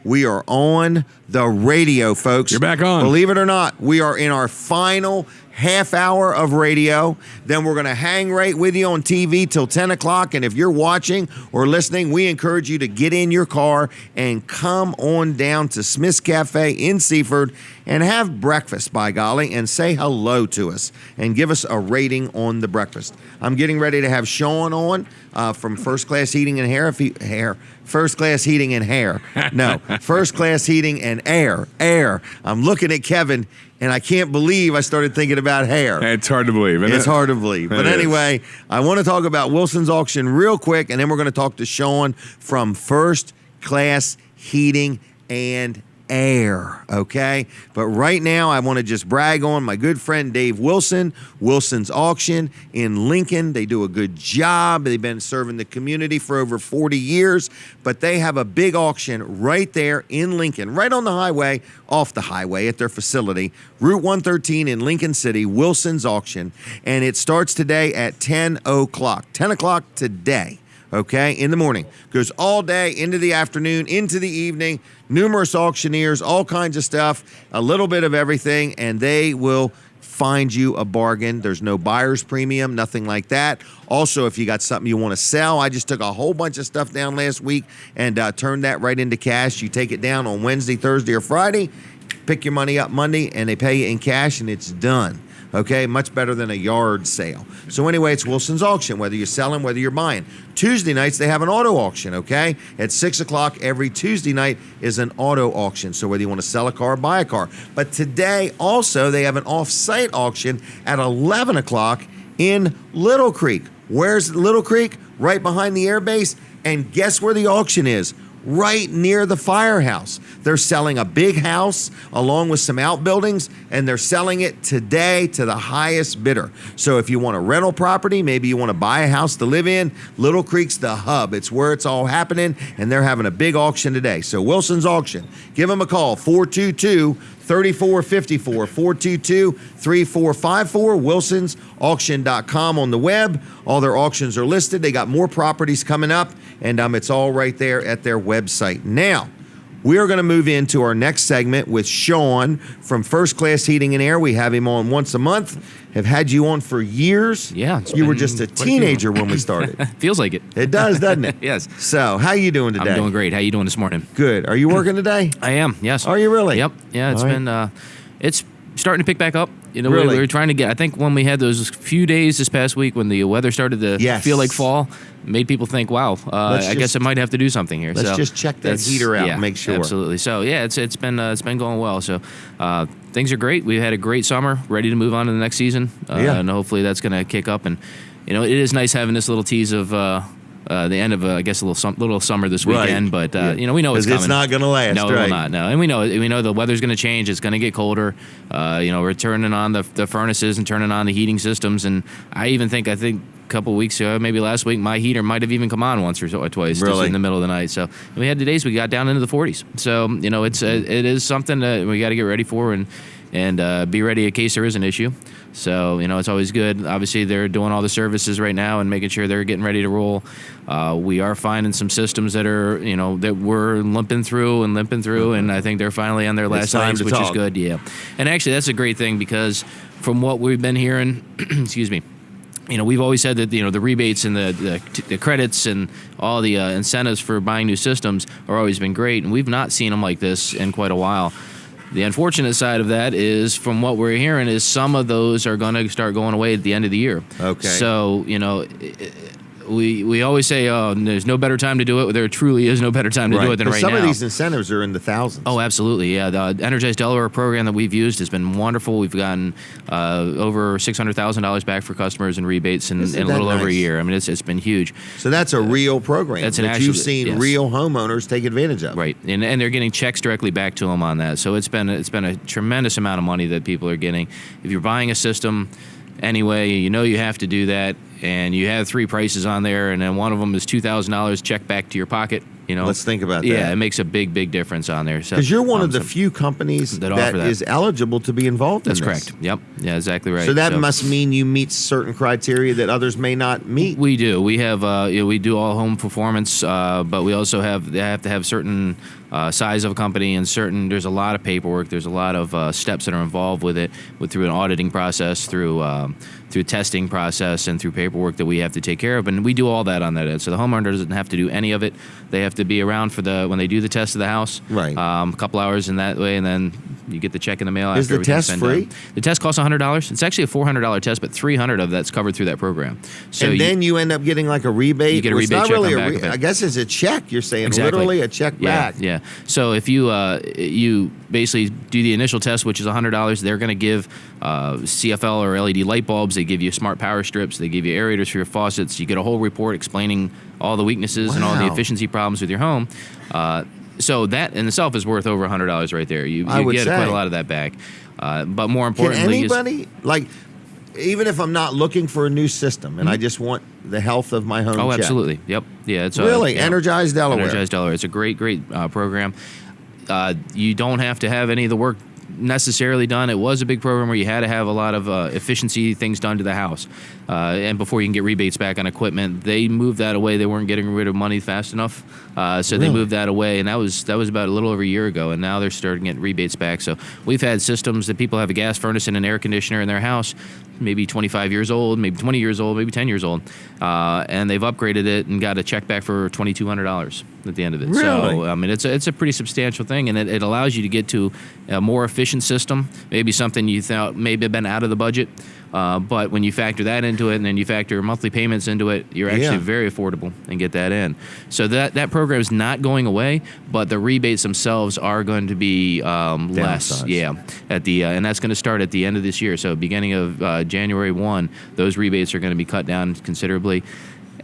We are on the radio, folks. You're back on. Believe it or not, we are in our final half hour of radio. Then we're going to hang right with you on TV till 10 o'clock. And if you're watching or listening, we encourage you to get in your car and come on down to Smith's Cafe in Seaford and have breakfast, by golly, and say hello to us and give us a rating on the breakfast. I'm getting ready to have Sean on from First Class Heating and First Class Heating and Hair. No, First Class Heating and Air. I'm looking at Kevin, and I can't believe I started thinking about hair. It's hard to believe, isn't it? It's hard to believe. But anyway, I want to talk about Wilson's auction real quick, and then we're going to talk to Sean from First Class Heating and Air, okay? But right now, I want to just brag on my good friend Dave Wilson, Wilson's Auction in Lincoln. They do a good job. They've been serving the community for over 40 years, but they have a big auction right there in Lincoln, right on the highway, off the highway at their facility, Route 113 in Lincoln City, Wilson's Auction, and it starts today at 10 o'clock. 10 o'clock today. Okay, in the morning. Goes all day, into the afternoon, into the evening. Numerous auctioneers, all kinds of stuff, a little bit of everything, and they will find you a bargain. There's no buyer's premium, nothing like that. Also, if you got something you want to sell, I just took a whole bunch of stuff down last week and turned that right into cash. You take it down on Wednesday, Thursday, or Friday, pick your money up Monday, and they pay you in cash, and it's done. Okay, much better than a yard sale. So anyway, it's Wilson's Auction, whether you're selling, whether you're buying. Tuesday nights, they have an auto auction, okay? At 6 o'clock every Tuesday night is an auto auction. So whether you want to sell a car or buy a car. But today, also, they have an off-site auction at 11 o'clock in Little Creek. Where's Little Creek? Right behind the air base. And guess where the auction is? right near the firehouse. They're selling a big house along with some outbuildings, and they're selling it today to the highest bidder. So if you want a rental property, maybe you want to buy a house to live in, Little Creek's the hub. It's where it's all happening, and they're having a big auction today. So Wilson's Auction, give them a call, 422-3454, 422-3454, wilsonsauction.com on the web. All their auctions are listed. They got more properties coming up, and it's all right there at their website. Now, we are going to move into our next segment with Sean from First Class Heating and Air. We have him on once a month. Have had you on for years. Yeah. You were just a teenager when we started. Feels like it. It does, doesn't it? Yes. So, how you doing today? I'm doing great. How you doing this morning? Good. Are you working today? I am. Yes. Are you really? Yep. Yeah. It's All right. been. It's starting to pick back up. You know, Really? we were trying to get. I think when we had those few days this past week when the weather started to Yes. feel like fall, made people think, "Wow, I guess I might have to do something here." Let's so just check that that's- heater out yeah, and make sure. Absolutely. So yeah, it's been going well. So things are great. We've had a great summer, ready to move on to the next season, Yeah. and hopefully that's going to kick up. And you know, it is nice having this little tease of. The end of, I guess, a little summer this Right. weekend, but Yeah. you know, we know it's 'Cause coming. it's not gonna last, No, it right. will not. No, and we know the weather's going to change. It's going to get colder. You know, we're turning on the furnaces and turning on the heating systems, and I think a couple weeks ago, maybe last week, my heater might have even come on once or twice, just Really? in the middle of the night. So we had the days we got down into the 40s. So you know, it is something that we got to get ready for and be ready in case there is an issue. So, you know, it's always good. Obviously, they're doing all the services right now and making sure they're getting ready to roll. We are finding some systems that are, you know, that we're limping through, and I think they're finally on their last time legs, to which is talk. good. Yeah. And actually, that's a great thing because from what we've been hearing, excuse me, you know, we've always said that, you know, the rebates and the credits and all the incentives for buying new systems are always been great, and we've not seen them like this in quite a while. The unfortunate side of that is, from what we're hearing, is some of those are going to start going away at the end of the year. Okay. So, you know, we always say, oh, there's no better time to do it. There truly is no better time to do it than 'Cause right some now. of these incentives are in the thousands. Oh, absolutely. Yeah, the Energized Delaware program that we've used has been wonderful. We've gotten over $600,000 back for customers in rebates in Isn't a that little over a nice? year. I mean, it's been huge. So that's a real program That's an that actual- you've seen yes. real homeowners take advantage of. Right, and they're getting checks directly back to them on that. So it's been a tremendous amount of money that people are getting. If you're buying a system anyway, you know you have to do that, and you have 3 prices on there, and then one of them is $2,000 check back to your pocket. You know, Let's think about Yeah, that. it makes a big difference on there. So Because you're one of the so few companies that that offer that. is eligible to be involved That's in this. correct. Yep. Yeah, exactly right. So that must mean you meet certain criteria that others may not meet. We do. We have we do all home performance, but we also have to have certain size of a company and certain. There's a lot of paperwork. There's a lot of steps that are involved with it, through an auditing process, through testing process, and through paperwork that we have to take care of. And we do all that on that end. So the homeowner doesn't have to do any of it. They have to be around for when they do the test of the house. Right. A couple hours in that way, and then you get the check in the mail. Is after the test everything's been free? done. The test costs $100. It's actually a $400 test, but $300 of that's covered through that program. So And then you end up getting like a rebate. You get a Well, it's rebate not check really on a back of it. I guess it's a check. You're saying Exactly. literally a check back. Yeah. So if you basically do the initial test, which is $100, they're going to give CFL or LED light bulbs. They give you smart power strips. They give you aerators for your faucets. You get a whole report explaining all the weaknesses and all the Wow. efficiency problems with your home. So that in itself is worth over $100 right there. You I would get say. quite a lot of that back. But more Can importantly, anybody even if I'm not looking for a new system and I just want the health of my home? Oh, checked, absolutely. Yep. Yeah. It's Really? yeah. Energized Delaware. Energized Delaware. It's a great program. You don't have to have any of the work necessarily done. It was a big program where you had to have a lot of efficiency things done to the house, and before you can get rebates back on equipment. They moved that away. They weren't getting rid of money fast enough, so they Really? moved that away, and that was about a little over a year ago. And now they're starting getting rebates back. So we've had systems that people have a gas furnace and an air conditioner in their house, maybe 25 years old, maybe 20 years old, maybe 10 years old, and they've upgraded it and got a check back for $2,200 at the end of it. Really? So I mean, it's a pretty substantial thing, and it allows you to get to a more efficient system, maybe something you thought maybe have been out of the budget, but when you factor that into it and then you factor monthly payments into it, you're actually Yeah. very affordable and get that in. So that program is not going away, but the rebates themselves are going to be less. Downsized. Yeah, at the and that's going to start at the end of this year. So beginning of January 1, those rebates are going to be cut down considerably.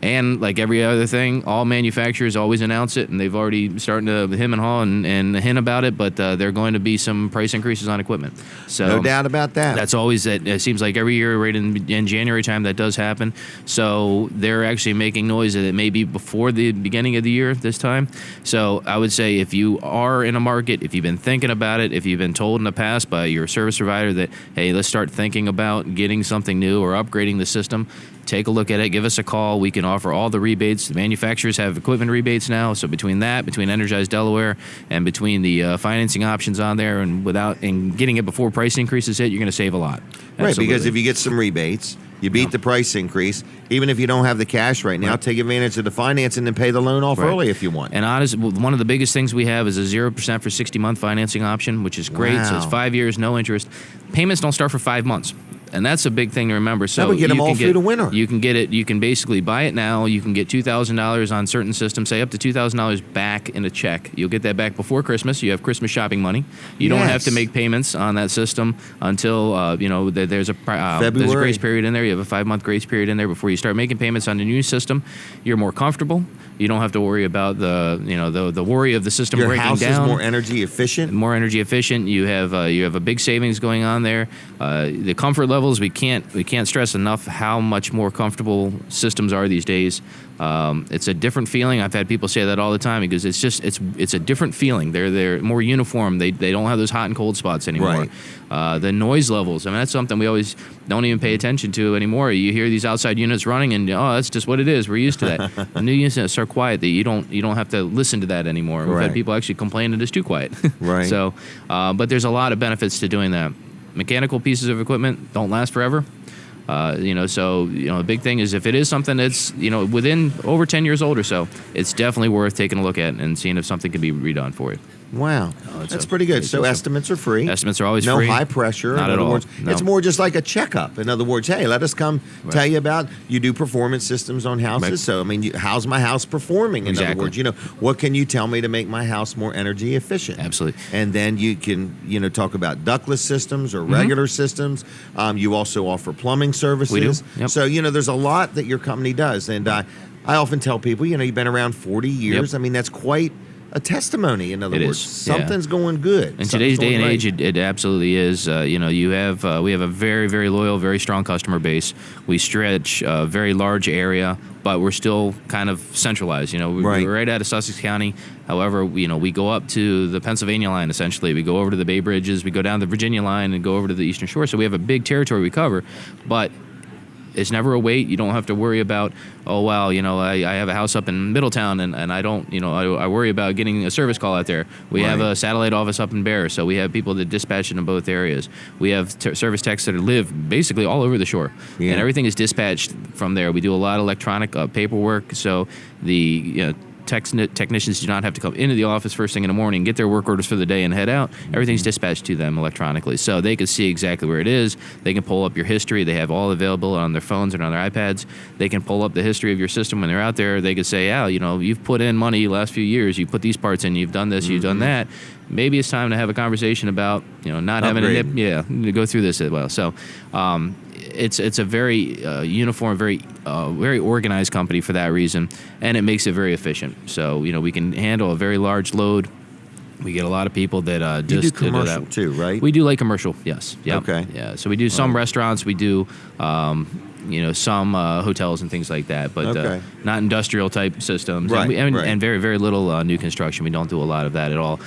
And like every other thing, all manufacturers always announce it, and they've already starting to him and haw and hint about it. But there are going to be some price increases on equipment. So no doubt about that. That's always that. It seems like every year, right in January time, that does happen. So they're actually making noise that it may be before the beginning of the year this time. So I would say if you are in a market, if you've been thinking about it, if you've been told in the past by your service provider that, hey, let's start thinking about getting something new or upgrading the system, take a look at it. Give us a call. We can offer all the rebates. The manufacturers have equipment rebates now. So between Energize Delaware, and between the financing options on there, and getting it before price increases hit, you're going to save a lot. Right, Absolutely. because if you get some rebates, you beat the price increase. Even if you don't have the cash right now, take advantage of the financing and pay the loan off early if you want. And honestly, one of the biggest things we have is a 0% for 60-month financing option, which is great. Wow. So it's 5 years, no interest. Payments don't start for 5 months. And that's a big thing to remember. So that would get them all through the winter. You can get it. You can basically buy it now. You can get $2,000 on certain systems, say up to $2,000 back in a check. You'll get that back before Christmas. You have Christmas shopping money. You don't have to make payments on that system until there's a grace period in there. You have a 5-month grace period in there before you start making payments on the new system. You're more comfortable. You don't have to worry about the worry of the system breaking down. Your house is more energy efficient. More energy efficient. You have a big savings going on there. The comfort levels, we can't stress enough how much more comfortable systems are these days. It's a different feeling. I've had people say that all the time because it's a different feeling. They're more uniform. They don't have those hot and cold spots anymore. Right. The noise levels. I mean, that's something we always don't even pay attention to anymore. You hear these outside units running, and that's just what it is. We're used to that. The new units are quiet. That you don't have to listen to that anymore. We've had people actually complain that it's too quiet. Right. So, but there's a lot of benefits to doing that. Mechanical pieces of equipment don't last forever. A big thing is if it is something that's, within over 10 years old or so, it's definitely worth taking a look at and seeing if something can be redone for you. Wow. That's pretty good. So estimates are free. Estimates are always no free. No high pressure. Not in at other all. words, No. it's more just like a checkup. In other words, hey, let us come tell you about, you do performance systems on houses. Right. So, I mean, how's my house performing? In other words, what can you tell me to make my house more energy efficient? Absolutely. And then you can, talk about ductless systems or regular systems. You also offer plumbing services. We do. Yep. So, there's a lot that your company does. And I often tell people, you've been around 40 years. Yep. I mean, that's quite a testimony. In other It words, is, something's going good. In today's day and age, right. it absolutely is. We have a very, very loyal, very strong customer base. We stretch a very large area, but we're still kind of centralized. We're right out of Sussex County. However, we go up to the Pennsylvania line, essentially. We go over to the Bay Bridges. We go down the Virginia line and go over to the Eastern Shore. So we have a big territory we cover, but it's never a wait. You don't have to worry about, I have a house up in Middletown and I don't, I worry about getting a service call out there. We have a satellite office up in Bear, so we have people that dispatch in both areas. We have service techs that live basically all over the shore, and everything is dispatched from there. We do a lot of electronic paperwork, so the technicians do not have to come into the office first thing in the morning, get their work orders for the day, and head out. Everything's dispatched to them electronically, so they can see exactly where it is. They can pull up your history. They have all available on their phones and on their iPads. They can pull up the history of your system when they're out there. They can say, you've put in money the last few years. You put these parts in. You've done this. You've done that. Maybe it's time to have a conversation about, not having a nip. Yeah, to go through this as well. So, it's a very uniform, very organized company for that reason, and it makes it very efficient. So we can handle a very large load. We get a lot of people that you just do commercial that. too, right? We do light commercial, yes. Yep. Okay. Yeah. So we do some restaurants. We do. Some hotels and things like that, but not industrial type systems. Right, and very, very little new construction. We don't do a lot of that at all.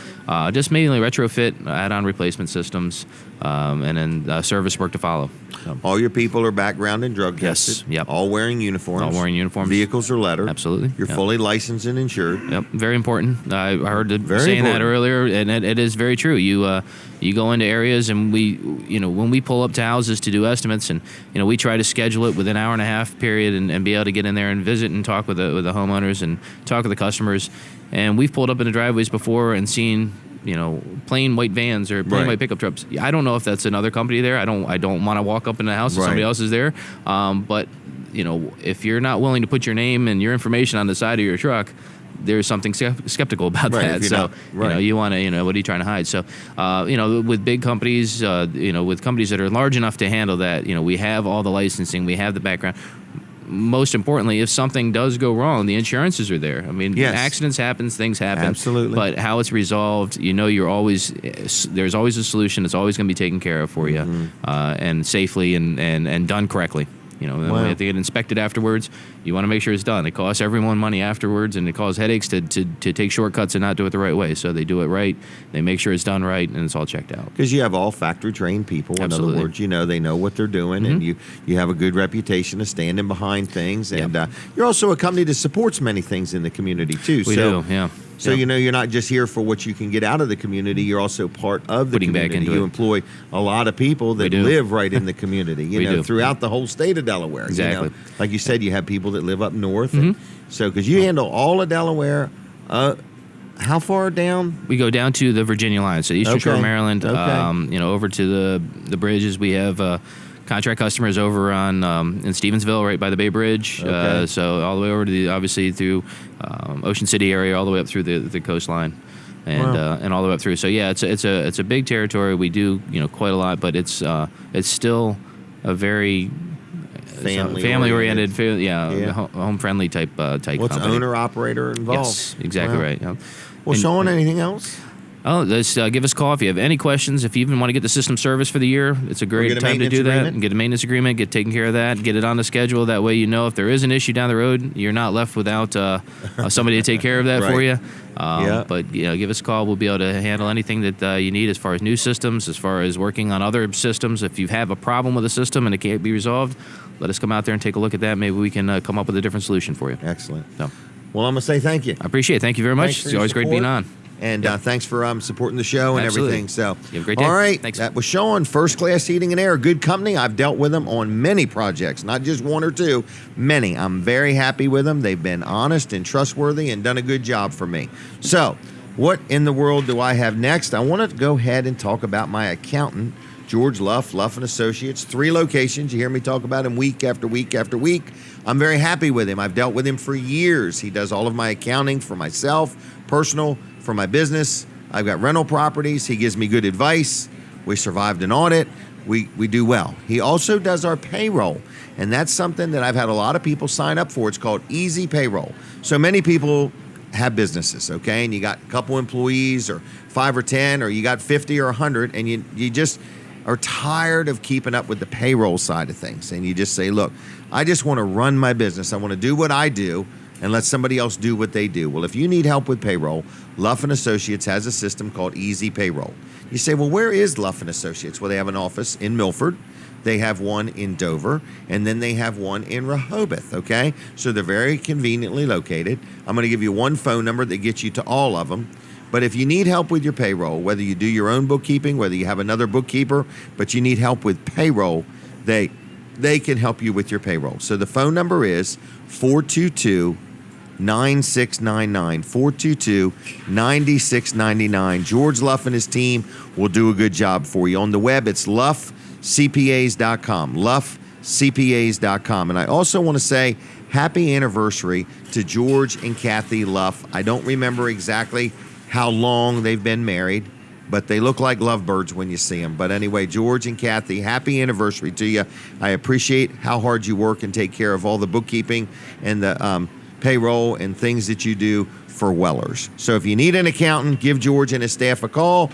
Just mainly retrofit, add-on replacement systems, and then service work to follow. So. All your people are background and drug tested. Yes. Yep. All wearing uniforms. All wearing uniforms. Vehicles are lettered. Absolutely. You're fully licensed and insured. Yep. Very important. I heard Very that important. earlier, and it is very true. You go into areas, and when we pull up to houses to do estimates, and we try to schedule it within an hour and a half period, and be able to get in there and visit and talk with the homeowners and talk with the customers. And we've pulled up in the driveways before and seen plain white vans or plain white pickup trucks. I don't know if that's another company there. I don't want to walk up in the house if somebody else is there. But if you're not willing to put your name and your information on the side of your truck, there's something skeptical about that. So, you want to, what are you trying to hide? So, with big companies, with companies that are large enough to handle that, we have all the licensing, we have the background. most importantly, if something does go wrong, the insurances are there. I mean, Yes. accidents happen, things happen. Absolutely. But how it's resolved, you're always there's always a solution. It's always going to be taken care of for you, and safely and done correctly. Wow. We have to get inspected afterwards. You want to make sure it's done. It costs everyone money afterwards, and it causes headaches to take shortcuts and not do it the right way. So they do it right. They make sure it's done right, and it's all checked out. Because you have all factory trained people. Absolutely. In other words, they know what they're doing, and you have a good reputation of standing behind things. And you're also a company that supports many things in the community too. We do, yeah. So you're not just here for what you can get out of the community. You're also part of the Putting back community. into You it. employ a lot of people that do. live right in the community. We do. Throughout the whole state of Delaware. Exactly. Like you said, you have people that live up north. And so because you handle all of Delaware, how far down? We go down to the Virginia line, so Eastern Shore, Okay. Maryland. Okay. Over to the bridges. We have contract customers over on in Stevensville, right by the Bay Bridge. Okay. So all the way over to obviously through Ocean City area, all the way up through the coastline, and all the way up through. So yeah, it's a big territory. We do quite a lot, but it's still a very family-oriented, home-friendly type company. What's owner-operator involved? Yes, exactly Wow. right. Yeah. Well, Sean, anything else? Oh, give us a call if you have any questions. If you even want to get the system service for the year, it's a great get a time to maintenance do that. agreement? And get a maintenance agreement, get taken care of that, get it on the schedule. That way if there is an issue down the road, you're not left without somebody to take care of that for Right. you. Yeah. But give us a call. We'll be able to handle anything that you need as far as new systems, as far as working on other systems. If you have a problem with a system and it can't be resolved, let us come out there and take a look at that. Maybe we can come up with a different solution for you. Excellent. So, Well, I'm going to say thank you. I appreciate it. Thank you very much. Thanks for It's your always great being support. on. And thanks for supporting the show and Absolutely. everything. So, You have a great day. All right, Thanks. that was Sean, First Class Heating and Air, good company. I've dealt with them on many projects, not just one or two, many. I'm very happy with them. They've been honest and trustworthy and done a good job for me. So, what in the world do I have next? I want to go ahead and talk about my accountant, George Luff, Luff & Associates. 3 locations. You hear me talk about him week after week after week. I'm very happy with him. I've dealt with him for years. He does all of my accounting for myself, personal, for my business. I've got rental properties. He gives me good advice. We survived an audit. We do well. He also does our payroll, and that's something that I've had a lot of people sign up for. It's called Easy Payroll. So many people have businesses, okay, and you got a couple employees or 5 or 10, or you got 50 or 100, and you just are tired of keeping up with the payroll side of things, and you just say, look, I just want to run my business. I want to do what I do and let somebody else do what they do. Well, if you need help with payroll, Luff & Associates has a system called Easy Payroll. You say, well, where is Luff & Associates? Well, they have an office in Milford. They have one in Dover, and then they have one in Rehoboth, okay? So they're very conveniently located. I'm going to give you one phone number that gets you to all of them. But if you need help with your payroll, whether you do your own bookkeeping, whether you have another bookkeeper, but you need help with payroll, they can help you with your payroll. So the phone number is 422-9699, 422-9699. George Luff and his team will do a good job for you. On the web, it's luffcpas.com, luffcpas.com. And I also want to say happy anniversary to George and Kathy Luff. I don't remember exactly how long they've been married, but they look like lovebirds when you see them. But anyway, George and Kathy, happy anniversary to you. I appreciate how hard you work and take care of all the bookkeeping and the payroll and things that you do for Wellers. So if you need an accountant, give George and his staff a call,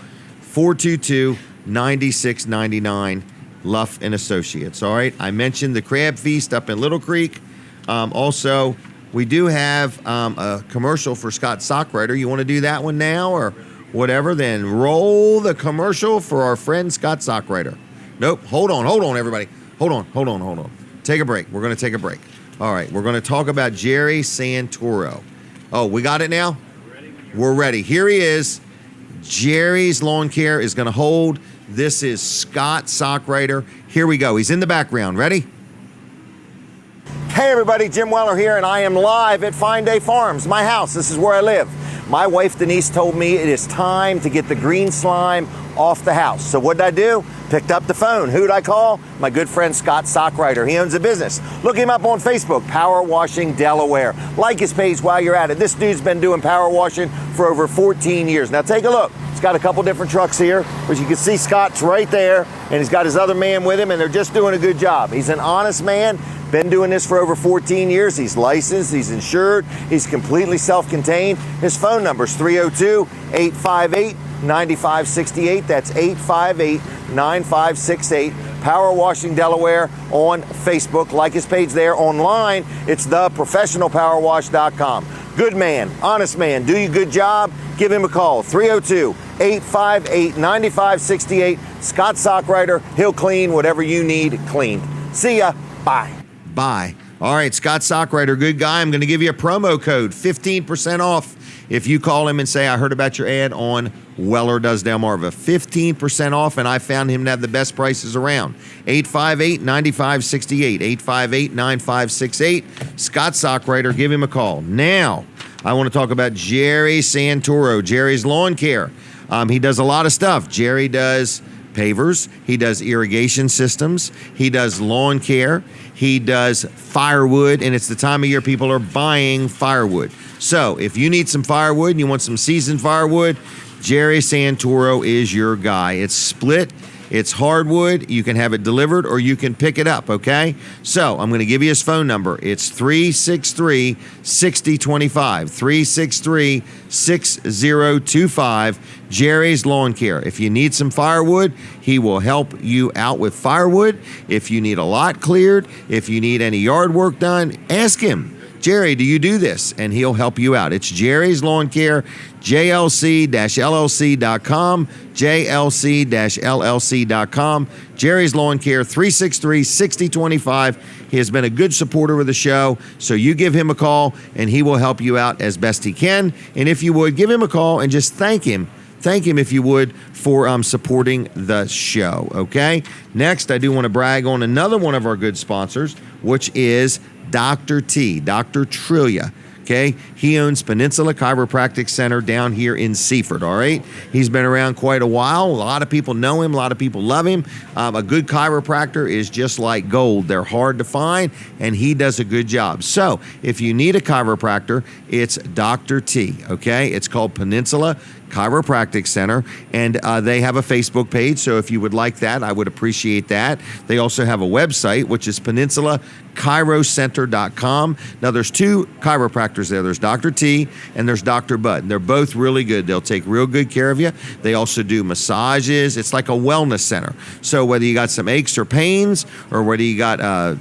422-9699, Luff & Associates. All right, I mentioned the Crab Feast up in Little Creek. Also, we do have a commercial for Scott Sockrider. You want to do that one now or whatever? Then roll the commercial for our friend Scott Sockrider. Nope. Hold on, everybody. Hold on. Take a break. We're going to take a break. All right. We're going to talk about Jerry Santoro. Oh, we got it now? We're ready. Here he is. Jerry's Lawn Care is going to hold. This is Scott Sockrider. Here we go. He's in the background. Ready? Hey everybody, Jim Weller here, and I am live at Fine Day Farms, my house. This is where I live. My wife Denise told me it is time to get the green slime off the house. So what did I do? Picked up the phone. Who'd I call? My good friend Scott Sockrider. He owns a business. Look him up on Facebook, Power Washing Delaware. Like his page while you're at it. This dude's been doing power washing for over 14 years. Now take a look. He's got a couple different trucks here, but you can see Scott's right there, and he's got his other man with him, and they're just doing a good job. He's an honest man. Been doing this for over 14 years. He's licensed, he's insured, he's completely self-contained. His phone number is 302-858-9568. That's 858-9568. Power Washing Delaware on Facebook. Like his page there. Online, it's theprofessionalpowerwash.com. Good man, honest man, do you a good job? Give him a call, 302-858-9568. Scott Sockrider, he'll clean whatever you need cleaned. See ya, bye. Bye. All right, Scott Sockrider, good guy. I'm going to give you a promo code, 15% off if you call him and say, I heard about your ad on Weller Does Delmarva. 15% off, and I found him to have the best prices around. 858-9568, 858-9568. Scott Sockrider, give him a call. Now, I want to talk about Jerry Santoro, Jerry's Lawn Care. He does a lot of stuff. Jerry does pavers, he does irrigation systems, he does lawn care, he does firewood, and it's the time of year people are buying firewood. So if you need some firewood and you want some seasoned firewood, Jerry Santoro is your guy. It's split. It's hardwood. You can have it delivered or you can pick it up, okay? So I'm going to give you his phone number. It's 363-6025, 363-6025, Jerry's Lawn Care. If you need some firewood, he will help you out with firewood. If you need a lot cleared, if you need any yard work done, ask him. Jerry, do you do this? And he'll help you out. It's Jerry's Lawn Care, JLC-LLC.com, JLC-LLC.com. Jerry's Lawn Care, 363-6025. He has been a good supporter of the show, so you give him a call, and he will help you out as best he can. And if you would, give him a call and just thank him. Thank him, if you would, for supporting the show, okay? Next, I do want to brag on another one of our good sponsors, which is Dr. T, Dr. Trillia, okay? He owns Peninsula Chiropractic Center down here in Seaford, all right? He's been around quite a while. A lot of people know him. A lot of people love him. A good chiropractor is just like gold. They're hard to find, and he does a good job. So if you need a chiropractor, it's Dr. T, okay? It's called Peninsula Chiropractic Center, and they have a Facebook page, so if you would like that, I would appreciate that. They also have a website, which is PeninsulaChiroCenter.com. Now, there's two chiropractors there. There's Dr. T and there's Dr. Bud, and they're both really good. They'll take real good care of you. They also do massages. It's like a wellness center. So whether you got some aches or pains, or whether you got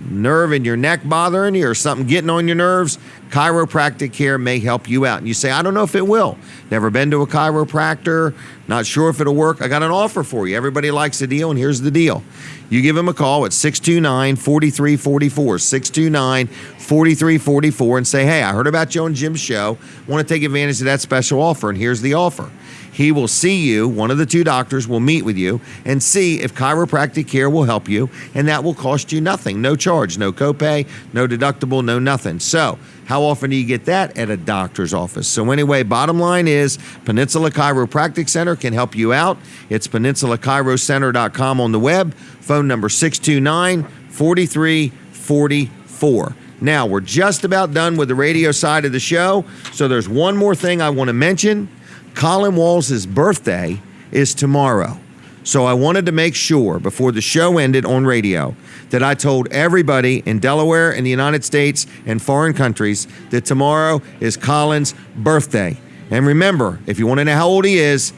nerve in your neck bothering you or something getting on your nerves, chiropractic care may help you out. And you say, I don't know if it will. Never been to a chiropractor, not sure if it'll work. I got an offer for you. Everybody likes a deal, and here's the deal. You give him a call at 629-4344, 629-4344, and say, hey, I heard about you on Jim's show. Want to take advantage of that special offer, and here's the offer. He will see you, one of the two doctors will meet with you and see if chiropractic care will help you, and that will cost you nothing. No charge, no copay, no deductible, no nothing. So how often do you get that? At a doctor's office. So anyway, bottom line is Peninsula Chiropractic Center can help you out. It's PeninsulaChiroCenter.com on the web. Phone number 629-4344. Now, we're just about done with the radio side of the show, so there's one more thing I want to mention. Colin Walls' birthday is tomorrow. So I wanted to make sure before the show ended on radio that I told everybody in Delaware and the United States and foreign countries that tomorrow is Colin's birthday. And remember, if you want to know how old he is,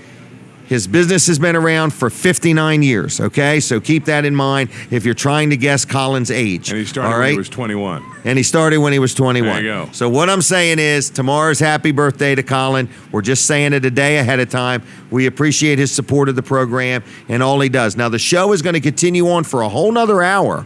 his business has been around for 59 years, okay? So keep that in mind if you're trying to guess Colin's age. And he started when he was 21. And he started when he was 21. There you go. So what I'm saying is tomorrow's happy birthday to Colin. We're just saying it a day ahead of time. We appreciate his support of the program and all he does. Now, the show is going to continue on for a whole nother hour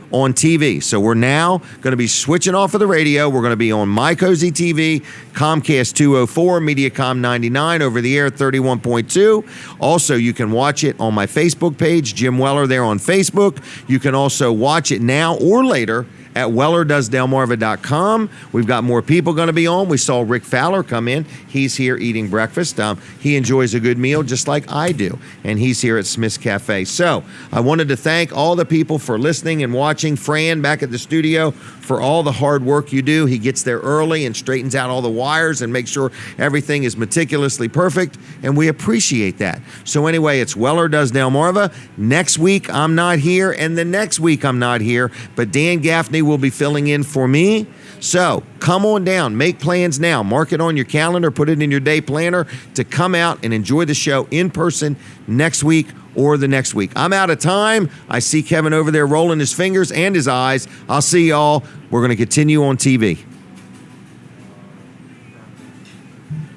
on TV. So we're now going to be switching off of the radio. We're going to be on My Cozy TV, Comcast 204, Mediacom 99, over the air 31.2. Also, you can watch it on my Facebook page, Jim Weller, there on Facebook. You can also watch it now or later at wellerdoesdelmarva.com. We've got more people going to be on. We saw Rick Fowler come in. He's here eating breakfast. He enjoys a good meal just like I do, and he's here at Smith's Cafe. So I wanted to thank all the people for listening and watching. Fran back at the studio for all the hard work you do. He gets there early and straightens out all the wires and makes sure everything is meticulously perfect, and we appreciate that. So anyway, it's Weller Does Delmarva. Next week I'm not here, and the next week I'm not here, but Dan Gaffney will be filling in for me. So come on down, make plans now, mark it on your calendar, put it in your day planner to come out and enjoy the show in person next week or the next week. I'm out of time. I see Kevin over there rolling his fingers and his eyes. I'll see y'all. We're going to continue on TV.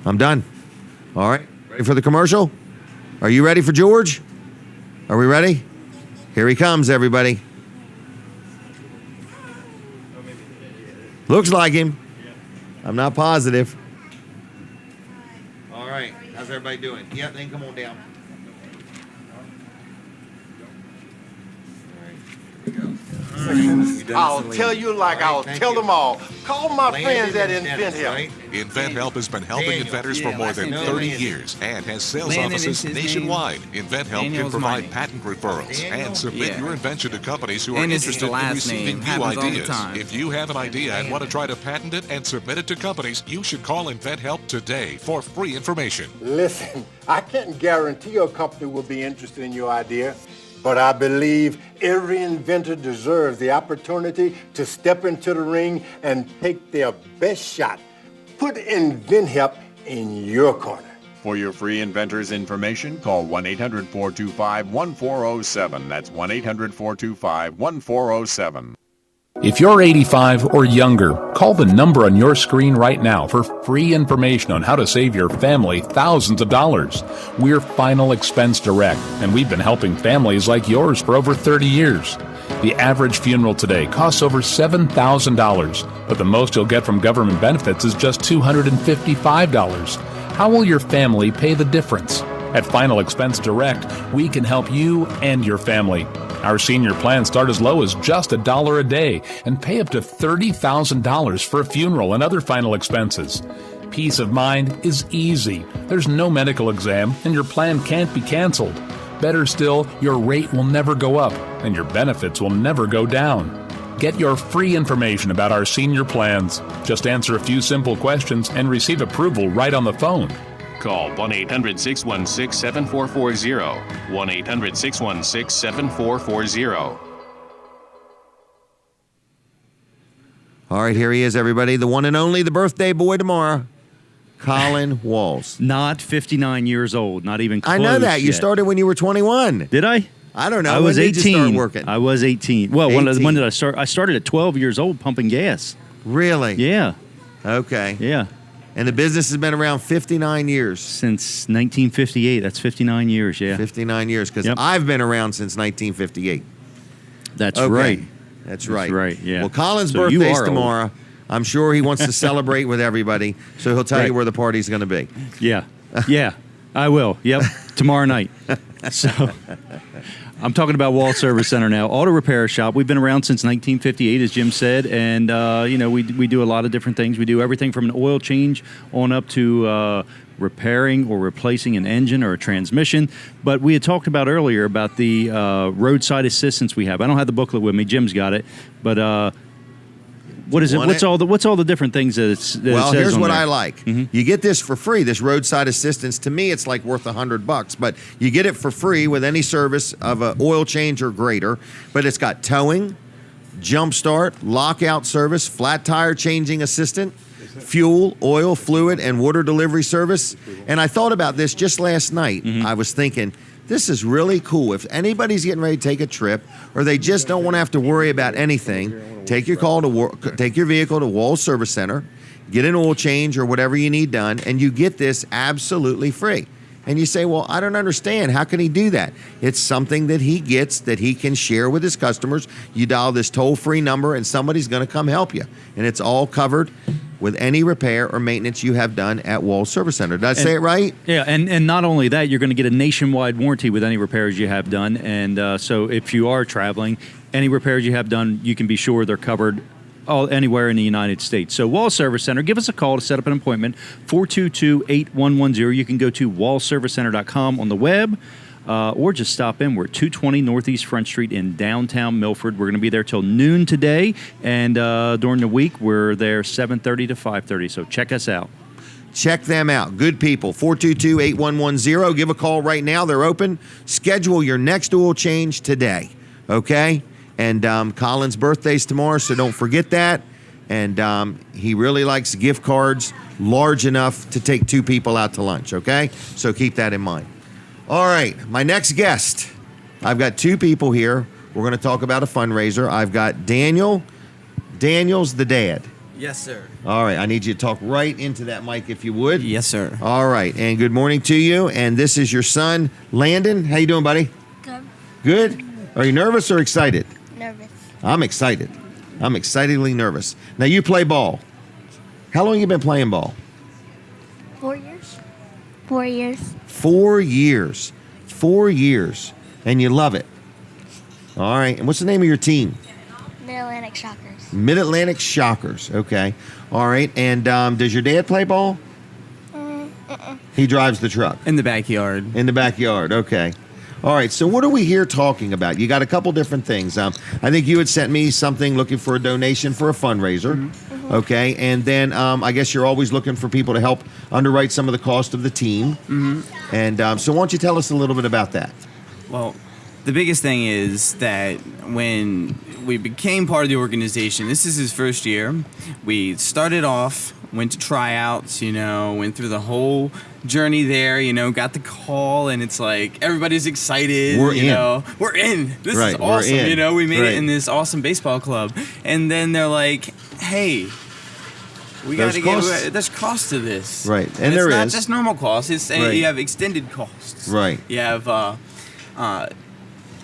I'm done. All right, ready for the commercial? Are you ready for George? Are we ready? Here he comes, everybody. Looks like him. I'm not positive. All right. How's everybody doing? Yeah, then come on down. I'll tell you like I'll tell them all. Call my friends at Invent Help. Invent Help has been helping inventors for more than 30 years and has sales offices nationwide. Invent Help can provide patent referrals and submit your invention to companies who are interested in receiving new ideas. If you have an idea and want to try to patent it and submit it to companies, you should call Invent Help today for free information. Listen, I can't guarantee a company will be interested in your idea, but I believe every inventor deserves the opportunity to step into the ring and take their best shot. Put Invent Help in your corner. For your free inventors information, call 1-800-425-1407. That's 1-800-425-1407. If you're 85 or younger, call the number on your screen right now for free information on how to save your family thousands of dollars. We're Final Expense Direct, and we've been helping families like yours for over 30 years. The average funeral today costs over $7,000, but the most you'll get from government benefits is just $255. How will your family pay the difference? At Final Expense Direct, we can help you and your family. Our senior plans start as low as just $1 a day and pay up to $30,000 for a funeral and other final expenses. Peace of mind is easy. There's no medical exam and your plan can't be canceled. Better still, your rate will never go up and your benefits will never go down. Get your free information about our senior plans. Just answer a few simple questions and receive approval right on the phone. Call 1-800-616-7440. 1-800-616-7440. All right, here he is, everybody. The one and only, the birthday boy tomorrow, Colin Walls. Not 59 years old, not even close I know that. You yet. started when you were 21. Did I? I don't know. I was When did 18. you start working? I was 18. Well, 18. when did I start? I started at 12 years old pumping gas. Really? Yeah. Okay. Yeah. And the business has been around 59 years. Since 1958. That's 59 years, yeah. 59 years, because I've been around since 1958. That's Okay. right. That's right. That's right, yeah. Well, Colin's So you birthday's are old. tomorrow. I'm sure he wants to celebrate with everybody, so he'll tell you Right. where the party's going to be. Yeah. Yeah. I will. Yep. Tomorrow night. So I'm talking about Wall Service Center now. Auto repair shop. We've been around since 1958, as Jim said, and we do a lot of different things. We do everything from an oil change on up to repairing or replacing an engine or a transmission. But we had talked about earlier about the roadside assistance we have. I don't have the booklet with me. Jim's got it, but. What is it? What's all the different things that it says Well, here's on what there? I like. You get this for free. This roadside assistance, to me, it's like worth $100, but you get it for free with any service of an oil change or greater. But it's got towing, jump start, lockout service, flat tire changing assistant, fuel, oil, fluid, and water delivery service. And I thought about this just last night. I was thinking, this is really cool. If anybody's getting ready to take a trip or they just don't want to have to worry about anything, take your vehicle to Wall Service Center, get an oil change or whatever you need done, and you get this absolutely free. And you say, well, I don't understand. How can he do that? It's something that he gets that he can share with his customers. You dial this toll-free number and somebody's going to come help you. And it's all covered with any repair or maintenance you have done at Wall Service Center. Did I say it right? Yeah, and not only that, you're going to get a nationwide warranty with any repairs you have done. And so if you are traveling, any repairs you have done, you can be sure they're covered anywhere in the United States. So Wall Service Center, give us a call to set up an appointment, 422-8110. You can go to wallservicecenter.com on the web, or just stop in. We're at 220 Northeast Front Street in downtown Milford. We're going to be there till noon today, and during the week, we're there 7:30 to 5:30. So check us out. Check them out. Good people. 422-8110. Give a call right now. They're open. Schedule your next oil change today, okay? And Colin's birthday's tomorrow, so don't forget that. And he really likes gift cards large enough to take 2 people out to lunch, okay? So keep that in mind. All right, my next guest. I've got 2 people here. We're going to talk about a fundraiser. I've got Daniel. Daniel's the dad. Yes, sir. All right, I need you to talk right into that mic if you would. Yes, sir. All right, and good morning to you. And this is your son, Landon. How you doing, buddy? Good. Good? Are you nervous or excited? Nervous. I'm excited. I'm excitedly nervous. Now, you play ball. How long you been playing ball? 4 years. 4 years. 4 years. 4 years. And you love it. All right. And what's the name of your team? Mid-Atlantic Shockers. Mid-Atlantic Shockers. Okay. All right. And does your dad play ball? He drives the truck. In the backyard. In the backyard. Okay. All right, so what are we here talking about? You got a couple different things. I think you had sent me something looking for a donation for a fundraiser. Mm-hmm. Okay, and then I guess you're always looking for people to help underwrite some of the cost of the team. Mm-hmm. And so why don't you tell us a little bit about that? Well, the biggest thing is that when we became part of the organization, this is his first year. We started off, went to tryouts, went through the whole journey there, got the call, and it's like everybody's excited. We're in. We're in. This Right, is we're awesome. in. We made Right. it in this awesome baseball club. And then they're like, hey, we got to get, there's cost to this. Right, and it's there not is. just normal costs. It's Right. You have extended costs. Right. You have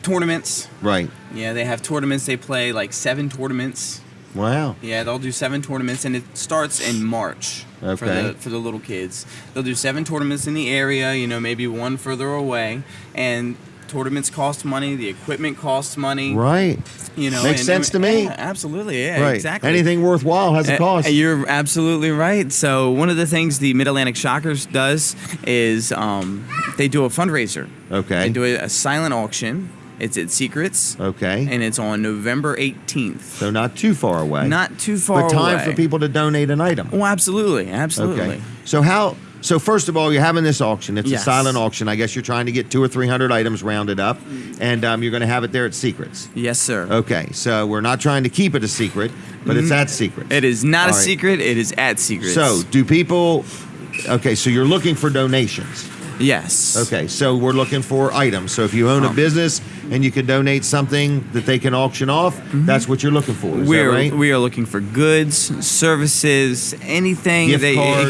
tournaments. Right. Yeah, they have tournaments. They play like 7 tournaments. Wow. Yeah, they'll do 7 tournaments, and it starts in March Okay. for the little kids. They'll do 7 tournaments in the area, maybe one further away, and tournaments cost money. The equipment costs money. Right. Makes sense to me. Yeah, absolutely. Yeah, Right. exactly. Anything worthwhile has a cost. You're absolutely right. So one of the things the Mid-Atlantic Shockers does is they do a fundraiser. Okay. They do a silent auction. It's at Secrets. Okay. And it's on November 18th. So not too far away. Not too far But time away. for people to donate an item. Oh, absolutely. Absolutely. Okay. So first of all, you're having this auction. It's Yes. a silent auction. I guess you're trying to get 200 or 300 items rounded up, and you're going to have it there at Secrets. Yes, sir. Okay. So we're not trying to keep it a secret, but it's at Secrets. It is not All a right. secret. It is at Secrets. So do people? Okay. So you're looking for donations. Yes. Okay, so we're looking for items. So if you own a business and you can donate something that they can auction off, that's what you're looking for. Is that right? We are looking for goods, services, anything.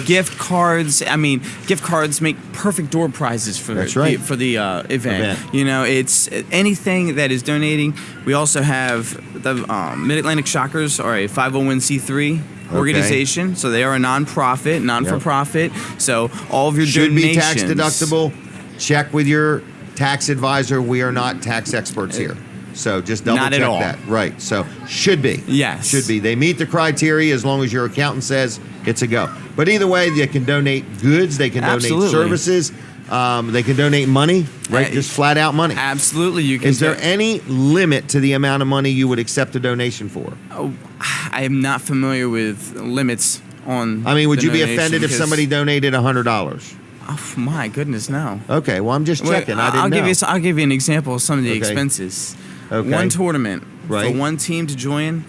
Gift cards. I mean, gift cards make perfect door prizes for That's right. the event. It's anything that is donating. We also have the Mid-Atlantic Shockers are a 501c3 organization, so they are a non-profit, non-for-profit. So all of your Should donations be tax deductible. Check with your tax advisor. We are not tax experts here. So just double Not at check all. that. Right. So should be. Yes. Should be. They meet the criteria as long as your accountant says it's a go. But either way, they can donate goods, they can donate Absolutely. services, they can donate money, right? Just flat out money. Absolutely. You can. Is there any limit to the amount of money you would accept a donation for? Oh, I am not familiar with limits on. I mean, would the you be donation offended if because- somebody donated $100? Oh my goodness, no. Okay, well, I'm just checking. I didn't I'll know. I'll give you an example of some of the Okay. expenses. Okay. One tournament Right. for one team to join,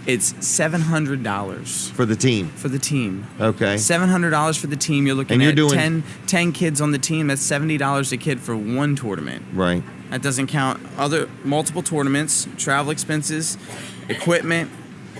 it's $700 for the team. for the team. Okay. $700 for the team. You're looking And you're at doing- 10 kids on the team. That's $70 a kid for one tournament. Right. That doesn't count other multiple tournaments, travel expenses, equipment,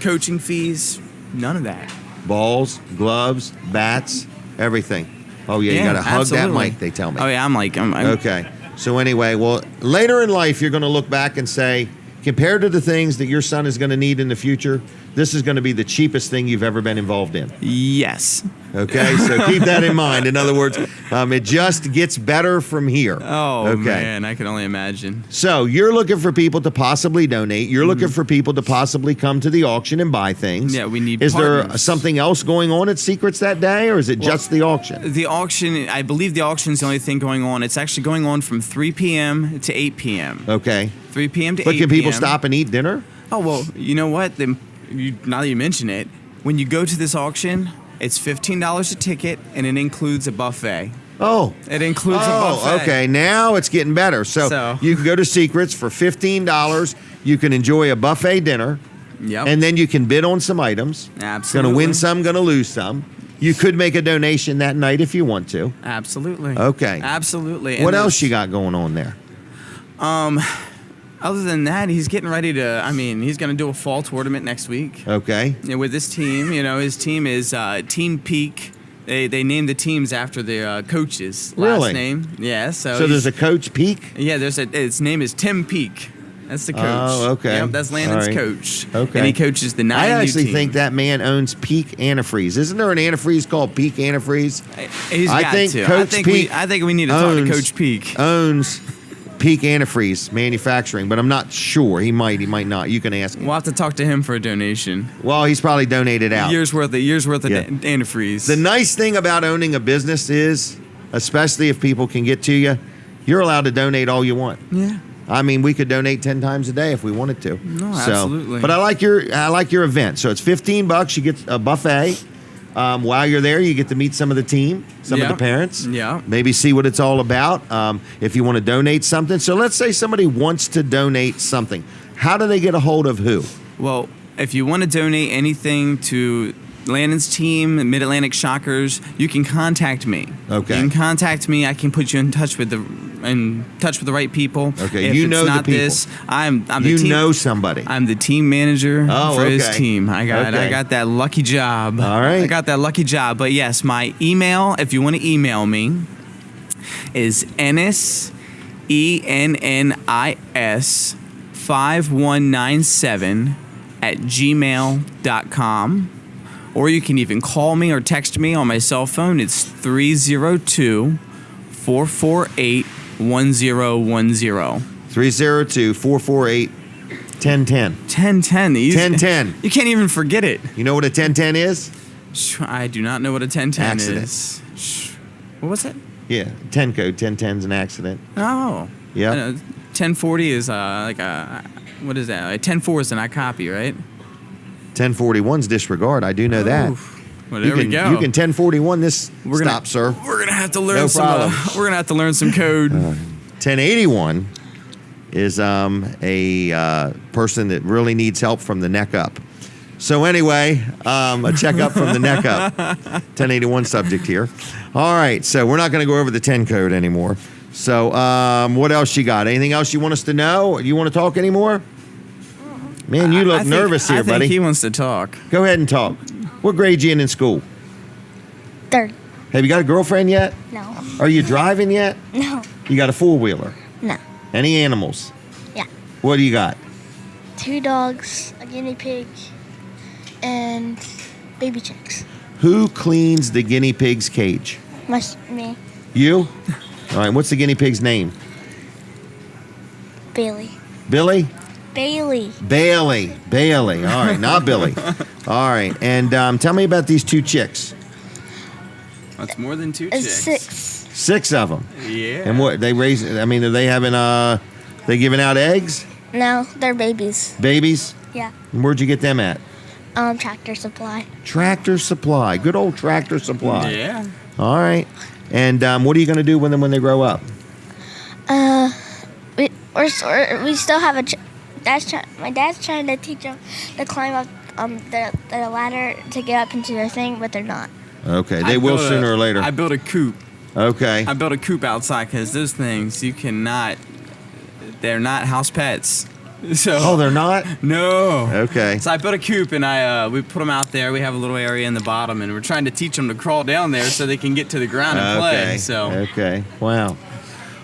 coaching fees. None of that. Balls, gloves, bats, everything. Oh, yeah, you got to hug absolutely. that mic, they tell me. Oh yeah, I'm Okay. So anyway, well, later in life, you're going to look back and say, compared to the things that your son is going to need in the future, this is going to be the cheapest thing you've ever been involved in. Yes. Okay, so keep that in mind. In other words, it just gets better from here. Oh, okay. man, I can only imagine. So you're looking for people to possibly donate. You're looking for people to possibly come to the auction and buy things. Yeah, we need Is there partners. something else going on at Secrets that day, or is it just the auction? The auction, I believe the auction is the only thing going on. It's actually going on from 3 p.m. to 8 p.m. Okay. 3 p.m. to 8 But p.m. can people stop and eat dinner? Oh, well, you know what? Now that you mention it, when you go to this auction, it's $15 a ticket, and it includes a buffet. Oh. It includes a buffet. Okay. Now it's getting better. So you can go to Secrets for $15. You can enjoy a buffet dinner. Yep. And then you can bid on some items. Absolutely. Going to win some, going to lose some. You could make a donation that night if you want to. Absolutely. Okay. Absolutely. What And else you got going on there? Other than that, he's getting ready to, he's going to do a fall tournament next week. Okay. And with his team, his team is Team Peak. They named the teams after the coach's last Really? name. Yeah. So there's a Coach Peak? Yeah, his name is Tim Peak. That's the coach. Oh, okay. Yep, that's Landon's All right. coach. Okay. And he coaches the 9U I actually team. think that man owns Peak Antifreeze. Isn't there an antifreeze called Peak Antifreeze? He's got to. Coach Peak I think we need to talk to Coach Peak. Owns Peak Antifreeze Manufacturing, but I'm not sure. He might not. You can ask him. We'll have to talk to him for a donation. Well, he's probably donated out. Years worth of Yeah. antifreeze. The nice thing about owning a business is, especially if people can get to you, you're allowed to donate all you want. Yeah. We could donate 10 times a day if we wanted to. No, absolutely. But I like your event. So it's $15. You get a buffet. While you're there, you get to meet some of the team, some of the parents. Yeah. Maybe see what it's all about. If you want to donate something. So let's say somebody wants to donate something. How do they get a hold of who? Well, if you want to donate anything to Landon's team, Mid-Atlantic Shockers, you can contact me. Okay. You can contact me. I can put you in touch with the right people. Okay. If You it's know the not people. this, I'm the You team. know somebody. I'm the team manager for his okay. team. I Okay. got that lucky job. All right. I got that lucky job. But yes, my email, if you want to email me, is Ennis, ENNIS 5197 @gmail.com. Or you can even call me or text me on my cell phone. It's 302-448-1010. 302-448-1010. 1010. 1010. You can't even forget it. You know what a 1010 is? I do not know what a 1010 Accident. is. What was it? Yeah, 10 code. 1010 is an accident. Oh. Yeah. 1040 is what is that? 10-4 is an I copy, right? 1041's disregard. I do know that. Well, there we go. You can 1041 this stop, sir. We're gonna have to learn No some. problem. We're gonna have to learn some code. 1081 is a person that really needs help from the neck up. So anyway, a checkup from the neck up. 1081 subject here. All right, so we're not going to go over the 10 code anymore. So what else you got? Anything else you want us to know? You want to talk anymore? Man, you look nervous here, buddy. I think he wants to talk. Go ahead and talk. What grade you in school? Third. Have you got a girlfriend yet? No. Are you driving yet? No. You got a four-wheeler? No. Any animals? Yeah. What do you got? 2 dogs, a guinea pig, and baby chicks. Who cleans the guinea pig's cage? Me. You? All right, what's the guinea pig's name? Bailey. Billy? Bailey. Bailey. All right, not Billy. All right, and tell me about these 2 chicks. That's more than 2 It's chicks. 6. 6 of them. Yeah. And what they raise? I mean, are they having? They giving out eggs? No, they're babies. Babies? Yeah. And where'd you get them at? Tractor Supply. Tractor Supply. Good old Tractor Supply. Yeah. All right. And what are you going to do with them when they grow up? We still have a. My dad's trying to teach them to climb up the ladder to get up into their thing, but they're not. Okay, they will sooner or later. I built a coop. Okay. I built a coop outside because those things you cannot. They're not house pets. So. Oh, they're not? No. Okay. So I built a coop and we put them out there. We have a little area in the bottom, and we're trying to teach them to crawl down there so they can get to the ground and play. So. Okay. Wow.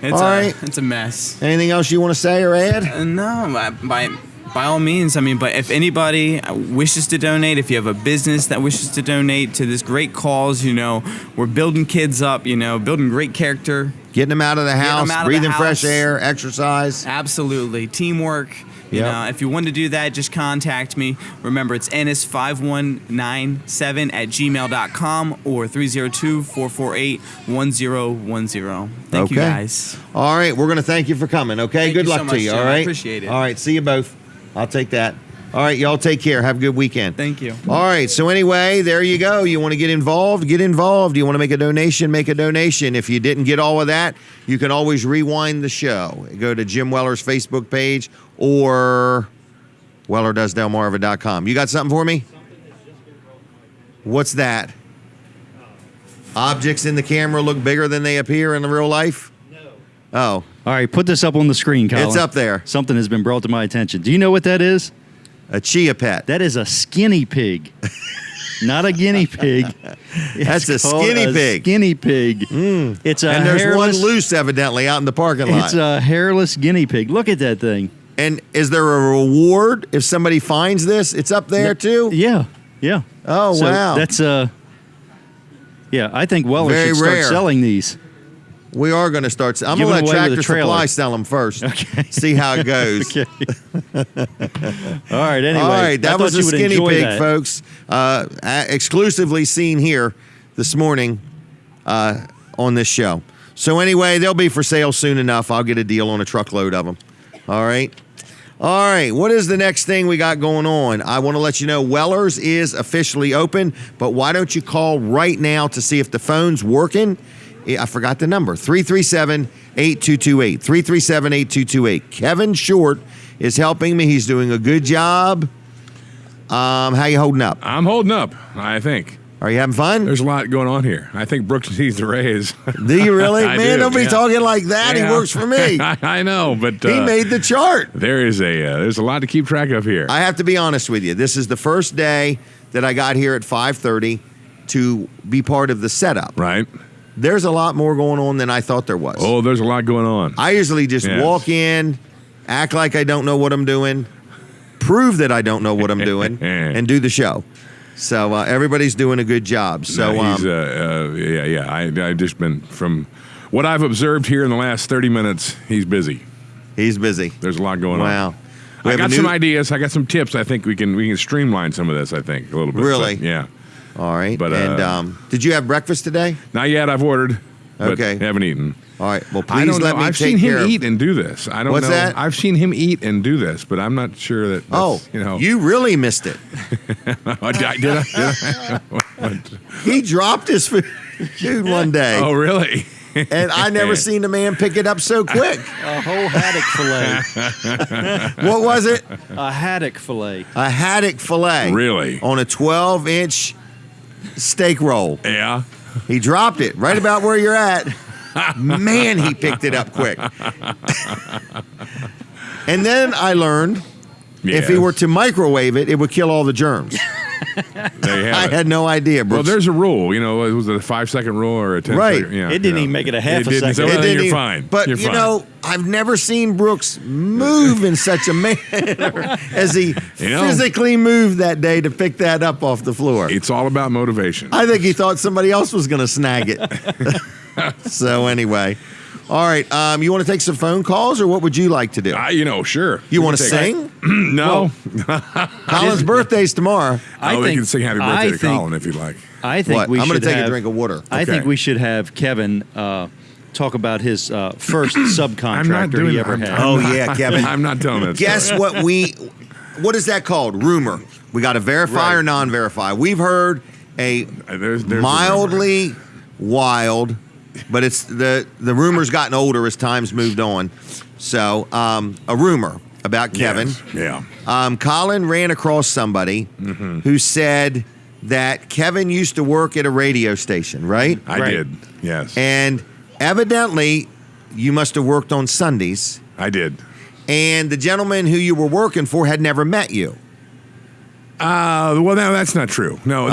It's All right. It's a mess. Anything else you want to say or add? No, by all means. I mean, but if anybody wishes to donate, if you have a business that wishes to donate to this great cause, we're building kids up, building great character. Getting them out of the house, breathing fresh air, exercise. Absolutely. Teamwork. If you want to do that, just contact me. Remember, it's ennis5197@gmail.com or 302-448-1010. Thank you, guys. All right, we're going to thank you for coming, okay? Thank Good you so luck much, to you, Jim. all I right? appreciate it. All right, see you both. I'll take that. All right, y'all take care. Have a good weekend. Thank you. All right, so anyway, there you go. You want to get involved? Get involved. You want to make a donation? Make a donation. If you didn't get all of that, you can always rewind the show. Go to Jim Weller's Facebook page or WellerDoesDelmarva.com. You got something for me? What's that? Objects in the camera look bigger than they appear in real life? No. Oh. All right, put this up on the screen, Colin. It's up there. Something has been brought to my attention. Do you know what that is? A chia pet. That is a skinny pig. Not a guinea pig. That's a It's called skinny pig. Skinny pig. It's a And there's one hairless- loose, evidently, out in the parking lot. It's a hairless guinea pig. Look at that thing. And is there a reward if somebody finds this? It's up there too? Yeah. Yeah. Oh, So wow. That's yeah, I think Weller Very should start rare. selling these. We are going to start. I'm Give going to them let away with Tractor a trailer. Supply sell them first. Okay. See how it goes. Okay. All right, anyway. All right, I that thought was a you would skinny enjoy pig, that. folks. Exclusively seen here this morning on this show. So anyway, they'll be for sale soon enough. I'll get a deal on a truckload of them. All right. All right, what is the next thing we got going on? I want to let you know Weller's is officially open, but why don't you call right now to see if the phone's working? I forgot the number, 337-8228, 337-8228. Kevin Short is helping me. He's doing a good job. How you holding up? I'm holding up, I think. Are you having fun? There's a lot going on here. I think Brooks needs a raise. Do you really? I Man, do, don't be yeah. talking like that. Yeah. He works for me. I know, but He made the chart. there's a lot to keep track of here. I have to be honest with you. This is the first day that I got here at 5:30 to be part of the setup. Right. There's a lot more going on than I thought there was. Oh, there's a lot going on. I usually just Yes. walk in, act like I don't know what I'm doing, prove that I don't know what I'm doing, and do the show. So everybody's doing a good job. So No, he's, I've just been, from what I've observed here in the last 30 minutes, he's busy. He's busy. There's a lot going on. Wow. We I have a got new- some ideas. I got some tips. I think we can streamline some of this. I think a little bit. Really? But, yeah. All right. But and did you have breakfast today? not yet. I've ordered. But Okay. haven't eaten. All right. Well, I please don't let know. me I've take seen care him of. eat and do this. I don't What's know. that? I've seen him eat and do this, but I'm not sure that. That's, You really missed it. Did I? He dropped his food one day. Oh, really? And I never seen a man pick it up so quick. A whole haddock fillet. What was it? A haddock fillet. A haddock fillet. Really? On a 12-inch steak roll. Yeah. He dropped it right about where you're at. Man, he picked it up quick. And then I learned if he Yes. were to microwave it, it would kill all the germs. There you have I it. had no idea, Well, Brooks. there's a rule. Was it a 5-second rule or a 10? Right. Second? Yeah. It didn't even make it a half It a didn't. second. So It then didn't you're even- fine. But, You're you fine. know, I've never seen Brooks move in such a manner as he physically moved that day to pick that up off the floor. It's all about motivation. I think he thought somebody else was going to snag it. So anyway. All right. You want to take some phone calls, or what would you like to do? Sure. You We want to can take- sing? No. Colin's birthday's tomorrow. They can sing happy birthday to Colin if you'd like. I think What? we I'm should gonna take a have- drink of water. I Okay. think we should have Kevin talk about his first I'm not subcontractor doing he that. ever had. Oh, yeah, Kevin. I'm not telling that. Guess story. what is that called? Rumor. We got to verify or non-verify. We've heard a There's a rumor. mildly wild, but it's the rumor's gotten older as time's moved on. So a rumor about Kevin. Yes. Yeah. Colin ran across somebody who said that Kevin used to work at a radio station, right? I did. Yes. And evidently, you must have worked on Sundays. I did. And the gentleman who you were working for had never met you. Well, no, that's not true. No.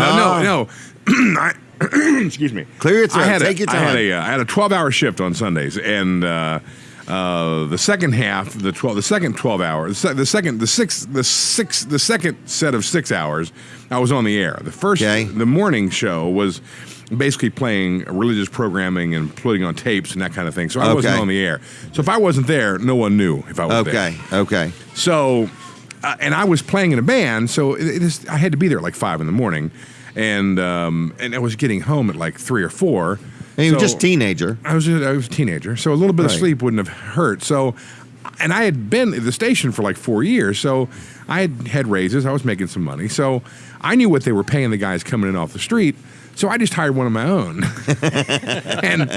excuse me. Clear your throat. Take your time. I had a 12-hour shift on Sundays, and the second half, the second 12 hours, the second set of 6 hours, I was on the air. The morning show was basically playing religious programming and putting on tapes and that kind of thing. So I wasn't on the air. So if I wasn't there, no one knew if I was there. Okay. So, and I was playing in a band, so I had to be there at like 5 in the morning, and I was getting home at like 3 or 4. And you were just a teenager. I was a teenager, so a little bit of sleep wouldn't have hurt. So, and I had been at the station for like 4 years, so I had raises. I was making some money, so I knew what they were paying the guys coming in off the street. So I just hired one of my own, and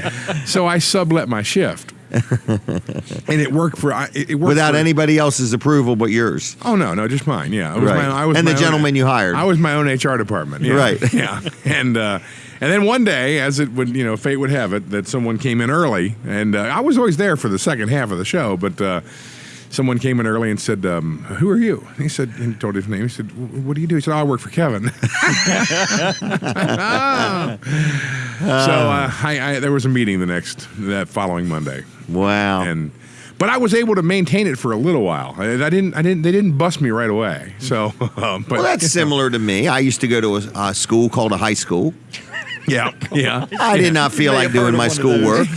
so I sublet my shift, and it worked without anybody else's approval but yours. Oh no, just mine. Yeah, it was I was and the gentleman you hired. I was my own HR department. Yeah. Right. Yeah, and then one day, as it would, fate would have it, that someone came in early, and I was always there for the second half of the show, but. Someone came in early and said, "Who are you?" And he said, and he told his name. He said, "What do you do?" He said, "I work for Kevin." So there was a meeting that following Monday. Wow. But I was able to maintain it for a little while. They didn't bust me right away. So, well, that's similar to me. I used to go to a school called a high school. Yeah. I did not feel like doing my schoolwork.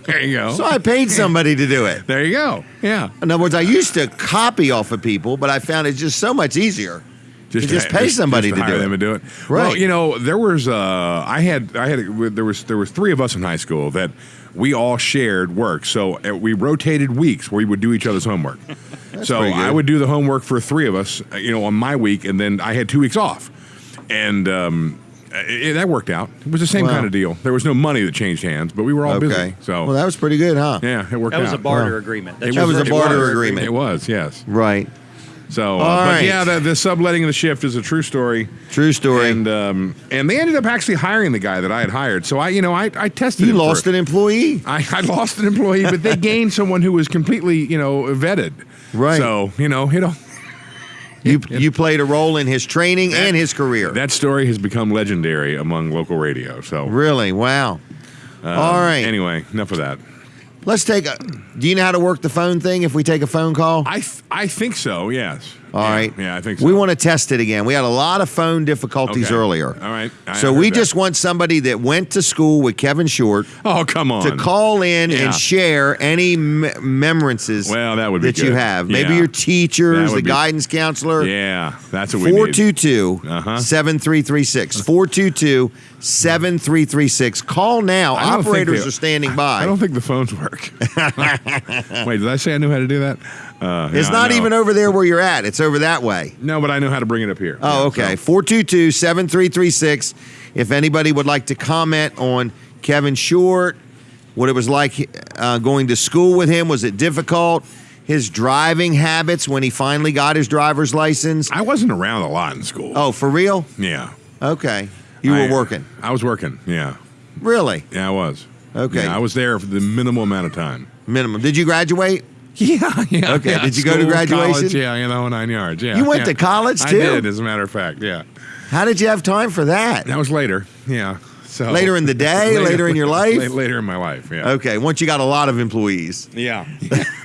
There you go. So I paid somebody to do it. There you go. Yeah. In other words, I used to copy off of people, but I found it's just so much easier to pay somebody to hire do them it. to do it. Right. Well, there was there was 3 of us in high school that we all shared work. So we rotated weeks where we would do each other's homework. So I would do the homework for 3 of us, on my week, and then I had 2 weeks off, and. That worked out. It was the same kind of deal. There was no money that changed hands, but we were all busy. So that was pretty good, huh? Yeah, it worked out. That was a barter agreement. That was a barter agreement. It was, yes. Right. So, all right. But yeah, the subletting of the shift is a true story. True story. And they ended up actually hiring the guy that I had hired. So I tested. You lost an employee. I lost an employee, but they gained someone who was completely vetted. Right. So You played a role in his training and his career. That story has become legendary among local radio. So really, wow. All right. Anyway, enough of that. Let's take a. Do you know how to work the phone thing? If we take a phone call, I think so. Yes. All right. Yeah, I think so. We want to test it again. We had a lot of phone difficulties earlier. All right. So we just want somebody that went to school with Kevin Short. Oh, come on. To call in and share any memorances that would be that good. you have. Maybe your teachers, the guidance counselor. Yeah, that's what we need. 422-7336. 422-7336. Call now. Operators are standing by. I don't think the phones work. Wait, did I say I knew how to do that? It's not even over there where you're at. It's over that way. No, but I know how to bring it up here. Oh, okay. 422-7336. If anybody would like to comment on Kevin Short, what it was like going to school with him, was it difficult? His driving habits when he finally got his driver's license. I wasn't around a lot in school. Oh, for real? Yeah. Okay. You were working? I was working, yeah. Really? Yeah, I was. Okay. Yeah, I was there for the minimal amount of time. Minimum. Did you graduate? Yeah. Okay. Yeah. Did you go to School, graduation? College, yeah, 9 yards. Yeah. You went to college too? I did, as a matter of fact. Yeah. How did you have time for that? That was later. Yeah. So later in the day, later in your life? Later in my life. Yeah. Okay. Once you got a lot of employees. Yeah.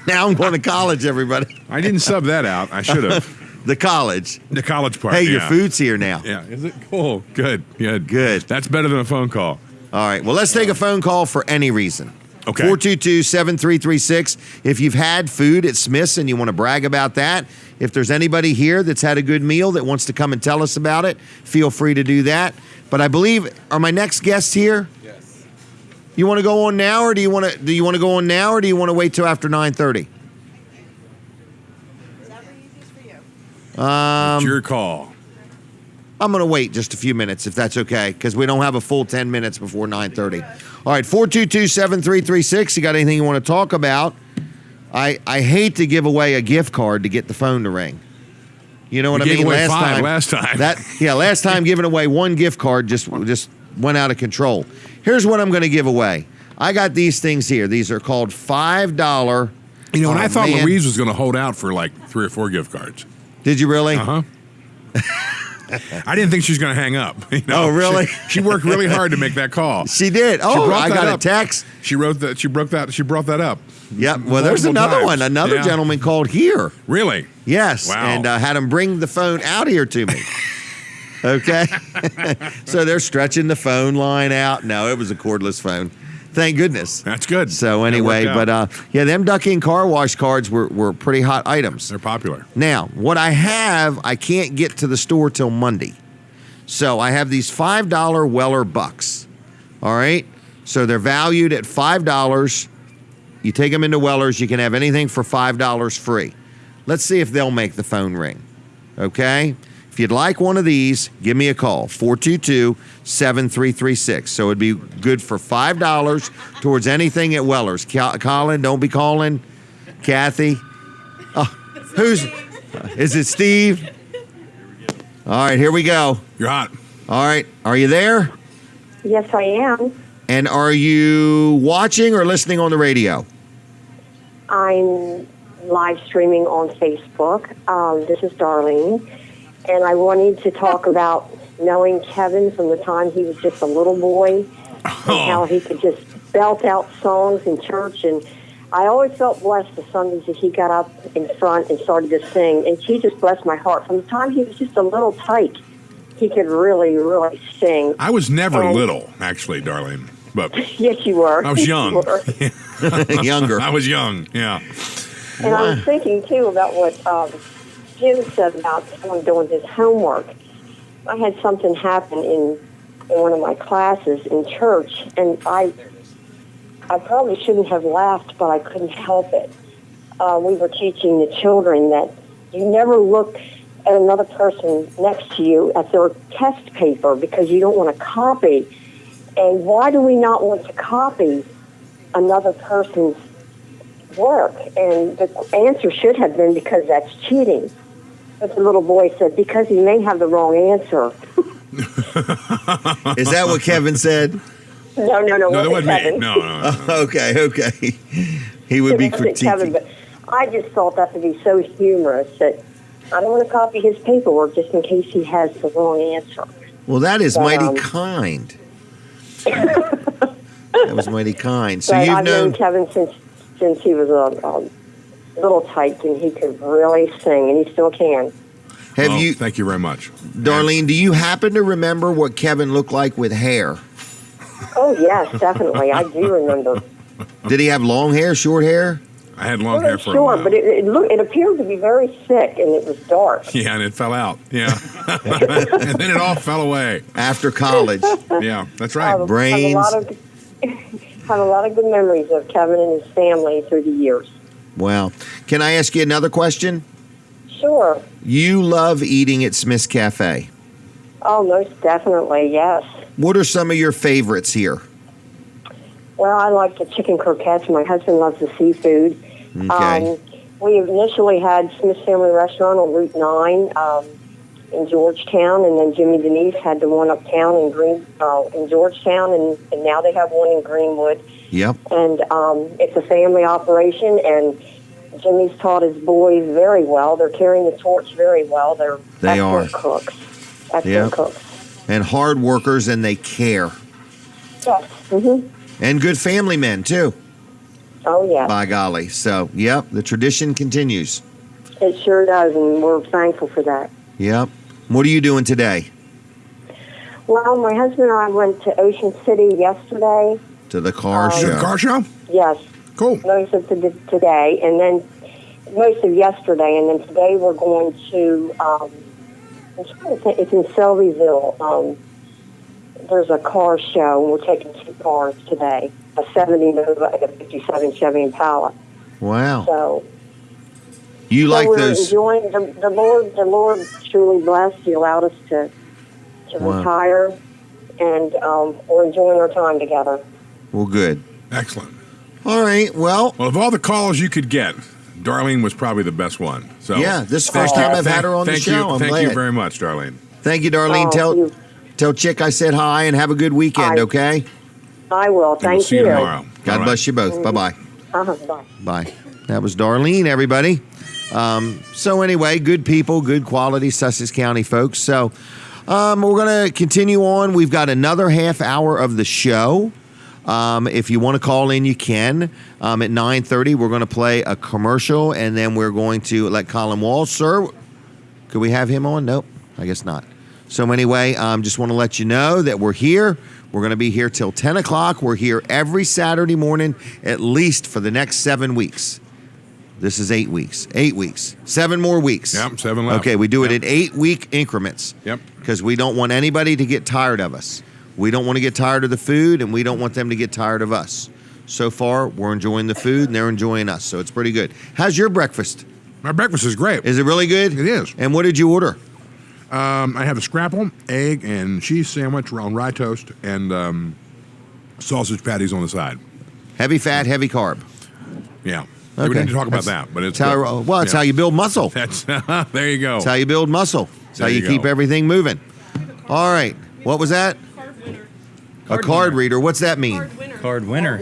Now I'm going to college, everybody. I didn't sub that out. I should have. The college. The college part. Hey, your food's here now. Yeah. Is it? Cool. Good. Good. That's better than a phone call. All right. Well, let's take a phone call for any reason. Okay. 422-7336. If you've had food at Smith's and you want to brag about that, if there's anybody here that's had a good meal that wants to come and tell us about it, feel free to do that. But I believe, are my next guests here? Yes. You want to go on now, or do you want to go on now, or do you want to wait till after 9:30? It's your call. I'm going to wait just a few minutes, if that's okay, because we don't have a full 10 minutes before 9:30. All right, 422-7336. You got anything you want to talk about? I hate to give away a gift card to get the phone to ring. You know what I mean? Last time. Last time giving away one gift card just went out of control. Here's what I'm going to give away. I got these things here. These are called $5. You know, and I thought Louise was going to hold out for like 3 or 4 gift cards. Did you really? Uh-huh. I didn't think she was going to hang up. You know? Oh, really? She worked really hard to make that call. She did. Oh, I got a text. She brought that up. Yep. Well, there's another one. Another gentleman called here. Really? Yes. Wow. And had him bring the phone out here to me. Okay. So they're stretching the phone line out. No, it was a cordless phone. Thank goodness. That's good. So anyway, but them Ducky car wash cards were pretty hot items. They're popular. Now, what I have, I can't get to the store till Monday. So I have these $5 Weller Bucks. All right? So they're valued at $5. You take them into Weller's, you can have anything for $5 free. Let's see if they'll make the phone ring. Okay? If you'd like one of these, give me a call, 422-7336. So it'd be good for $5 towards anything at Weller's. Colin, don't be calling. Kathy. Is it Steve? All right, here we go. You're hot. All right, are you there? Yes, I am. And are you watching or listening on the radio? I'm live streaming on Facebook. This is Darlene. And I wanted to talk about knowing Kevin from the time he was just a little boy and how he could just belt out songs in church. And I always felt blessed the Sundays that he got up in front and started to sing. And he just blessed my heart. From the time he was just a little tyke, he could really, really sing. I was never little, actually, Darlene. But yes, you were. I was young. Younger. I was young, yeah. And I was thinking, too, about what Jim said about someone doing his homework. I had something happen in one of my classes in church, and I probably shouldn't have laughed, but I couldn't help it. We were teaching the children that you never look at another person next to you at their test paper because you don't want to copy. And why do we not want to copy another person's work? And the answer should have been because that's cheating. But the little boy said, because he may have the wrong answer. Is that what Kevin said? No, that wasn't Kevin. me. No. Okay. He would be critiquing. Kevin, but I just thought that to be so humorous that I don't want to copy his paperwork just in case he has the wrong answer. Well, that is mighty kind. That was mighty kind. So you've I've known Kevin since he was a little tyke, and he could really sing, and he still can. Thank you very much. Darlene, do you happen to remember what Kevin looked like with hair? Oh, yes, definitely. I do remember. Did he have long hair, short hair? I had long hair for a while. while. But it appeared to be very thick, and it was dark. Yeah, and it fell out. Yeah. And then it all fell away. After college. Yeah, that's right. Brains. Have a lot of good memories of Kevin and his family through the years. Wow. Can I ask you another question? Sure. You love eating at Smith's Cafe. Oh, most definitely, yes. What are some of your favorites here? Well, I like the chicken croquettes. My husband loves the seafood. Okay. We initially had Smith's Family Restaurant on Route 9 in Georgetown, and then Jimmy Denise had the one uptown in Georgetown, and now they have one in Greenwood. Yep. And it's a family operation, and Jimmy's taught his boys very well. They're carrying the torch very well. They're excellent cooks. Excellent cooks. And hard workers, and they care. Yes. Mm-hmm. And good family men, too. Oh, yeah. By golly. So, yep, the tradition continues. It sure does, and we're thankful for that. Yep. What are you doing today? Well, my husband and I went to Ocean City yesterday. To the car show. The car show? Yes. Cool. Most of today, and then most of yesterday, and then today we're going to, I'm trying to think, it's in Selbyville. There's a car show, and we're taking two cars today, a 70 Nova and a 57 Chevy Impala. Wow. So you like we're those? Enjoying the Lord truly blessed. He allowed us to retire, and we're enjoying our time together. Well, good. Excellent. All right. Well, of all the calls you could get, Darlene was probably the best one. So yeah, this is the first time I've had her on the show. Thank you very much, Darlene. Thank you, Darlene. Tell Chick I said hi and have a good weekend, okay? I will. Thank we'll see you tomorrow. God bless you both. Bye-bye. Bye. Bye. That was Darlene, everybody. So anyway, good people, good quality Sussex County folks. So we're going to continue on. We've got another half hour of the show. If you want to call in, you can. At 9:30, we're going to play a commercial, and then we're going to let Colin Walsh, sir. Could we have him on? Nope, I guess not. So anyway, just want to let you know that we're here. We're going to be here till 10 o'clock. We're here every Saturday morning, at least for the next 7 weeks. This is 8 weeks. 8 weeks. 7 more weeks. Yep, 7 left. Okay, we do it in 8-week increments. Yep. Because we don't want anybody to get tired of us. We don't want to get tired of the food, and we don't want them to get tired of us. So far, we're enjoying the food, and they're enjoying us, so it's pretty good. How's your breakfast? My breakfast is great. Is it really good? It is. And what did you order? I have a scrapple, egg, and cheese sandwich on rye toast, and sausage patties on the side. Heavy fat, heavy carb. Yeah. Okay. We need to talk about that, but it's how, well, it's how you build muscle. That's there you go. It's how you build muscle. It's how There you you keep go. everything moving. All right. What was that? A card reader. What's that mean? Card winner.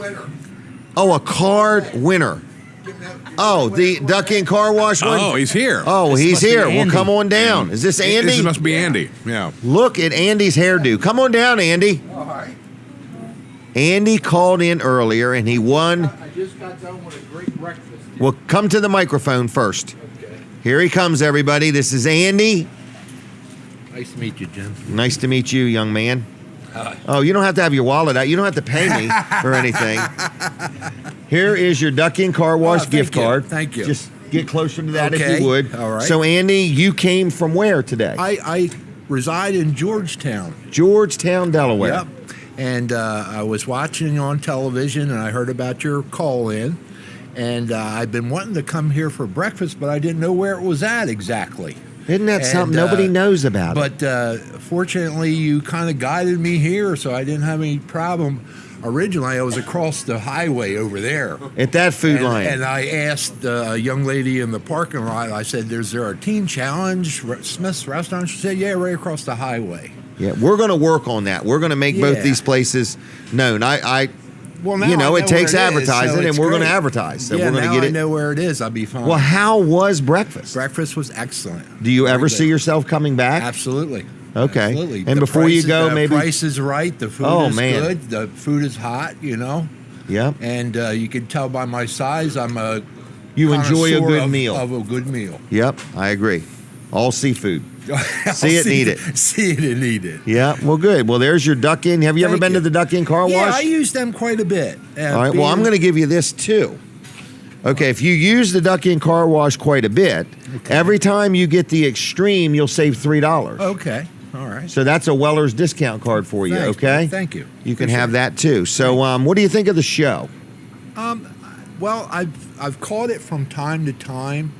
Oh, a card winner. Oh, the Duck Inn Car Wash one? Oh, he's here. Oh, This he's must be here. Well, Andy. come on down. Is this Andy? This must be Andy. Yeah. Look at Andy's hairdo. Come on down, Andy. All right. Andy called in earlier, and he won. I just got done with a great breakfast. Well, come to the microphone first. Okay. Here he comes, everybody. This is Andy. Nice to meet you, Jim. Nice to meet you, young man. Hi. Oh, you don't have to have your wallet out. You don't have to pay me or anything. Here is your Duck Inn Car Wash gift card. Thank you. Just get closer to that if Okay. you would. All right. So, Andy, you came from where today? I reside in Georgetown. Georgetown, Delaware. Yep. And I was watching on television, and I heard about your call-in. And I've been wanting to come here for breakfast, but I didn't know where it was at exactly. Isn't that something nobody knows about? But fortunately, you kind of guided me here, so I didn't have any problem. Originally, I was across the highway over there. At that food line. And I asked a young lady in the parking lot, I said, is there a teen challenge, Smith's Restaurant? She said, yeah, right across the highway. Yeah, we're going to work on that. We're going to make both Yeah. these places known. Well, now you know, I it takes where it is, advertising, so and it's we're going to great. advertise. So yeah, we're going to now get I it. know where it is. I'll be fine. Well, how was breakfast? Breakfast was excellent. Do you Very ever good. see yourself coming back? Absolutely. Okay. Absolutely. And The before price you is- go, the maybe. price is right. The food is good. The food is hot. You know. Yep. And you can tell by my size, I'm a. You enjoy a connoisseur good of- meal. Of a good meal. Yep, I agree. All seafood. See it, need it. See it and eat it. Yeah, well, good. Well, there's your Duck Inn. Have you ever been to the Duck Inn Car Wash? Yeah, I use them quite a bit. All right, well, I'm going to give you this too. Okay, if you use the Duck Inn Car Wash quite a bit, every time you get the Extreme, you'll save $3. Okay, all right. So that's a Weller's discount card for you, Thanks, okay? man. Thank you. You can have that too. So what do you think of the show? Well, I've caught it from time to time.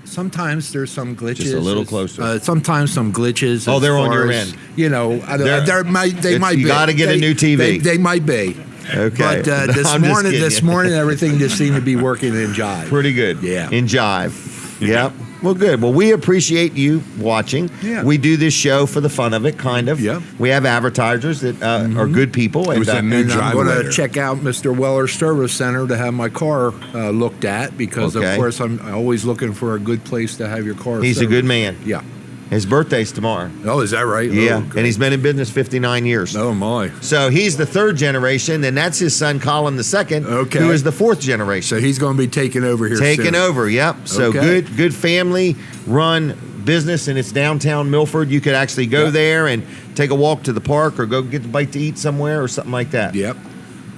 Sometimes there's some glitches. Just a little closer. Sometimes some glitches. Oh, as they're on far your as, end. You know, they might be. You got to get a new TV. They might be. Okay. But I'm just kidding. this morning, everything just seemed to be working in jive. Pretty good. Yeah. In jive. Yep. Well, good. Well, we appreciate you watching. Yeah. We do this show for the fun of it, kind of. Yeah. We have advertisers that are good people. And, And, I'm going to check out Mr. Weller's Service Center to have my car looked at because, Okay. of course, I'm always looking for a good place to have your car. he's a serviced. good man. Yeah. His birthday's tomorrow. Oh, is that right? Yeah. Oh, And he's been in business 59 years. Oh, my. So he's the third generation, and that's his son, Colin the second, who is the fourth generation. So he's going to be taking over here Taking soon. over, yep. So Okay. good family-run business, and it's downtown Milford. You could actually go there and take a walk to the park or go get a bite to eat somewhere or something like that. Yep.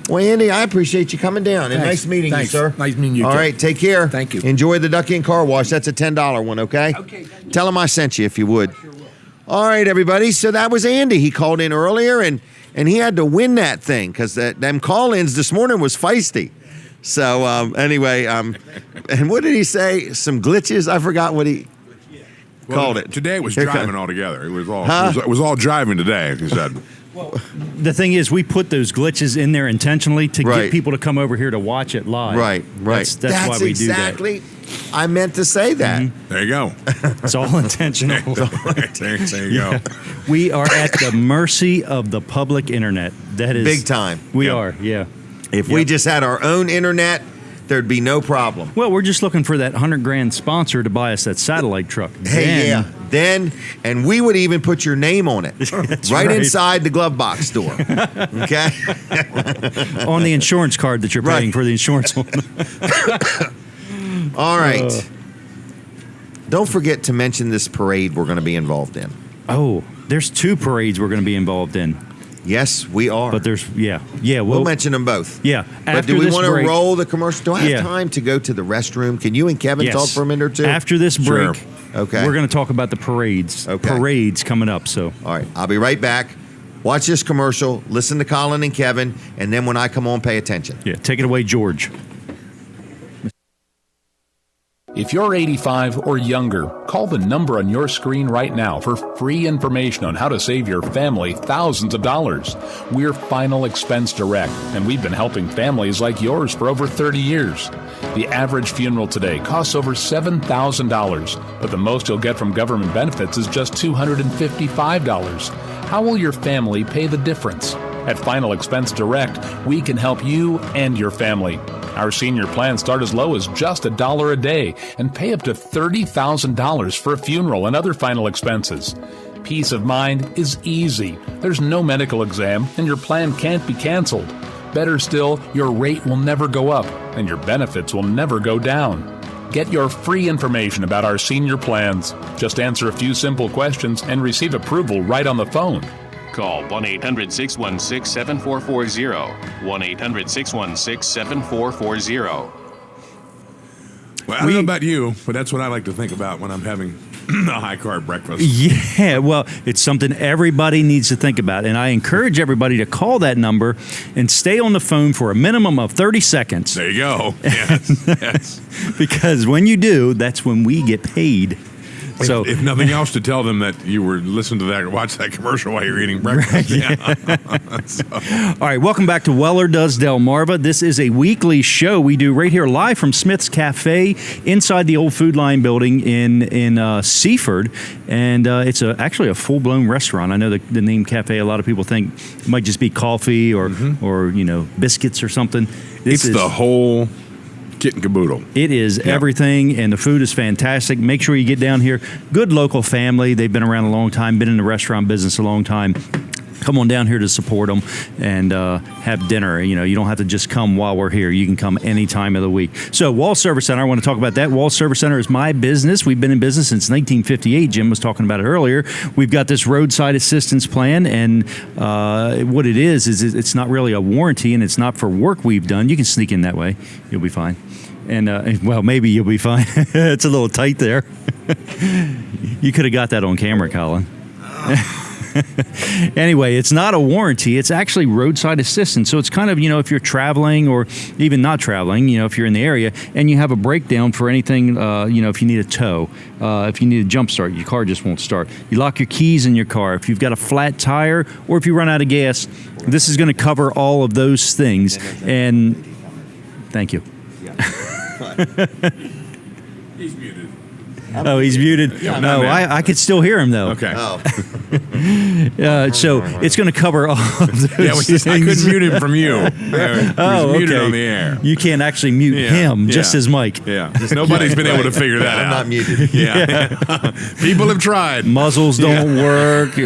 Well, Andy, I appreciate you coming down, and Thanks. nice meeting Thanks. you, sir. Nice meeting you, All too. right, take care. Thank you. Enjoy the Duck Inn Car Wash. That's a $10 one, okay? Okay. Tell him I sent you if you would. All right, everybody. So that was Andy. He called in earlier, and he had to win that thing because them call-ins this morning was feisty. So anyway, and what did he say? Some glitches? I forgot what he called it. Today it was Here driving comes- altogether. It was all Huh? it was all driving today. He said. The thing is, we put those glitches in there intentionally to Right. get people to come over here to watch it live. Right. That's why we exactly. I meant to say that. There you go. It's all intentional. there you go. We are at the mercy of the public internet. That is Big time. We are. Yeah. If we just had our own internet, there'd be no problem. Well, we're just looking for that $100,000 sponsor to buy us that satellite truck. Hey, Then- and we would even put your name on it, right inside the glove box store. Okay, on the insurance card that you're paying for the insurance on. All right. Don't forget to mention this parade we're going to be involved in. Oh, there's 2 parades we're going to be involved in. Yes, we are. But there's we'll mention them both. Yeah. But do we want to roll the commercial? Do I have time to go to the restroom? Can you and Kevin talk for a minute or two? After this break, okay, we're going to talk about the parades. Okay. Parades coming up. So all right, I'll be right back. Watch this commercial, listen to Colin and Kevin, and then when I come on, pay attention. Yeah, take it away, George. If you're 85 or younger, call the number on your screen right now for free information on how to save your family thousands of dollars. We're Final Expense Direct, and we've been helping families like yours for over 30 years. The average funeral today costs over $7,000, but the most you'll get from government benefits is just $255. How will your family pay the difference? At Final Expense Direct, we can help you and your family. Our senior plans start as low as just $1 a day and pay up to $30,000 for a funeral and other final expenses. Peace of mind is easy. There's no medical exam and your plan can't be canceled. Better still, your rate will never go up and your benefits will never go down. Get your free information about our senior plans. Just answer a few simple questions and receive approval right on the phone. Call 1-800-616-7440. 1-800-616-7440. Well, I don't know about you, but that's what I like to think about when I'm having a high-carb breakfast. Yeah, well, it's something everybody needs to think about. And I encourage everybody to call that number and stay on the phone for a minimum of 30 seconds. There you go. Yes. Because when you do, that's when we get paid. So, if nothing else, to tell them that you were listening to that or watch that commercial while you're eating breakfast. All right, welcome back to Weller Does Delmarva. This is a weekly show we do right here live from Smith's Cafe inside the old Food Line building in Seaford. And it's actually a full-blown restaurant. I know the name cafe, a lot of people think it might just be coffee or biscuits or something. It's the whole kit and caboodle. It is everything, and the food is fantastic. Make sure you get down here. Good local family. They've been around a long time, been in the restaurant business a long time. Come on down here to support them and have dinner. You don't have to just come while we're here. You can come any time of the week. So Wall Service Center, I want to talk about that. Wall Service Center is my business. We've been in business since 1958. Jim was talking about it earlier. We've got this roadside assistance plan, and what it is it's not really a warranty, and it's not for work we've done. You can sneak in that way. You'll be fine. And, well, maybe you'll be fine. It's a little tight there. You could have got that on camera, Colin. Anyway, it's not a warranty. It's actually roadside assistance. So it's kind of, if you're traveling or even not traveling, if you're in the area and you have a breakdown for anything, if you need a tow, if you need a jump start, your car just won't start. You lock your keys in your car. If you've got a flat tire or if you run out of gas, this is going to cover all of those things. And thank you. He's muted. Oh, he's muted. Yeah, no, I could still hear him though. Okay. So it's going to cover all of those things. I couldn't mute him from you. He was muted on the air. You can't actually mute him, just his mic. Yeah. Nobody's been able to figure that out. I'm not muted. Yeah. People have tried. Muzzles don't work.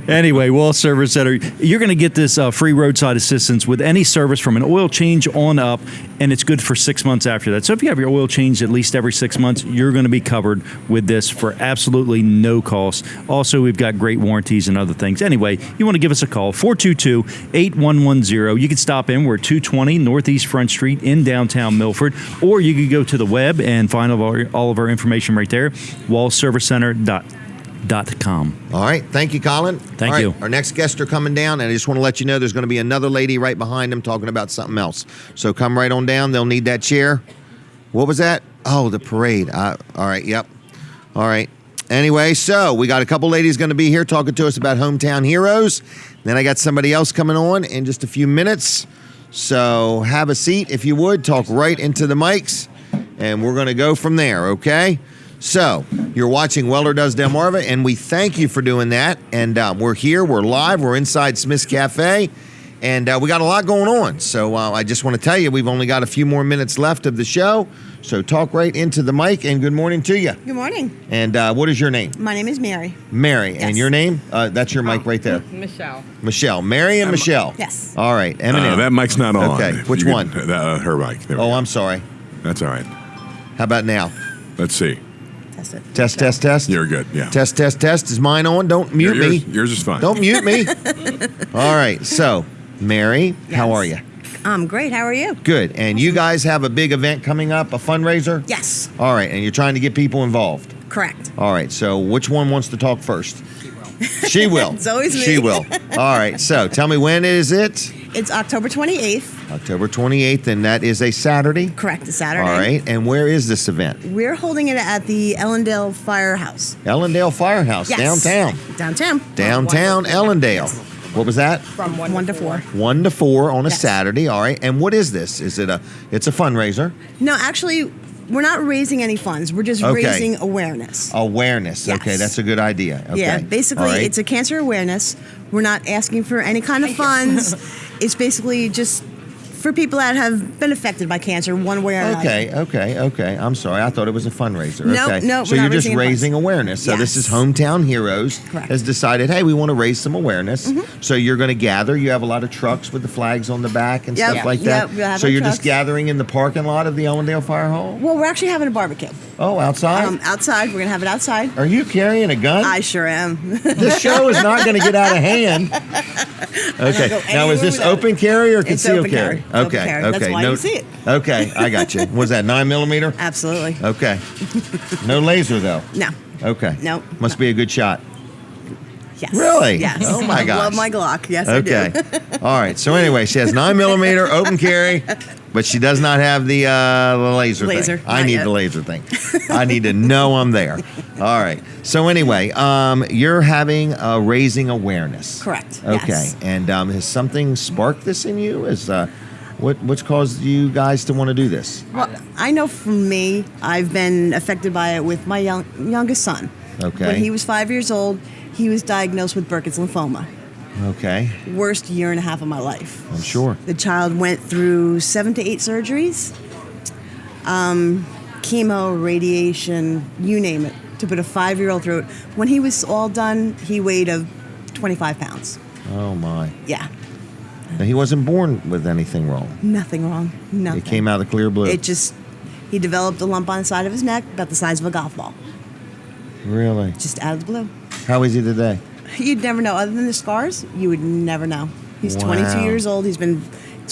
Anyway, Wall Service Center, you're going to get this free roadside assistance with any service from an oil change on up, and it's good for 6 months after that. So if you have your oil changed at least every 6 months, you're going to be covered with this for absolutely no cost. Also, we've got great warranties and other things. Anyway, you want to give us a call, 422-8110. You can stop in. We're at 220 Northeast Front Street in downtown Milford, or you can go to the web and find all of our information right there, wallservicecenter.com. All right. Thank you, Colin. Thank All right, you. Our next guests are coming down, and I just want to let you know there's going to be another lady right behind them talking about something else. So come right on down. They'll need that chair. What was that? Oh, the parade. All right. Yep. All right. Anyway, so we got a couple ladies going to be here talking to us about hometown heroes. Then I got somebody else coming on in just a few minutes. So have a seat if you would. Talk right into the mics, and we're going to go from there, okay? So you're watching Weller Does Delmarva, and we thank you for doing that. And we're here. We're live. We're inside Smith's Cafe. And we got a lot going on. So I just want to tell you, we've only got a few more minutes left of the show. So talk right into the mic, and good morning to you. Good morning. And what is your name? My name is Mary. Mary. Yes. And your name? That's your mic right there. Michelle. Michelle. Mary and Michelle. Yes. All right. Eminem. That mic's not on. Okay. Which one? Her mic. There we Oh, go. I'm sorry. That's all right. How about now? Let's see. Test it. Test, test, test. You're good. Yeah. Test, test, test. Is mine on? Don't mute me. Yours is fine. Don't mute me. All right. So, Mary, how are you? I'm great. How are you? Good. And you guys have a big event coming up, a fundraiser? Yes. All right. And you're trying to get people involved? Correct. All right. So, which one wants to talk first? She will. It's always me. She will. All right. So, tell me, when is it? It's October 28th. October 28th, and that is a Saturday? Correct. A Saturday. All right. And where is this event? We're holding it at the Ellendale Firehouse. Ellendale Firehouse, Yes. downtown. Downtown. Downtown Ellendale. What was that? From 1 to 4. 1 to 4 on a Saturday. All right. And what is this? Is it it's a fundraiser? No, actually, we're not raising any funds. We're just Okay. raising awareness. Awareness. Yes. Okay, that's a good idea. Okay. Yeah, basically, All right. it's a cancer awareness. We're not asking for any kind of funds. It's basically just for people that have been affected by cancer one way or another. Okay. I'm sorry. I thought it was a fundraiser. Nope, okay. nope, So we're you're not just raising raising funds. awareness. So this Yes. is Hometown Heroes Correct. has decided, hey, we want to raise some awareness. Mhm. So you're going to gather. You have a lot of trucks with the flags on the back and Yep, stuff like yep, that. we'll have So our you're just trucks. gathering in the parking lot of the Ellendale Fire Hall? Well, we're actually having a barbecue. Oh, outside? Outside. We're going to have it outside. Are you carrying a gun? I sure am. This show is not going to get out of hand. Okay. go Now, is anywhere this without open carry or It's concealed open carry. Okay. Open carry. That's Okay. why you see it. Okay. I got you. Was that 9mm? Absolutely. Okay. No laser though. No. Okay. Nope. Must be a good shot. Yes. Really? Yes. Oh my I gosh. love my Glock. Yes, Okay. I do. All right. So anyway, she has 9mm open carry, but she does not have the laser Laser, thing. I not need yet. the laser thing. I need to know I'm there. All right. So anyway, you're having raising awareness. Correct. Okay. Yes. And has something sparked this in you? What's caused you guys to want to do this? Well, I know for me, I've been affected by it with my youngest son. Okay. When he was 5 years old, he was diagnosed with Burkitt's lymphoma. Okay. Worst year and a half of my life. I'm sure. The child went through 7 to 8 surgeries, chemo, radiation, you name it, to put a 5-year-old through it. When he was all done, he weighed 25 pounds. Oh my. Yeah, Now, he wasn't born with anything wrong. nothing wrong. Nothing. It came out of the clear blue. He developed a lump on the side of his neck about the size of a golf ball, Really? just out of the blue. How is he today? You'd never know. Other than the scars, you would never know. He's Wow. 22 years old.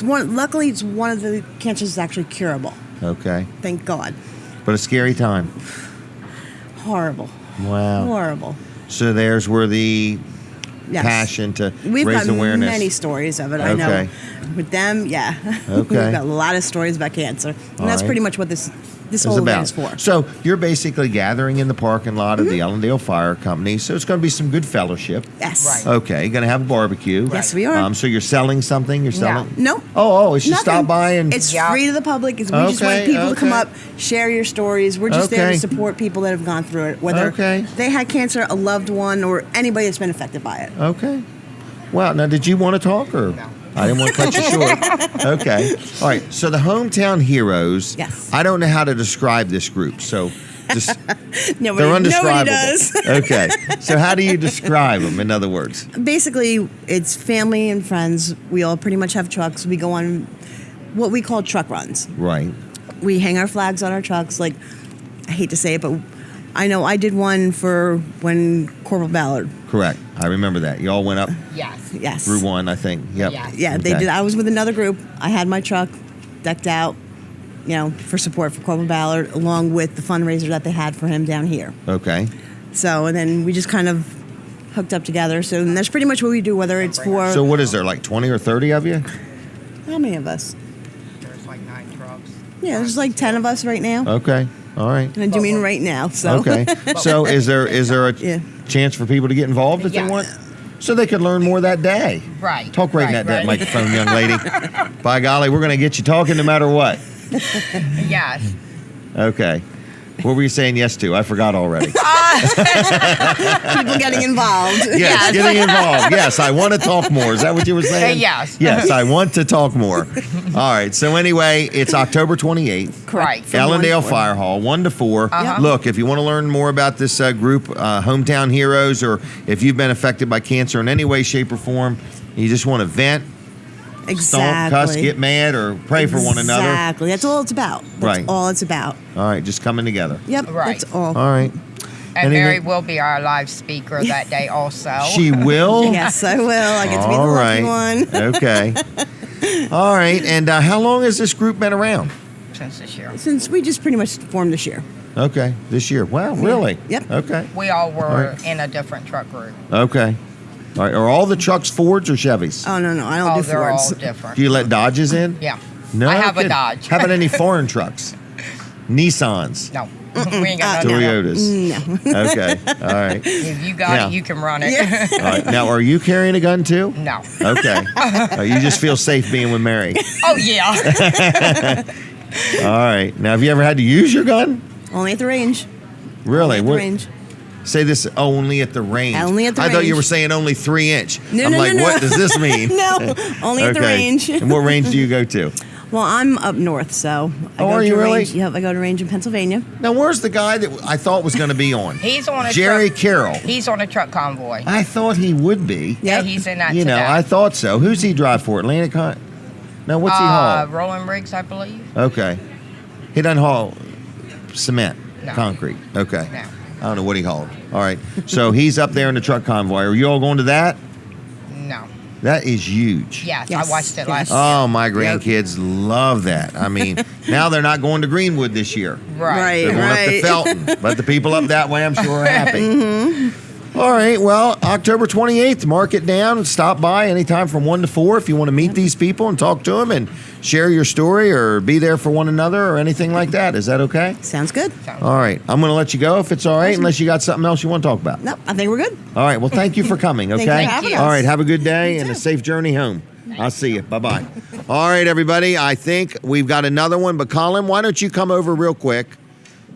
Luckily, it's one of the cancers that's actually curable. Okay. Thank God. But a scary time. Horrible. Wow. Horrible. So there's where the Yes. passion to We've raise got awareness. many stories of it. I know. Okay. With them, yeah. Okay. We've got a lot of stories about cancer, and All that's right. pretty much what this It's whole event about. is for. So you're basically gathering in the parking lot of the Mm-hmm. Ellendale Fire Company. So it's going to be some good fellowship. Yes. Okay. You're going to have a barbecue. Yes, we are. So you're selling something. You're selling. Nope. Oh, it's just Nothing. stop by and. It's free to the public. We just want Okay, people to come okay. up, share your stories. We're just there Okay. to support people that have gone through it, whether Okay. they had cancer, a loved one, or anybody that's been affected by it. Okay. Wow. Now, did you want to talk or? I didn't want to cut you short. Okay. All right. So the Hometown Heroes. Yes. I don't know how to describe this group. So just Nobody, they're undescribable. nobody does. Okay. So how do you describe them? In other words. Basically, it's family and friends. We all pretty much have trucks. We go on what we call truck runs. Right. We hang our flags on our trucks. Like, I hate to say it, but I know I did one for when Corporal Ballard. Correct. I remember that. You all went up Yes. through one, I think. Yep. Yeah, they Okay. did. I was with another group. I had my truck decked out, for support for Corporal Ballard, along with the fundraiser that they had for him down here. Okay. So, and then we just kind of hooked up together. So, and that's pretty much what we do, whether it's for. So what is there, like 20 or 30 of you? How many of us? There's like 9 trucks. Yeah, there's like 10 of us right now. Okay. All right. And I do mean right now. So. Okay. So is there a Yeah. chance for people to get involved if they want? So they could learn more that day. Right. Talk right, right, into that right. microphone, young lady. By golly, we're going to get you talking no matter what. Yes. Okay. What were you saying yes to? I forgot already. People getting involved. Yes, getting involved. Yes, I want to talk more. Is that what you were saying? Yes. Yes, I want to talk more. All right. So anyway, it's October 28th. Correct. From Allendale 1 to 4. Fire Hall, 1 to 4. Uh-huh. Look, if you want to learn more about this group, Hometown Heroes, or if you've been affected by cancer in any way, shape, or form, you just want to vent, stomp, cuss, get mad, or pray for one another. Exactly. That's all it's about. That's Right. all it's about. All right, just coming together. Yep. Right. That's all. All right. And Anything- Mary will be our live speaker that day also. She will? Yes, I will. I get to be the All lucky right. one. Okay. All right. And how long has this group been around? Since this year. Since we just pretty much formed this year. Okay. This year. Wow, really? Yep. Okay. We all were All right. in a different truck group. Okay. All right. Are all the trucks Fords or Chevys? Oh, no. I don't do they're Fords. all different. Do you let Dodges in? Yeah. No. I have a kidding. Dodge. How about any foreign trucks? Nissans? No. We ain't got none of them. Toyotas? No. Okay. All right. If you got Now- it, you can run it. All right. Now, are you carrying a gun too? No. Okay. You just feel safe being with Mary. Oh, yeah. All right. Now, have you ever had to use your gun? Only at the range. Really? At the range. Say this only at the range. Only at the I thought you range. were saying only 3-inch. No, I'm no, like, no, what no. does this mean? No, only at the Okay. range. And what range do you go to? Well, I'm up north, so I Oh, go are to you really? range. Yep, I go to range in Pennsylvania. Now, where's the guy that I thought was going to be on? He's on a Jerry truck. Carroll. He's on a truck convoy. I thought he would be. Yeah, he's in that You know, today. I thought so. Who's he drive for? Atlantic Hunt? No, what's he haul? Rolling rigs, I believe. Okay. He doesn't haul cement, No. concrete. Okay. No. I don't know what he hauled. All right. So he's up there in the truck convoy. Are you all going to that? No. That is huge. Yes, I watched it last Oh, my grandkids love that. I mean, now they're not going to Greenwood this year. Right. They're going up to Felton. But the people up that way, I'm sure, are happy. All right. Well, October 28th, mark it down. Stop by anytime from 1 to 4 if you want to meet these people and talk to them and share your story or be there for one another or anything like that. Is that okay? Sounds good. All right. I'm going to let you go if it's all right, unless you got something else you want to talk about. Nope, I think we're good. All right. Well, thank you for coming, okay? Thank you for having us. All right. Have a good day and a safe journey home. I'll see you. Bye-bye. All right, everybody. I think we've got another one, but Colin, why don't you come over real quick?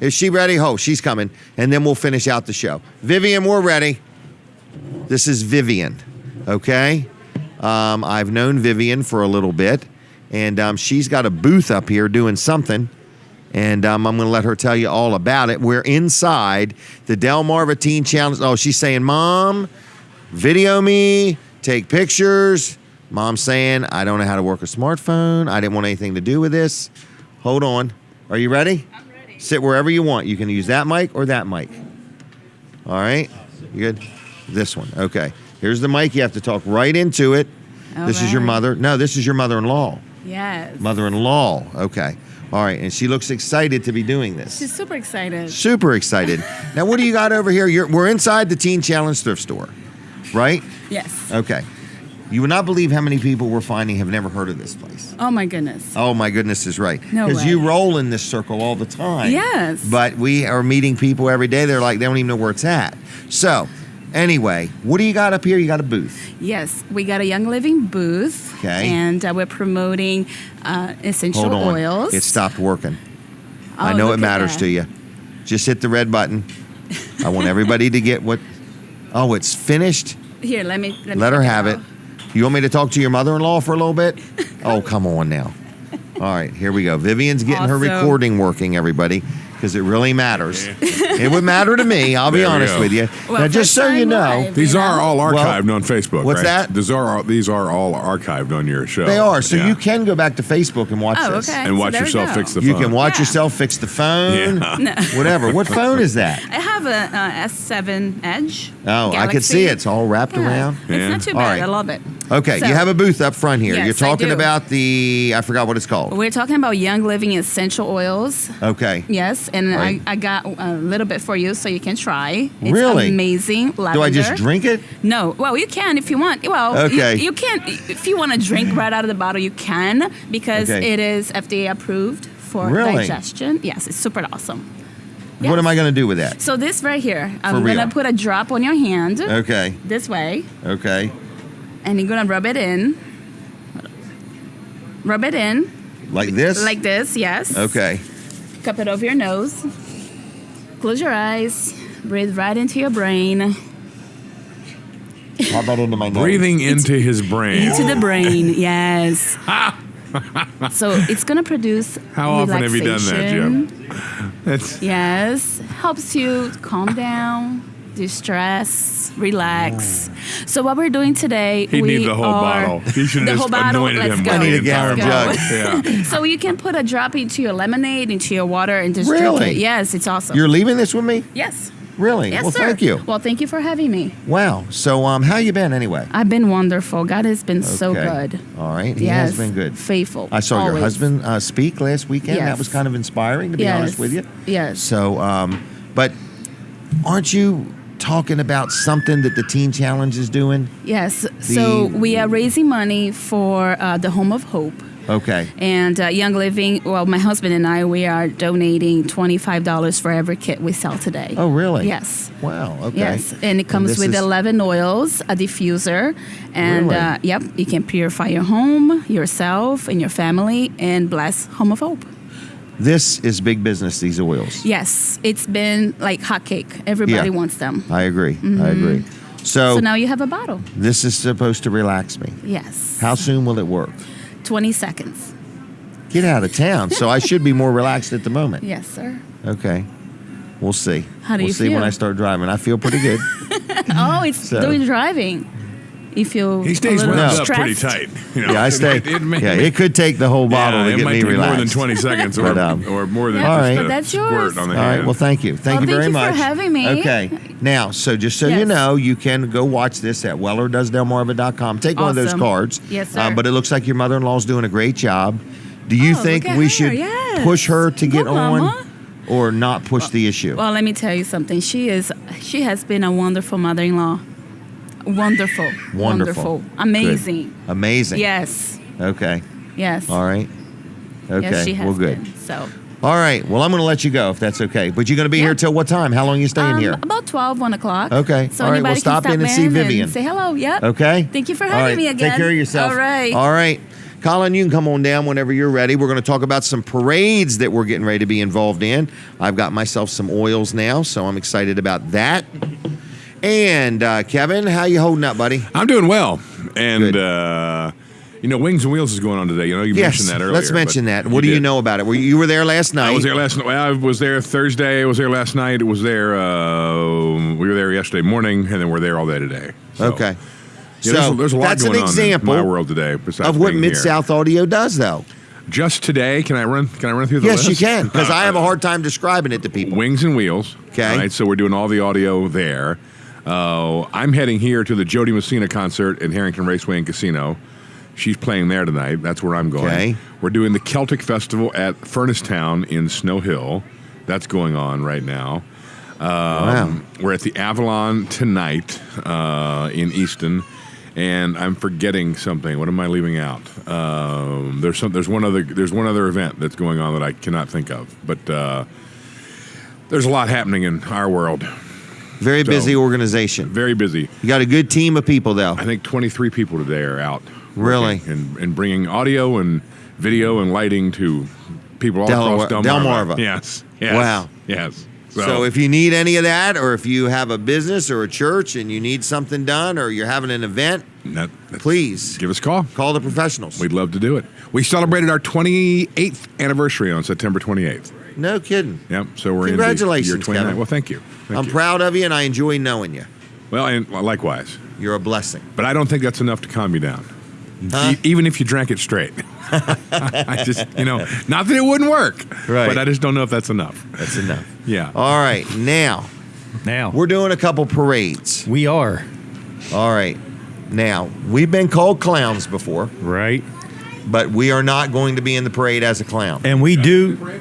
Is she ready? Oh, she's coming. And then we'll finish out the show. Vivian, we're ready. This is Vivian, okay? I've known Vivian for a little bit, and she's got a booth up here doing something, and I'm going to let her tell you all about it. We're inside the Delmarva Teen Challenge. Oh, she's saying, Mom, video me, take pictures. Mom's saying, I don't know how to work a smartphone. I didn't want anything to do with this. Hold on. Are you ready? I'm ready. Sit wherever you want. You can use that mic or that mic. All right? You good? This one. Okay. Here's the mic. You have to talk right into it. This is your mother. No, this is your mother-in-law. Yes. Mother-in-law. Okay. All right. And she looks excited to be doing this. She's super excited. Super excited. Now, what do you got over here? We're inside the Teen Challenge thrift store, right? Yes. Okay. You would not believe how many people we're finding have never heard of this place. Oh my goodness. Oh, my goodness is right. No Because way. you roll in this circle all the time. Yes. But we are meeting people every day. They're like, they don't even know where it's at. So, anyway, what do you got up here? You got a booth. Yes, we got a Young Living booth. Okay. And we're promoting essential Hold on. oils. It stopped working. Oh, I know look it at matters that. to you. Just hit the red button. I want everybody to get what. Oh, it's finished. Here, let me Let her have it. You want me to talk to your mother-in-law for a little bit? Oh, come on now. All right, here we go. Vivian's getting her Awesome. recording working, everybody, because it really matters. It would matter to me, I'll be There we honest go. with you. Well, now, just so you know. These are all archived on Facebook. What's right? that? These are all archived on your show. They are, so Yeah. you can go back to Facebook and watch Oh, this. okay. And So watch there we yourself go. fix the You phone. can watch yourself fix the phone, Yeah. whatever. What phone is that? I have a S7 Edge. Oh, I can Galaxy. see it. It's all wrapped Yeah. around. It's not too All bad. right. I love it. Okay, So- you have a booth up front here. Yes, You're talking I do. about I forgot what it's called. We're talking about Young Living essential oils. Okay. Yes, and Right. I got a little bit for you so you can try. It's Really? amazing. Lavender. Do I just drink it? No. Well, you can if you want. Well, Okay. you can if you want to drink right out of the bottle. You can because Okay. it is FDA approved for Really? digestion. Yes, it's super awesome. What am I going to do with that? So this right here, For I'm real? gonna put a drop on your hand. Okay. This way, Okay. and you're gonna rub it in. Rub it in Like this? like this. Yes. Okay. Cup it over your nose. Close your eyes. Breathe right into your brain. How about into my nose? Breathing into his brain. Into the brain, yes. So it's going to produce How often have you done that, Jim? Yes. Helps you calm down, distress, relax. So what we're doing today, He'd need the whole bottle. He should have just anointed him. Go. I need a gallon jug. Yeah. So you can put a drop into your lemonade, into your water, and just drink Really? it. Yes, it's awesome. You're leaving this with me? Yes. Really? Yes, Well, sir. thank you. Well, thank you for having me. Wow. So, how you been anyway? I've been wonderful. God has been so Okay. good. All right. He Yes. has been good. Faithful. I saw your Always. husband speak last weekend. That Yes. was kind of inspiring, to be Yes. honest with you. Yes. So, but aren't you talking about something that the Teen Challenge is doing? Yes. So we are raising money for the Home of Hope. Okay. And Young Living, well, my husband and I, we are donating $25 for every kit we sell today. Oh, really? Yes. Wow. Okay. Yes, and it comes this with is- 11 oils, a diffuser, and Really? yep, you can purify your home, yourself, and your family, and bless Home of Hope. This is big business, these oils. Yes, it's been like hotcake. Everybody Yeah. wants them. I agree. I Mhm. agree. So, So now you have a bottle. this is supposed to relax me. Yes. How soon will it work? 20 seconds. Get out of town. So I should be more relaxed at the moment. Yes, sir. Okay. We'll see. How do we'll you see when feel? I start driving. I feel pretty good. Oh, it's So- doing driving. You feel He stays a little wound up stressed. pretty tight. You know? Yeah, I stay. Yeah, it could take the whole bottle Yeah, to it get might me take relaxed. more than 20 seconds or, But, or more than Yeah, all just right. a but that's squirt yours. on the All right. hand. Well, thank you. Thank you Well, very thank you much. for having me. Okay. Now, so just so you Yes. know, you can go watch this at wellerdoesdelmarva.com. Take one of those Awesome. cards. Yes, sir. But it looks like your mother-in-law's doing a great job. Do you Oh, think look at we her. should Yes. push her to get Go, on Mama. or not push the issue? Well, let me tell you something. She has been a wonderful mother-in-law. Wonderful. Wonderful. Amazing. Good. Amazing. Yes. Okay. Yes. All right. Okay. Yes, she has well, good. been. So. All right. Well, I'm going to let you go if that's okay. But you're going to be here till what time? How long are you staying here? About 12, 1 o'clock. Okay. So All right. anybody Well, stop can in and see Vivian. say hello. Yep. Okay. Thank you for All having right. me again. Take care of yourself. All right. All right. Colin, you can come on down whenever you're ready. We're going to talk about some parades that we're getting ready to be involved in. I've got myself some oils now, so I'm excited about that. And Kevin, how you holding up, buddy? I'm doing well. And, Wings and Wheels is going on today. You know, you mentioned that earlier. Let's mention but that. What do you did. know about it? You were there last night. I was there last night. Well, I was there Thursday. I was there last night. It was there. We were there yesterday morning, and then we're there all day today. So, Okay. Yeah, So there's a lot that's going an example on in my world today. Besides of what being Mid here. South Audio does, though. Just today, can I run through the Yes, list? you can, because I have a hard time describing it to people. Wings and Wheels. Okay. All right, so we're doing all the audio there. I'm heading here to the Jody Messina concert in Harrington Raceway and Casino. She's playing there tonight. That's where I'm going. Okay. We're doing the Celtic Festival at Furnace Town in Snow Hill. That's going on right now. Wow. We're at the Avalon tonight in Easton. And I'm forgetting something. What am I leaving out? There's one other event that's going on that I cannot think of. But there's a lot happening in our world. Very busy organization. Very busy. You got a good team of people, though. I think 23 people today are out. Really? working and bringing audio and video and lighting to people all across Delmarva. Delmarva. Yes. Wow. Yes. So if you need any of that, or if you have a business or a church and you need something done, or you're having an event, please give us a call. Call the professionals. We'd love to do it. We celebrated our 28th anniversary on September 28th. No kidding. Yep. So we're Congratulations, in year 29. Kevin. Well, thank you. I'm proud of you, and I enjoy knowing you. Well, and likewise. You're a blessing. But I don't think that's enough to calm you down. Huh? Even if you drank it straight. I just, not that it wouldn't work. Right. But I just don't know if that's enough. That's enough. Yeah. All right. Now, we're doing a couple parades. We are. All right. Now, we've been called clowns before. Right. But we are not going to be in the parade as a clown. And we do.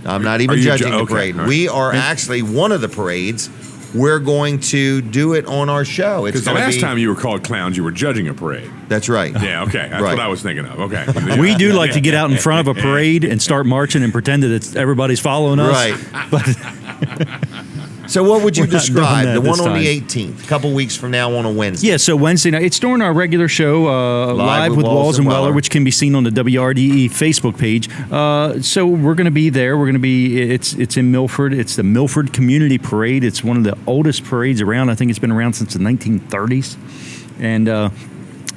I'm not even Are you judging the okay, parade. all right. We are actually one of the parades. We're going to do it on our show. It's Because the gonna last be- time you were called clowns, you were judging a parade. That's right. Yeah, okay. That's Right. what I was thinking of. Okay. We do like to get out in front of a parade and start marching and pretend that everybody's following us. Right. But So what would you We're not doing describe? that The one this on the time. 18th, a couple weeks from now on a Wednesday. Yeah, so Wednesday night. It's during our regular show, Live with Walls and Weller, which can be seen on the WRDE Facebook page. So we're going to be there. We're going to be, it's in Milford. It's the Milford Community Parade. It's one of the oldest parades around. I think it's been around since the 1930s. And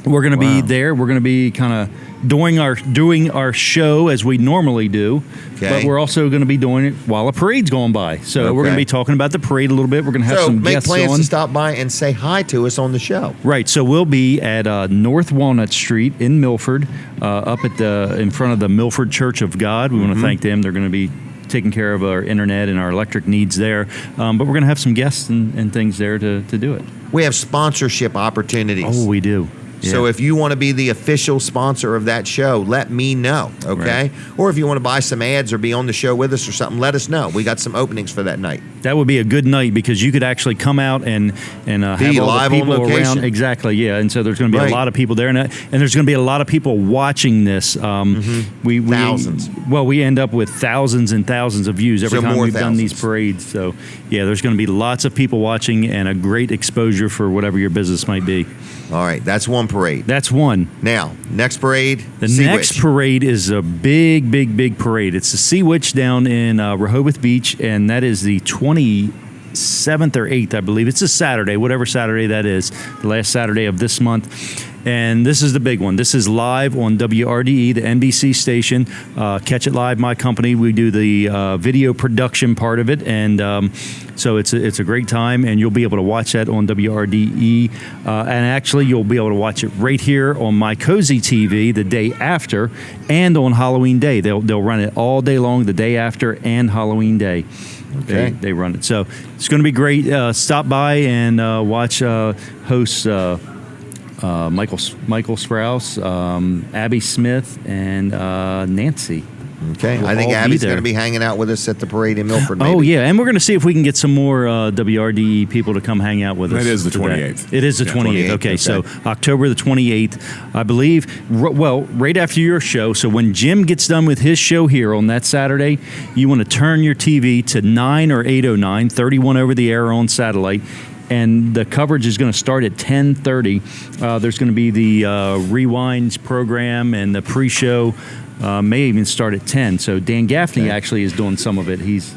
we're going to be there. We're going to be kind of doing our show as we normally do, but we're also going to be doing it while a parade's going by. So we're going to be talking about the parade a little bit. We're going to have some make guests plans on. to stop by and say hi to us on the show. Right. So we'll be at North Walnut Street in Milford, up at in front of the Milford Church of God. We want to thank them. They're going to be taking care of our internet and our electric needs there. But we're going to have some guests and things there to do it. We have sponsorship opportunities. Oh, we do. So if you want to be the official sponsor of that show, let me know, okay? Right. Or if you want to buy some ads or be on the show with us or something, let us know. We got some openings for that night. That would be a good night because you could actually come out and have all live the on people location. around. Exactly, yeah. And so there's going to be a lot of people there, and there's going to be a lot of people watching this. Thousands. We end up with thousands and thousands of views every time we've done these thousands. parades. So yeah, there's going to be lots of people watching and a great exposure for whatever your business might be. All right, that's one parade. That's one. Now, next parade, The Sea next Witch. parade is a big parade. It's the Sea Witch down in Rehoboth Beach, and that is the 27th or 8th, I believe. It's a Saturday, whatever Saturday that is, the last Saturday of this month. And this is the big one. This is live on WRDE, the NBC station. Catch It Live, my company. We do the video production part of it, and so it's a great time. And you'll be able to watch that on WRDE, and actually you'll be able to watch it right here on My Cozy TV the day after, and on Halloween Day. They'll run it all day long, the day after and Halloween Day. Okay. They run it. So it's going to be great. Stop by and watch hosts. Michael Sprouse, Abby Smith, and Nancy. Okay, We'll I think all be Abby's there. going to be hanging out with us at the parade in Milford. Maybe. Oh, yeah, and we're going to see if we can get some more WRDE people to come hang out with us. That is the today. 28th. It is the 28th. Okay, so October the 28th, I believe, right after your show. So when Jim gets done with his show here on that Saturday, you want to turn your TV to 9 or 809, 31 over the air on satellite. And the coverage is going to start at 10:30. There's going to be the Rewinds program, and the pre-show may even start at 10. So Dan Gaffney actually is doing some of it. He's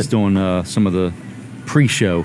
doing some of the pre-show.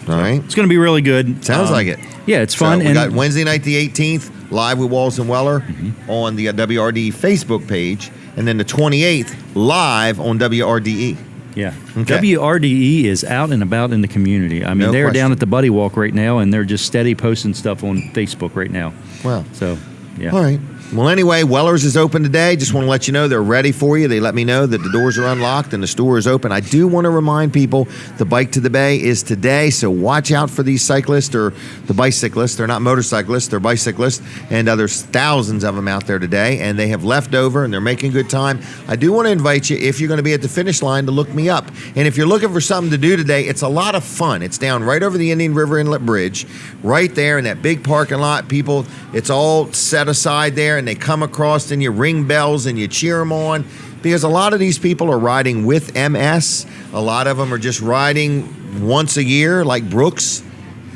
All right. It's going to be really good. Sounds like it. Yeah, it's fun. So we got Wednesday night the 18th, live with Walls and Weller on the WRD Facebook page, and then the 28th, live on WRDE. Yeah. Okay. WRDE is out and about in the community. I mean, No they're question. down at the Buddy Walk right now, and they're just steady posting stuff on Facebook right now. Wow. So, yeah. All right. Well, anyway, Weller's is open today. Just want to let you know they're ready for you. They let me know that the doors are unlocked and the store is open. I do want to remind people the Bike to the Bay is today, so watch out for these cyclists or the bicyclists. They're not motorcyclists, they're bicyclists, and there's thousands of them out there today, and they have left over and they're making good time. I do want to invite you, if you're going to be at the finish line, to look me up. And if you're looking for something to do today, it's a lot of fun. It's down right over the Indian River Inlet Bridge, right there in that big parking lot. People, it's all set aside there, and they come across and you ring bells and you cheer them on, because a lot of these people are riding with MS. A lot of them are just riding once a year, like Brooks.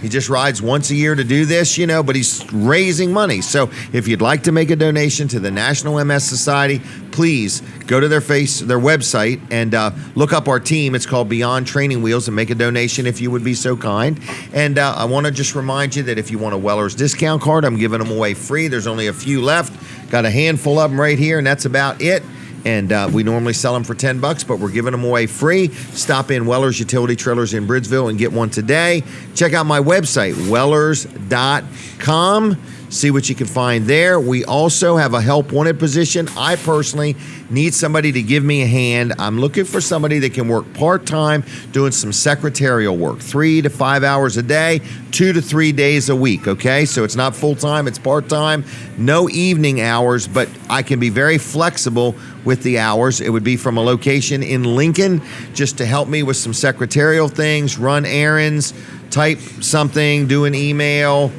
He just rides once a year to do this, but he's raising money. So if you'd like to make a donation to the National MS Society, please go to their website and look up our team. It's called Beyond Training Wheels, and make a donation if you would be so kind. And I want to just remind you that if you want a Weller's discount card, I'm giving them away free. There's only a few left. Got a handful of them right here, and that's about it. And we normally sell them for $10, but we're giving them away free. Stop in Weller's Utility Trailers in Bridgeville and get one today. Check out my website, wellers.com. See what you can find there. We also have a help wanted position. I personally need somebody to give me a hand. I'm looking for somebody that can work part-time doing some secretarial work, 3 to 5 hours a day, 2 to 3 days a week, okay? So it's not full-time, it's part-time, no evening hours, but I can be very flexible with the hours. It would be from a location in Lincoln, just to help me with some secretarial things, run errands, type something, do an email,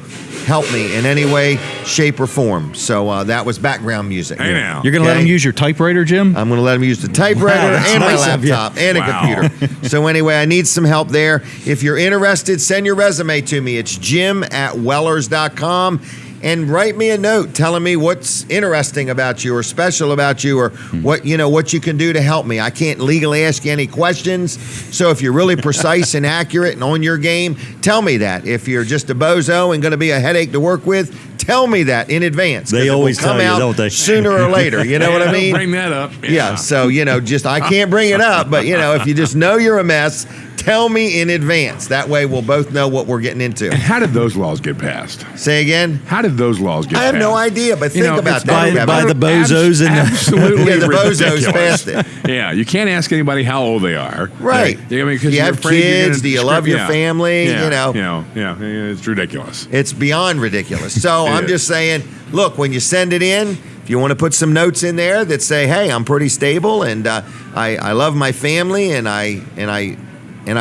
help me in any way, shape, or form. So that was background music. Hey, now. You're going to let them use your typewriter, Jim? I'm going to let them use the typewriter that's and nice my of you. laptop and a computer. So anyway, I need some help there. If you're interested, send your resume to me. It's jim@wellers.com. And write me a note telling me what's interesting about you or special about you or what you can do to help me. I can't legally ask you any questions. So if you're really precise and accurate and on your game, tell me that. If you're just a bozo and going to be a headache to work with, tell me that in advance. They always come tell you, out don't they? sooner or later. You know what I mean? Bring that up. Yeah. So, just I can't bring it up, but if you just know you're a mess, tell me in advance. That way we'll both know what we're getting into. And how did those laws get passed? Say again? How did those laws get I have passed? no idea, but think about that. By the bozos and absolutely the bozos ridiculous. passed it. Yeah, you can't ask anybody how old they are. Right. I mean, 'cause Do you you're have afraid you're kids? gonna Do you love your family? Yeah, it's ridiculous. It's beyond ridiculous. So I'm is. just saying, look, when you send it in, if you want to put some notes in there that say, hey, I'm pretty stable and I love my family and I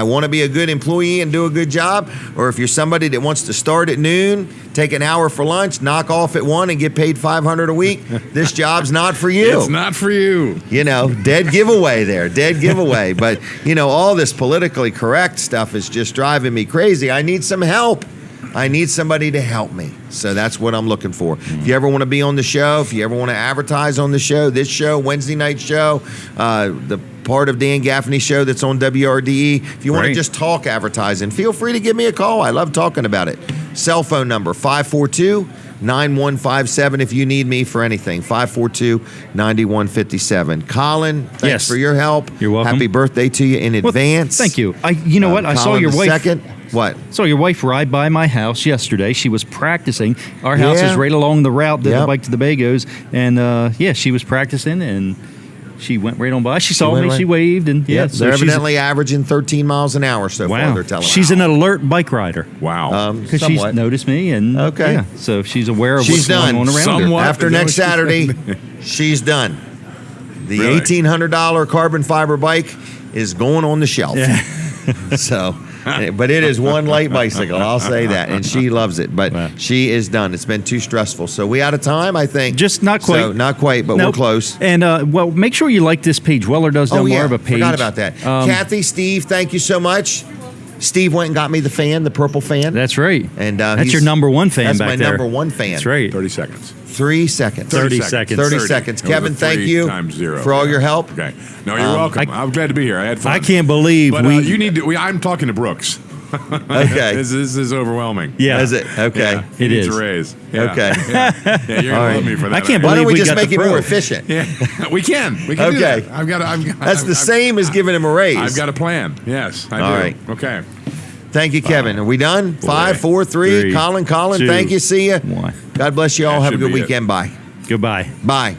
want to be a good employee and do a good job, or if you're somebody that wants to start at noon, take an hour for lunch, knock off at 1 and get paid $500 a week, this job's not for you. It's not for you. Dead giveaway there, dead giveaway. But, all this politically correct stuff is just driving me crazy. I need some help. I need somebody to help me. So that's what I'm looking for. If you ever want to be on the show, if you ever want to advertise on the show, this show, Wednesday night show, the part of Dan Gaffney's show that's on WRDE, if you want to just talk advertising, feel free to give me a call. I love talking about it. Cell phone number, 542-9157 if you need me for anything, 542-9157. Colin, thanks for your help. You're welcome. Happy birthday to you in advance. Thank you. You know what? I saw Colin your the wife. Second. What? Saw your wife ride by my house yesterday. She was practicing. Our house Yeah. is right along the route that Yep. the bike to the bay goes. And she was practicing and she went right on by. She saw went me. right- She waved. And Yep, so they're she's evidently averaging 13 miles an hour so far, wow. they're telling She's me. an alert bike rider. Wow. Because she's somewhat. noticed me. And Okay. yeah, so she's aware of She's what's done. going on around Somewhat. her. After next Saturday, she's done. The Really? $1,800 carbon fiber bike is going on the shelf. So, but it is one light bicycle, I'll say that, and she loves it. But she is done. It's been too stressful. So we out of time, I think. Just not quite. So, not quite, but Nope. we're close. And make sure you like this page. Weller Does Delmarva page. Forgot about that. Kathy, Steve, thank you so much. Steve went and got me the fan, the purple fan. That's right. And that's he's- your number one fan That's back my there. number one fan. That's right. 30 seconds. 3 seconds. 30 seconds. 30 seconds. That was Kevin, a thank 3 you times 0. for all your help. Okay. No, you're welcome. I'm glad to be here. I had fun. I can't believe But we. you need to. I'm talking to Brooks. Okay. This is overwhelming. Yeah. Is it? Okay. Yeah, he It needs is. a raise. Yeah. Okay. Yeah, you're gonna All love right. me for that. I can't Why don't we believe we just got make the it more pro. efficient? Yeah, we can. We can do Okay. that. I've got. That's the same as giving him a raise. I've got a plan. Yes, I do. All right. Okay. Thank you, Kevin. Are we done? 5, 4, 3. Three, Colin, two, thank you. See you. 1. God bless you all. That Have a should good be it. weekend. Bye. Goodbye. Bye.